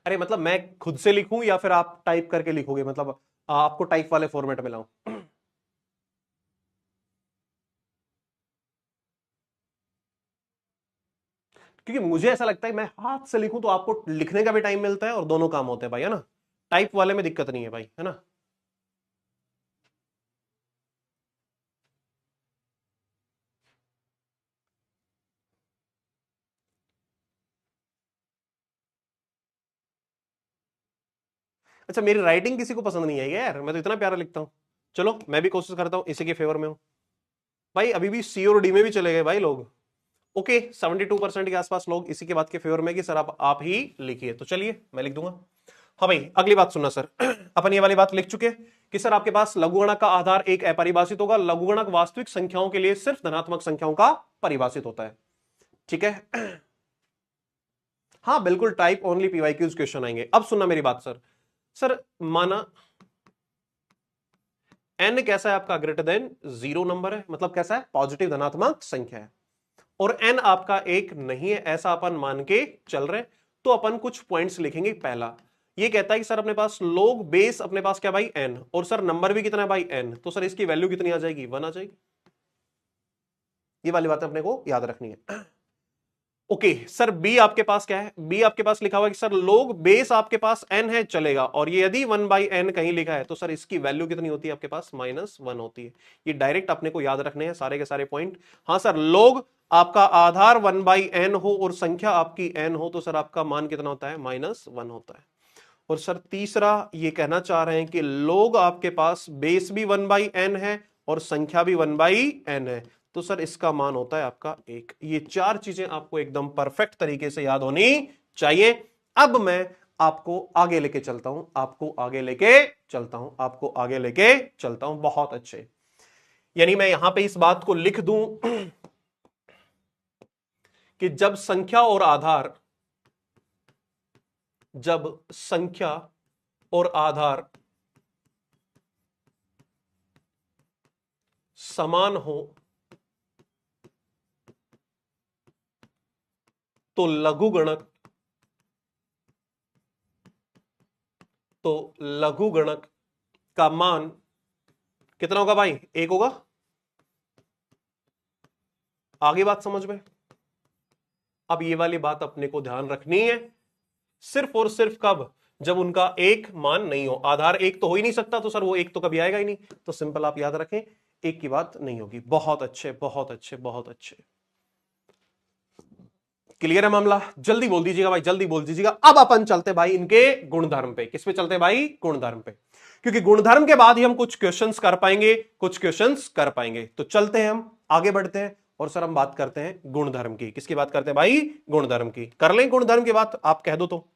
अरे मतलब मैं खुद से लिखूं या फिर आप टाइप करके लिखोगे, मतलब आपको टाइप वाले फॉर्मेट में लाऊं? क्योंकि मुझे ऐसा लगता है मैं हाथ से लिखूं तो आपको लिखने का भी टाइम मिलता है और दोनों काम होते हैं भाई, है ना? टाइप वाले में दिक्कत नहीं है भाई, है ना? अच्छा मेरी राइटिंग किसी को पसंद नहीं आई है यार, मैं तो इतना प्यारा लिखता हूं। चलो मैं भी कोशिश करता हूं इसी के फेवर में हूं भाई। अभी भी सी और डी में भी चले गए भाई लोग। ओके 72% के आसपास लोग इसी के बात के फेवर में कि सर आप ही लिखिए, तो चलिए मैं लिख दूंगा। हाँ भाई अगली बात सुनना सर। अपन ये वाली बात लिख चुके कि सर आपके पास लघुगणक का आधार एक अपरिभाषित होगा, लघुगणक वास्तविक संख्याओं के लिए सिर्फ धनात्मक संख्याओं का परिभाषित होता है, ठीक है? हाँ बिल्कुल, टाइप ओनली पीवाईक्यूज क्वेश्चन आएंगे। अब सुनना मेरी बात सर। सर माना एन कैसा है आपका? ग्रेटर देन 0 नंबर है, मतलब कैसा है? पॉजिटिव धनात्मक संख्या है, और एन आपका एक नहीं है, ऐसा अपन मान के चल रहे, तो अपन कुछ पॉइंट्स लिखेंगे। पहला ये कहता है कि सर अपने पास लोग बेस अपने पास क्या भाई? एन, और सर नंबर भी कितना है भाई? एन, तो सर इसकी वैल्यू कितनी आ जाएगी? 1 आ जाएगी। ये वाली बातें अपने को याद रखनी है। ओके सर, बी आपके पास क्या है? बी आपके पास लिखा हुआ है कि सर लोग बेस आपके पास n है, चलेगा, और ये यदि 1/n कहीं लिखा है तो सर इसकी वैल्यू कितनी होती है आपके पास? -1 होती है। ये डायरेक्ट अपने को याद रखने हैं सारे के सारे पॉइंट। हाँ सर, लोग आपका आधार 1/n हो और संख्या आपकी n हो तो सर आपका मान कितना होता है? -1 होता है। और सर तीसरा ये कहना चाह रहे हैं कि लोग आपके पास बेस भी 1/n है और संख्या भी 1/n है, तो सर इसका मान होता है आपका 1। ये चार चीजें आपको एकदम परफेक्ट तरीके से याद होनी चाहिए। अब मैं आपको आगे लेके चलता हूं, आपको आगे लेके चलता हूं, आपको आगे लेके चलता हूं। बहुत अच्छे, यानी मैं यहां पे इस बात को लिख दूं कि जब संख्या और आधार समान हो तो लघुगणक का मान कितना होगा भाई? 1 होगा। आगे बात समझ में? अब ये वाली बात अपने को ध्यान रखनी है, सिर्फ और सिर्फ कब? जब उनका एक मान नहीं हो। आधार 1 तो हो ही नहीं सकता, तो सर वो 1 तो कभी आएगा ही नहीं। तो सिंपल आप याद रखें, 1 की बात नहीं होगी। बहुत अच्छे, बहुत अच्छे, बहुत अच्छे। क्लियर है मामला? जल्दी बोल दीजिएगा भाई, जल्दी बोल दीजिएगा। अब अपन चलते भाई इनके गुणधर्म पे। किस पे चलते भाई? गुणधर्म पे, क्योंकि गुणधर्म के बाद ही हम कुछ क्वेश्चंस कर पाएंगे। तो चलते हैं, हम आगे बढ़ते हैं और सर हम बात करते हैं गुणधर्म की। किसकी बात करते हैं भाई? गुणधर्म की। कर लें गुणधर्म की बात? आप कह दो तो।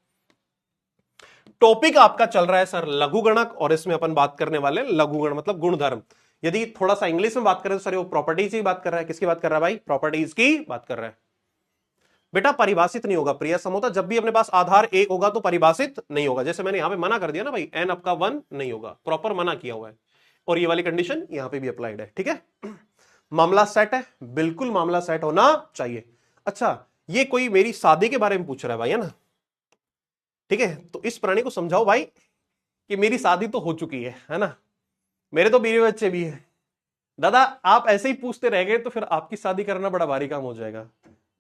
टॉपिक आपका चल रहा है सर लघुगणक, और इसमें अपन बात करने वाले लघुगण मतलब गुणधर्म। यदि थोड़ा सा इंग्लिश में बात करें तो सर वो प्रॉपर्टीज की बात कर रहा है। किसकी बात कर रहा है भाई? प्रॉपर्टीज की बात कर रहा है। बेटा परिभाषित नहीं होगा प्रिय समोता, जब भी अपने पास आधार 1 होगा तो परिभाषित नहीं होगा। जैसे मैंने यहां पे मना कर दिया ना भाई, n आपका 1 नहीं होगा, प्रॉपर मना किया हुआ है। और ये वाली कंडीशन यहां पे भी अप्लाइड है। ठीक है, मामला सेट है, बिल्कुल मामला सेट होना चाहिए। अच्छा, ये कोई मेरी शादी के बारे में पूछ रहा है भाई, है ना? ठीक है, तो इस प्राणी को समझाओ भाई कि मेरी शादी तो हो चुकी है ना, मेरे तो बीवी बच्चे भी है। दादा आप ऐसे ही पूछते रह गए तो फिर आपकी शादी करना बड़ा भारी काम हो जाएगा,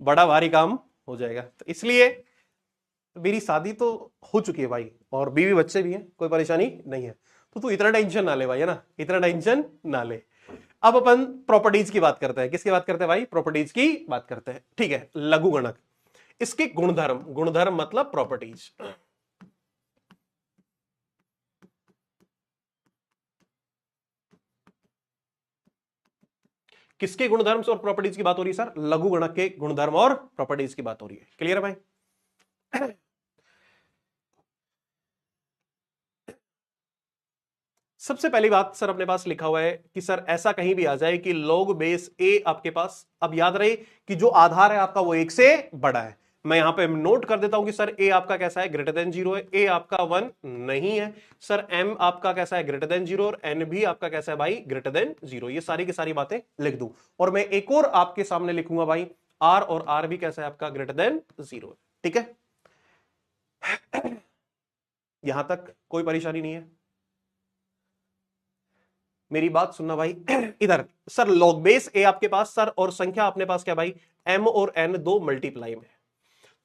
बड़ा भारी काम हो जाएगा। तो इसलिए मेरी शादी तो हो चुकी है भाई, और बीवी बच्चे भी हैं, कोई परेशानी नहीं है। तो तू इतना टेंशन ना ले भाई, है ना, इतना टेंशन ना ले। अब अपन प्रॉपर्टीज की बात करते हैं। किसकी बात करते हैं भाई? प्रॉपर्टीज की बात करते हैं। ठीक है, लघुगणक, इसके गुणधर्म, गुणधर्म मतलब प्रॉपर्टीज। किसके गुणधर्म और प्रॉपर्टीज की बात हो रही है सर? लघुगणक के गुणधर्म और प्रॉपर्टीज की बात हो रही है। क्लियर है भाई? सबसे पहली बात सर अपने पास लिखा हुआ है कि सर ऐसा कहीं भी आ जाए कि log बेस a आपके पास, अब याद रहे कि जो आधार है आपका वो 1 से बड़ा है। मैं यहां पे नोट कर देता हूं कि सर a आपका कैसा है? ग्रेटर देन 0 है। a आपका 1 नहीं है सर। m आपका कैसा है? Greater than 0। और n भी आपका कैसा है भाई? Greater than 0। ये सारी की सारी बातें लिख दूं, और मैं एक और आपके सामने लिखूंगा भाई, r और r भी कैसा है आपका? Greater than 0। ठीक है, यहां तक कोई परेशानी नहीं है। मेरी बात सुनना भाई। इधर सर log बेस a आपके पास सर, और संख्या अपने पास क्या भाई? m और n दो मल्टीप्लाई में।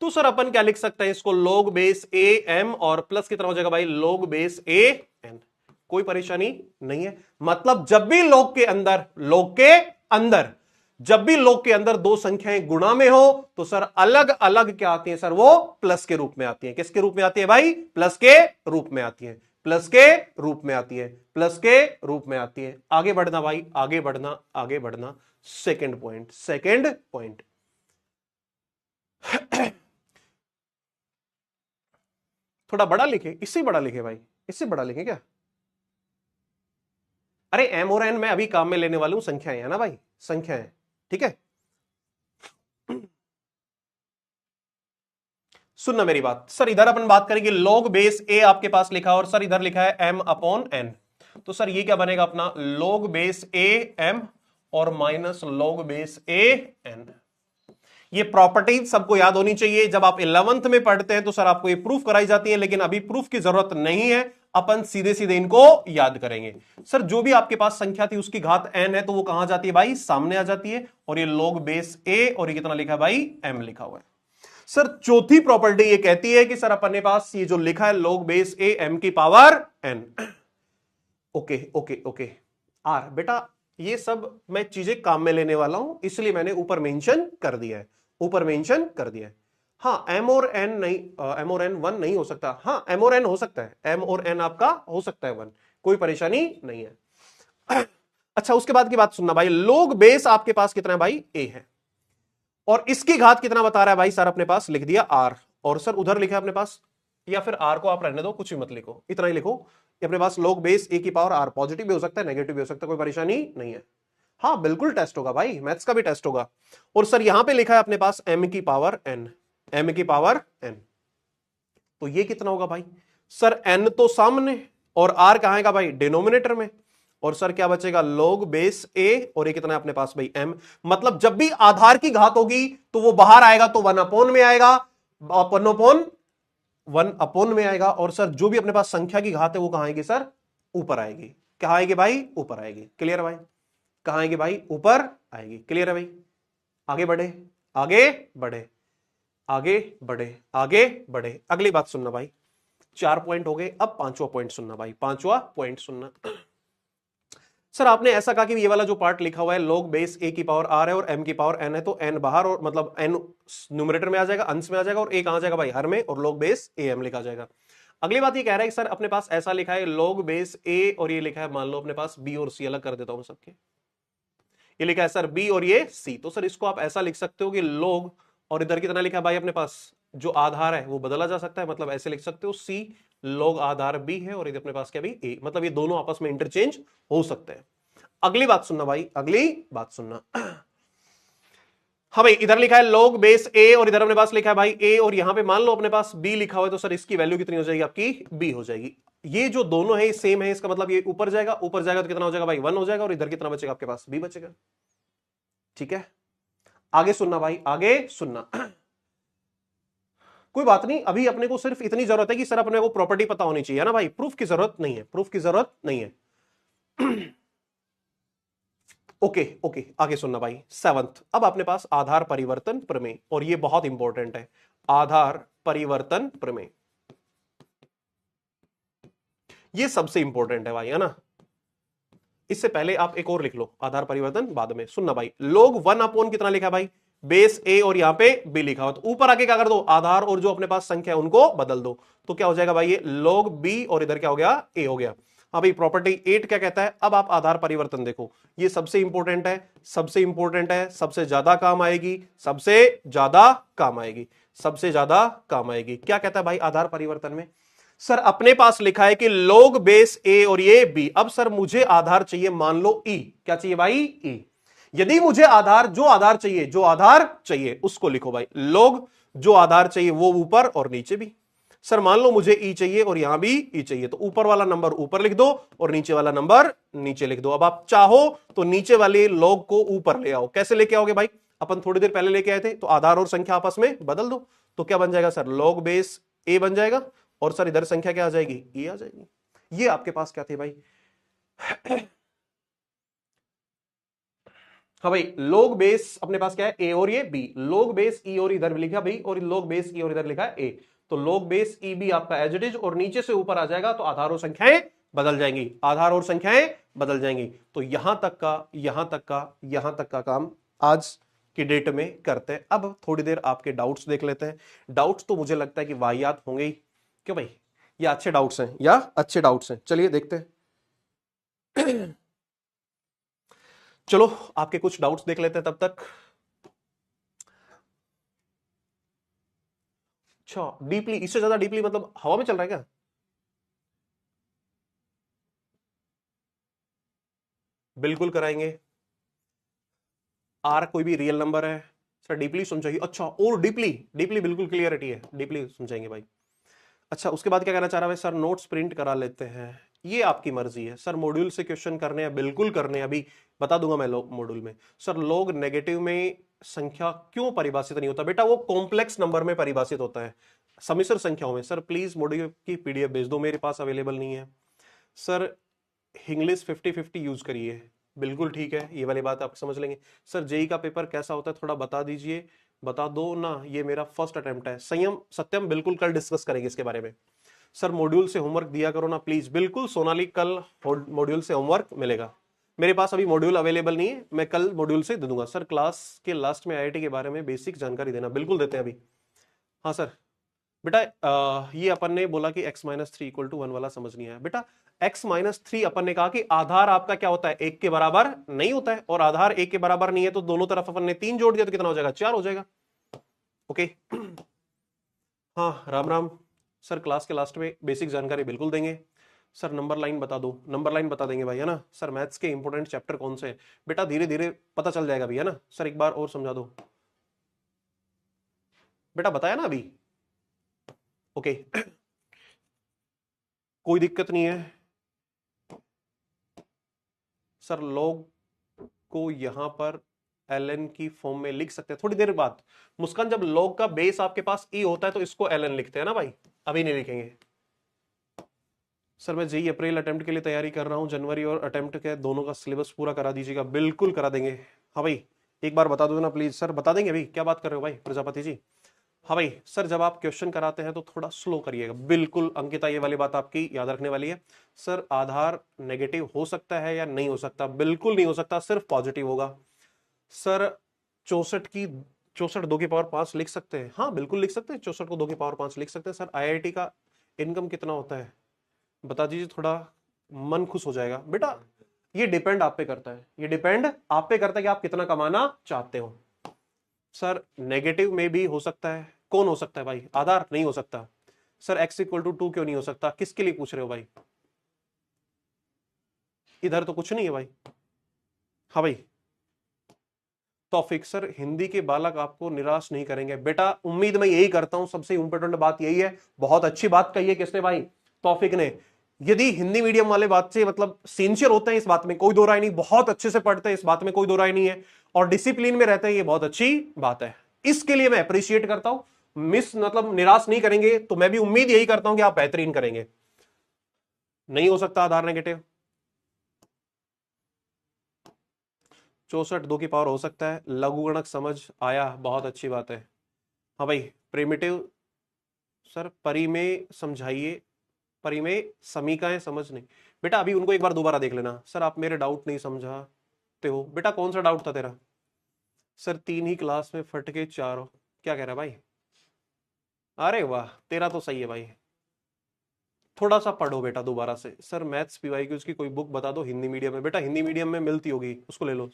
तो सर अपन क्या लिख सकते हैं इसको? log बेस a m और प्लस कितना हो जाएगा भाई? log base a n। कोई परेशानी नहीं है। मतलब जब भी log के अंदर जब भी log के अंदर दो संख्याएं गुणा में हो तो सर अलग अलग क्या आती है सर? वो प्लस के रूप में आती है। किसके रूप में आती है भाई? प्लस के रूप में आती है, प्लस के रूप में आती है, प्लस के रूप में आती है। आगे बढ़ना भाई, आगे बढ़ना, आगे बढ़ना। सेकंड पॉइंट थोड़ा बड़ा लिखे, इससे बड़ा लिखे भाई, इससे बड़ा लिखे क्या? अरे एम और एन मैं अभी काम में लेने वाला हूं, संख्याएं है ना भाई, संख्याएं। ठीक है, सुनना मेरी बात। सर इधर अपन बात करेंगे log बेस a आपके पास लिखा, और सर इधर लिखा है m अपॉन n। तो सर ये क्या बनेगा अपना? log बेस a m और minus log base a n। ये प्रॉपर्टी सबको याद होनी चाहिए। जब आप 11th में पढ़ते हैं तो सर आपको ये प्रूफ कराई जाती है, लेकिन अभी प्रूफ की जरूरत नहीं है। अपन सीधे सीधे इनको याद करेंगे। सर जो भी आपके पास संख्या थी उसकी घात n है तो वो कहां जाती है भाई, सामने आ जाती है। और ये log बेस a और ये कितना लिखा है भाई, m लिखा हुआ है। सर चौथी प्रॉपर्टी ये कहती है कि सर अपने पास ये जो लिखा है log बेस a m की power n। Okay okay okay आर बेटा ये सब मैं चीजें काम में लेने वाला हूं, इसलिए मैंने ऊपर मेंशन कर दिया है, ऊपर मेंशन कर दिया है। हाँ m और n नहीं, m और n 1 नहीं हो सकता। हाँ m और n हो सकता है, m और n आपका हो सकता है 1, कोई परेशानी नहीं है। अच्छा उसके बाद की बात सुनना भाई, log बेस आपके पास कितना है भाई, a है, और इसकी घात कितना बता रहा है भाई, सर अपने पास लिख दिया r, और सर उधर लिखा है अपने पास, या फिर r को आप रहने दो, कुछ भी मत लिखो, इतना ही लिखो कि अपने पास log बेस a की पावर r, पॉजिटिव भी हो सकता है नेगेटिव भी हो सकता है, कोई परेशानी नहीं है। हाँ बिल्कुल टेस्ट होगा भाई, मैथ्स का भी टेस्ट होगा। और सर यहां पे लिखा है अपने पास m की पावर n, m की पावर n, तो ये कितना होगा भाई, सर n तो सामने और r कहां है भाई, डिनोमिनेटर में, और सर क्या बचेगा log बेस a, और ये कितना है अपने पास भाई m। मतलब जब भी आधार की घात होगी तो वो बाहर आएगा तो 1 अपॉन में आएगा, 1 अपॉन में आएगा। और सर जो भी अपने पास संख्या की घात है वो कहां आएगी सर, ऊपर आएगी। कहां आएगी भाई, ऊपर आएगी। क्लियर है भाई, कहां आएगी भाई, ऊपर आएगी। क्लियर है भाई, आगे बढ़े आगे बढ़े आगे बढ़े आगे बढ़े। अगली बात सुनना भाई, 4 पॉइंट हो गए, अब 5वां पॉइंट सुनना भाई, 5वां पॉइंट सुनना। सर आपने ऐसा कहा कि ये वाला जो पार्ट लिखा हुआ है log बेस a की पावर r है और m की पावर n है, तो n बाहर, और मतलब n न्यूमरेटर में आ जाएगा, अंश में आ जाएगा, और a कहां जाएगा भाई, हर में, और log बेस am लिखा जाएगा। अगली बात ये कह रहा है कि सर अपने पास ऐसा लिखा है log बेस a, और ये लिखा है मान लो अपने पास b और c, अलग कर देता हूं सबके, ये लिखा है सर b और ये c, तो सर इसको आप ऐसा लिख सकते हो कि log, और इधर कितना लिखा है भाई अपने पास, जो आधार है वो बदला जा सकता है, मतलब ऐसे लिख सकते हो c log आधार b है, और इधर अपने पास क्या भी a, मतलब ये दोनों आपस में इंटरचेंज हो सकते हैं। अगली बात सुनना भाई, अगली बात सुनना। हाँ भाई इधर लिखा है log बेस a, और इधर अपने पास लिखा है भाई a, और यहां पे मान लो अपने पास b लिखा हुआ है, तो सर इसकी वैल्यू कितनी हो जाएगी आपकी, b हो जाएगी। ये जो दोनों है सेम है, इसका मतलब ये ऊपर जाएगा, ऊपर जाएगा तो कितना हो जाएगा भाई, 1 हो जाएगा, और इधर कितना बचेगा आपके पास, b बचेगा। ठीक है आगे सुनना भाई, आगे सुनना। कोई बात नहीं, अभी अपने को सिर्फ इतनी जरूरत है कि सर अपने को प्रॉपर्टी पता होनी चाहिए ना भाई, प्रूफ की जरूरत नहीं है, प्रूफ की जरूरत नहीं है। ओके ओके आगे सुनना भाई, 7th, अब अपने पास आधार परिवर्तन प्रमेय, और ये बहुत इंपॉर्टेंट है, आधार परिवर्तन प्रमेय, ये सबसे इंपॉर्टेंट है भाई, है ना। इससे पहले आप एक और लिख लो, आधार परिवर्तन बाद में। सुनना भाई, log 1 अपॉन कितना लिखा है भाई, बेस a, और यहां पे b लिखा हुआ, तो ऊपर आके क्या कर दो, आधार और जो अपने पास संख्या है उनको बदल दो, तो क्या हो जाएगा भाई, ये log b, और इधर क्या हो गया, a हो गया। हाँ भाई प्रॉपर्टी 8 क्या कहता है, अब आप आधार परिवर्तन देखो, ये सबसे इंपॉर्टेंट है, सबसे इंपॉर्टेंट है, सबसे ज्यादा काम आएगी, सबसे ज्यादा काम आएगी, सबसे ज्यादा काम आएगी। क्या कहता है भाई आधार परिवर्तन में, सर अपने पास लिखा है कि log बेस a और ये b। अब सर मुझे आधार चाहिए, मान लो e, क्या चाहिए भाई, e। यदि मुझे आधार, जो आधार चाहिए, जो आधार चाहिए उसको लिखो भाई, log जो आधार चाहिए वो ऊपर और नीचे भी। सर मान लो मुझे e चाहिए और यहां भी e चाहिए, तो ऊपर वाला नंबर ऊपर लिख दो और नीचे वाला नंबर नीचे लिख दो। अब आप चाहो तो नीचे वाले log को ऊपर ले आओ, कैसे लेके आओगे भाई, अपन थोड़ी देर पहले लेके आए थे, तो आधार और संख्या आपस में बदल दो, तो क्या बन जाएगा सर, log बेस a बन जाएगा, और सर इधर संख्या क्या आ जाएगी, e आ जाएगी। ये आपके पास क्या थे भाई, हाँ भाई log बेस अपने पास क्या है, a और ये b, log बेस e और इधर लिखा b, और log बेस e और इधर लिखा है a, तो log बेस e b आपका एज इट इज, और नीचे से ऊपर आ जाएगा, तो आधार और संख्याएं बदल जाएंगी, आधार और संख्याएं बदल जाएंगी। तो यहां तक का, यहां तक का, यहां तक का काम आज की डेट में करते हैं। अब थोड़ी देर आपके डाउट्स देख लेते हैं। डाउट्स तो मुझे लगता है कि वाहियात होंगे ही, क्यों भाई, ये अच्छे डाउट्स हैं, या अच्छे डाउट्स हैं, चलिए देखते हैं। चलो आपके कुछ डाउट्स देख लेते हैं तब तक। अच्छा डीपली, इससे ज्यादा डीपली मतलब हवा में चल रहा है क्या, बिल्कुल कराएंगे। आर कोई भी रियल नंबर है सर, डीपली समझाइए। अच्छा और डीपली, डीपली बिल्कुल क्लियरिटी है, डीपली समझाएंगे भाई। अच्छा उसके बाद क्या कहना चाह रहा है सर, नोट्स प्रिंट करा लेते हैं, ये आपकी मर्जी है सर। मॉड्यूल से क्वेश्चन करने हैं, बिल्कुल करने हैं, अभी बता दूंगा मैं मॉड्यूल में। सर लोग नेगेटिव में संख्या क्यों परिभाषित नहीं होता? बेटा वो कॉम्प्लेक्स नंबर में परिभाषित होता है, समिश्र संख्याओं में। सर प्लीज मॉड्यूल की पीडीएफ भेज दो, मेरे पास अवेलेबल नहीं है। सर इंग्लिश 50-50 यूज करिए, बिल्कुल ठीक है, ये वाली बात आप समझ लेंगे। सर जेई का पेपर कैसा होता है थोड़ा बता दीजिए, बता दो ना, ये मेरा फर्स्ट अटेम्प्ट है। संयम सत्यम, बिल्कुल कल डिस्कस करेंगे इसके बारे में। सर मॉड्यूल से होमवर्क दिया करो ना प्लीज। बिल्कुल सोनाली, कल मॉड्यूल से होमवर्क मिलेगा। मेरे पास अभी मॉड्यूल अवेलेबल नहीं है, मैं कल मॉड्यूल से दे दूंगा। सर क्लास के लास्ट में आईआईटी के बारे में बेसिक जानकारी देना, बिल्कुल देते हैं अभी। हाँ सर बेटा ये अपन ने बोला कि x-3 = 1 वाला समझ नहीं आया बेटा। x-3 अपन ने कहा कि आधार आपका क्या होता है, 1 के बराबर नहीं होता है, और आधार 1 के बराबर नहीं है तो दोनों तरफ अपन ने 3 जोड़ दिया तो कितना हो जाएगा, 4 हो जाएगा। ओके हाँ राम राम। सर क्लास के लास्ट में बेसिक जानकारी बिल्कुल देंगे। सर नंबर लाइन बता दो, नंबर लाइन बता देंगे भाई, है ना। सर मैथ्स के इंपॉर्टेंट चैप्टर कौन से हैं बेटा, धीरे धीरे पता चल जाएगा भी, है ना। सर एक बार और समझा दो बेटा, बताया ना अभी। ओके कोई दिक्कत नहीं है। सर लॉग को यहां पर ln की फॉर्म में लिख सकते हैं थोड़ी देर बाद। मुस्कान जब लॉग का बेस आपके पास e होता है तो इसको ln लिखते हैं ना भाई, अभी नहीं लिखेंगे। सर मैं जेई अप्रैल अटेम्प्ट के लिए तैयारी कर रहा हूं, जनवरी और अटेम्प्ट के दोनों का सिलेबस पूरा करा दीजिएगा। बिल्कुल करा देंगे। हाँ भाई एक बार बता दो ना प्लीज। सर बता देंगे अभी, क्या बात कर रहे हो भाई प्रजापति जी। हाँ भाई सर जब आप क्वेश्चन कराते हैं तो थोड़ा स्लो करिएगा। बिल्कुल अंकिता, ये वाली बात आपकी याद रखने वाली है। सर आधार नेगेटिव हो सकता है या नहीं हो सकता? बिल्कुल नहीं हो सकता, सिर्फ पॉजिटिव होगा। सर 64 2 की पावर 5 लिख सकते हैं? हाँ बिल्कुल लिख सकते हैं, 64 को 2 की पावर 5 लिख सकते हैं। सर आईआईटी का इनकम कितना होता है बता दीजिए, थोड़ा मन खुश हो जाएगा बेटा। ये डिपेंड आप पे करता है, ये डिपेंड आप पे करता है कि आप कितना कमाना चाहते हो। सर नेगेटिव में भी हो सकता है, कौन हो सकता है भाई? आधार नहीं हो सकता। सर x=2 क्यों नहीं हो सकता? किसके लिए पूछ रहे हो भाई? इधर तो कुछ नहीं है भाई। हाँ भाई तौफीक सर हिंदी के बालक आपको निराश नहीं करेंगे बेटा, उम्मीद मैं यही करता हूं, सबसे इंपॉर्टेंट बात यही है। बहुत अच्छी बात कही है किसने भाई? तौफीक ने। यदि हिंदी मीडियम वाले बात से मतलब सिंसियर होते हैं इस बात में कोई दो राय नहीं, बहुत अच्छे से पढ़ते हैं इस बात में कोई दो राय नहीं है, और डिसिप्लिन में रहते हैं, ये बहुत अच्छी बात है, इसके लिए मैं अप्रिशिएट करता हूं। मिस मतलब निराश नहीं करेंगे तो मैं भी उम्मीद यही करता हूं कि आप बेहतरीन करेंगे। नहीं हो सकता आधार नेगेटिव। 64 2 की पावर हो सकता है, लघुगणक समझ आया, बहुत अच्छी बात है। हाँ भाई प्रिमिटिव सर परी में समझाइए, परी में समीकाएं समझ नहीं बेटा, अभी उनको एक बार दोबारा देख लेना। सर आप मेरे डाउट नहीं समझाते हो बेटा, कौन सा डाउट था तेरा? सर 3 ही क्लास में फट के 4 हो, क्या कह रहा है भाई? अरे वाह तेरा तो सही है भाई, थोड़ा सा पढ़ो बेटा दोबारा से। सर मैथ्स पीवाईक्यूज की कोई बुक बता दो हिंदी मीडियम में। बेटा हिंदी मीडियम में मिलती होगी, उसको ले लो।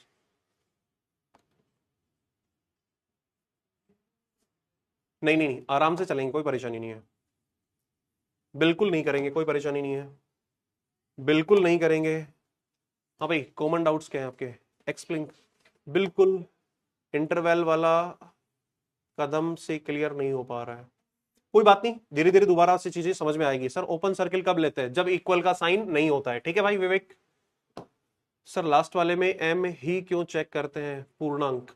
नहीं नहीं नहीं, आराम से चलेंगे, कोई परेशानी नहीं है। बिल्कुल नहीं करेंगे, कोई परेशानी नहीं है, बिल्कुल नहीं करेंगे। हाँ भाई कॉमन डाउट्स क्या है आपके? एक्सप्लेन। बिल्कुल इंटरवल वाला कदम से क्लियर नहीं हो पा रहा है, कोई बात नहीं, धीरे धीरे दोबारा से चीजें समझ में आएगी। सर ओपन सर्किल कब लेते हैं? जब इक्वल का साइन नहीं होता है, ठीक है भाई विवेक। सर लास्ट वाले में एम ही क्यों चेक करते हैं? पूर्णांक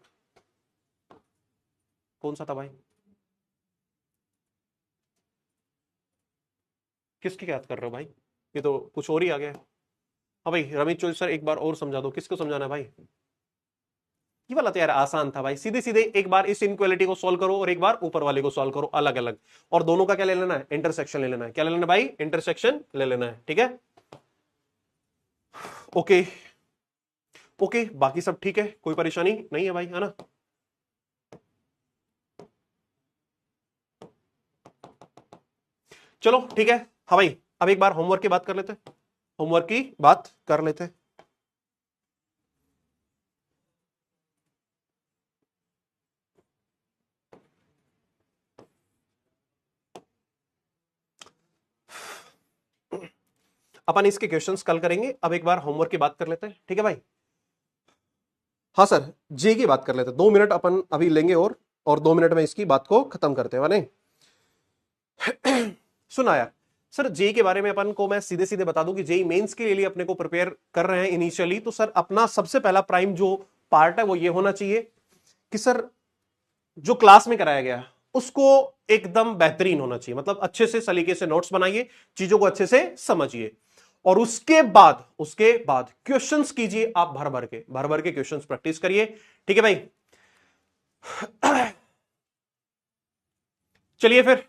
कौन सा था भाई? किसकी याद कर रहे हो भाई? ये तो कुछ और ही आ गया। हाँ भाई रमेश चौधरी सर एक बार और समझा दो, किसको समझाना है भाई? ये वाला तो यार आसान था भाई, सीधे सीधे एक बार इस इनक्वालिटी को सॉल्व करो और एक बार ऊपर वाले को सॉल्व करो अलग अलग, और दोनों का क्या ले लेना है? इंटरसेक्शन ले लेना है। क्या ले लेना है भाई? इंटरसेक्शन ले लेना है, ठीक है। ओके ओके बाकी सब ठीक है, कोई परेशानी नहीं है भाई, है ना। चलो ठीक है। हाँ भाई अब एक बार होमवर्क की बात कर लेते हैं, होमवर्क की बात कर लेते हैं। अपन इसके क्वेश्चंस कल करेंगे, अब एक बार होमवर्क की बात कर लेते हैं, ठीक है भाई। हाँ सर जे की बात कर लेते हैं, 2 मिनट अपन अभी लेंगे और 2 मिनट में इसकी बात को खत्म करते हैं, नहीं सुना यार। सर जेई के बारे में अपन को मैं सीधे सीधे बता दूं कि जेई मेंस के लिए अपने को प्रिपेयर कर रहे हैं इनिशियली, तो सर अपना सबसे पहला प्राइम जो पार्ट है वो ये होना चाहिए कि सर जो क्लास में कराया गया उसको एकदम बेहतरीन होना चाहिए, मतलब अच्छे से सलीके से नोट्स बनाइए, चीजों को अच्छे से समझिए, और उसके बाद क्वेश्चंस कीजिए आप, भर भर के क्वेश्चंस प्रैक्टिस करिए। ठीक है भाई, चलिए फिर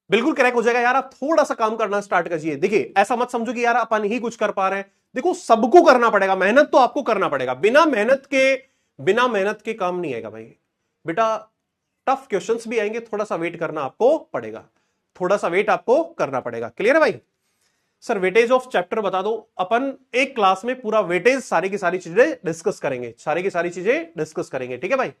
बिल्कुल क्रैक हो जाएगा यार। आप थोड़ा सा काम करना स्टार्ट कीजिए। देखिए ऐसा मत समझो कि यार अपन ही कुछ कर पा रहे हैं, देखो सबको करना पड़ेगा, मेहनत तो आपको करना पड़ेगा, बिना मेहनत के काम नहीं आएगा भाई बेटा। टफ क्वेश्चंस भी आएंगे, थोड़ा सा वेट करना आपको पड़ेगा, थोड़ा सा वेट आपको करना पड़ेगा। क्लियर है भाई? सर वेटेज ऑफ चैप्टर बता दो। अपन एक क्लास में पूरा वेटेज सारी की सारी चीजें डिस्कस करेंगे, ठीक है भाई?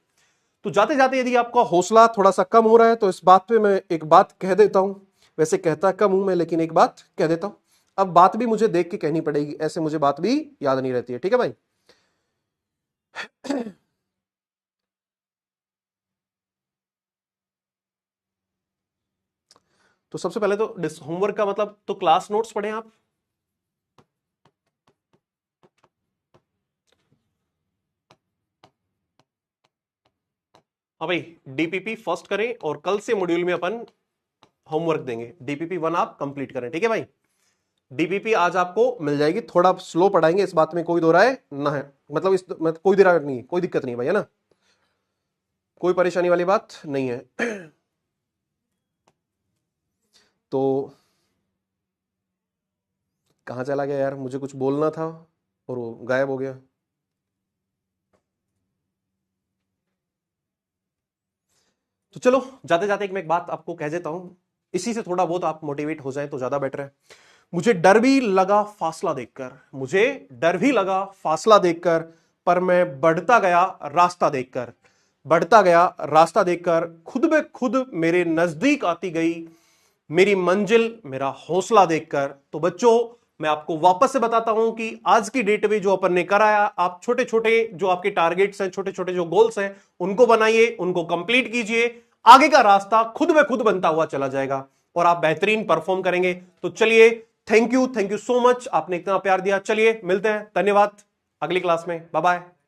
तो जाते जाते यदि आपका हौसला थोड़ा सा कम हो रहा है तो इस बात पे मैं एक बात कह देता हूं, वैसे कहता कम हूं मैं, लेकिन एक बात कह देता हूं। अब बात भी मुझे देख के कहनी पड़ेगी, ऐसे मुझे बात भी याद नहीं रहती है। ठीक है भाई? तो सबसे पहले तो होमवर्क का मतलब तो क्लास नोट्स पढ़ें आप। हाँ भाई, डीपीपी फर्स्ट करें और कल से मॉड्यूल में अपन होमवर्क देंगे। डीपीपी 1 आप कंप्लीट करें। ठीक है भाई? डीपीपी आज आपको मिल जाएगी, थोड़ा स्लो पढ़ाएंगे, इस बात में कोई दो राय ना है, मतलब इस कोई दिक्कत नहीं, कोई दिक्कत नहीं भाई, है ना? कोई परेशानी वाली बात नहीं है। तो कहां चला गया यार, मुझे कुछ बोलना था और वो गायब हो गया। तो चलो जाते जाते मैं एक बात आपको कह देता हूं, इसी से थोड़ा बहुत आप मोटिवेट हो जाए तो ज्यादा बेटर है। मुझे डर भी लगा फासला देखकर, पर मैं बढ़ता गया रास्ता देखकर, खुद ब खुद मेरे नजदीक आती गई मेरी मंजिल, मेरा हौसला देखकर। तो बच्चों मैं आपको वापस से बताता हूं कि आज की डेट में जो अपन ने कराया, आप छोटे छोटे जो आपके टारगेट्स हैं, छोटे छोटे जो गोल्स हैं, उनको बनाइए, उनको कंप्लीट कीजिए, आगे का रास्ता खुद ब खुद बनता हुआ चला जाएगा और आप बेहतरीन परफॉर्म करेंगे। तो चलिए, थैंक यू सो मच, आपने इतना प्यार दिया। चलिए मिलते हैं, धन्यवाद, अगली क्लास में, बाय बाय।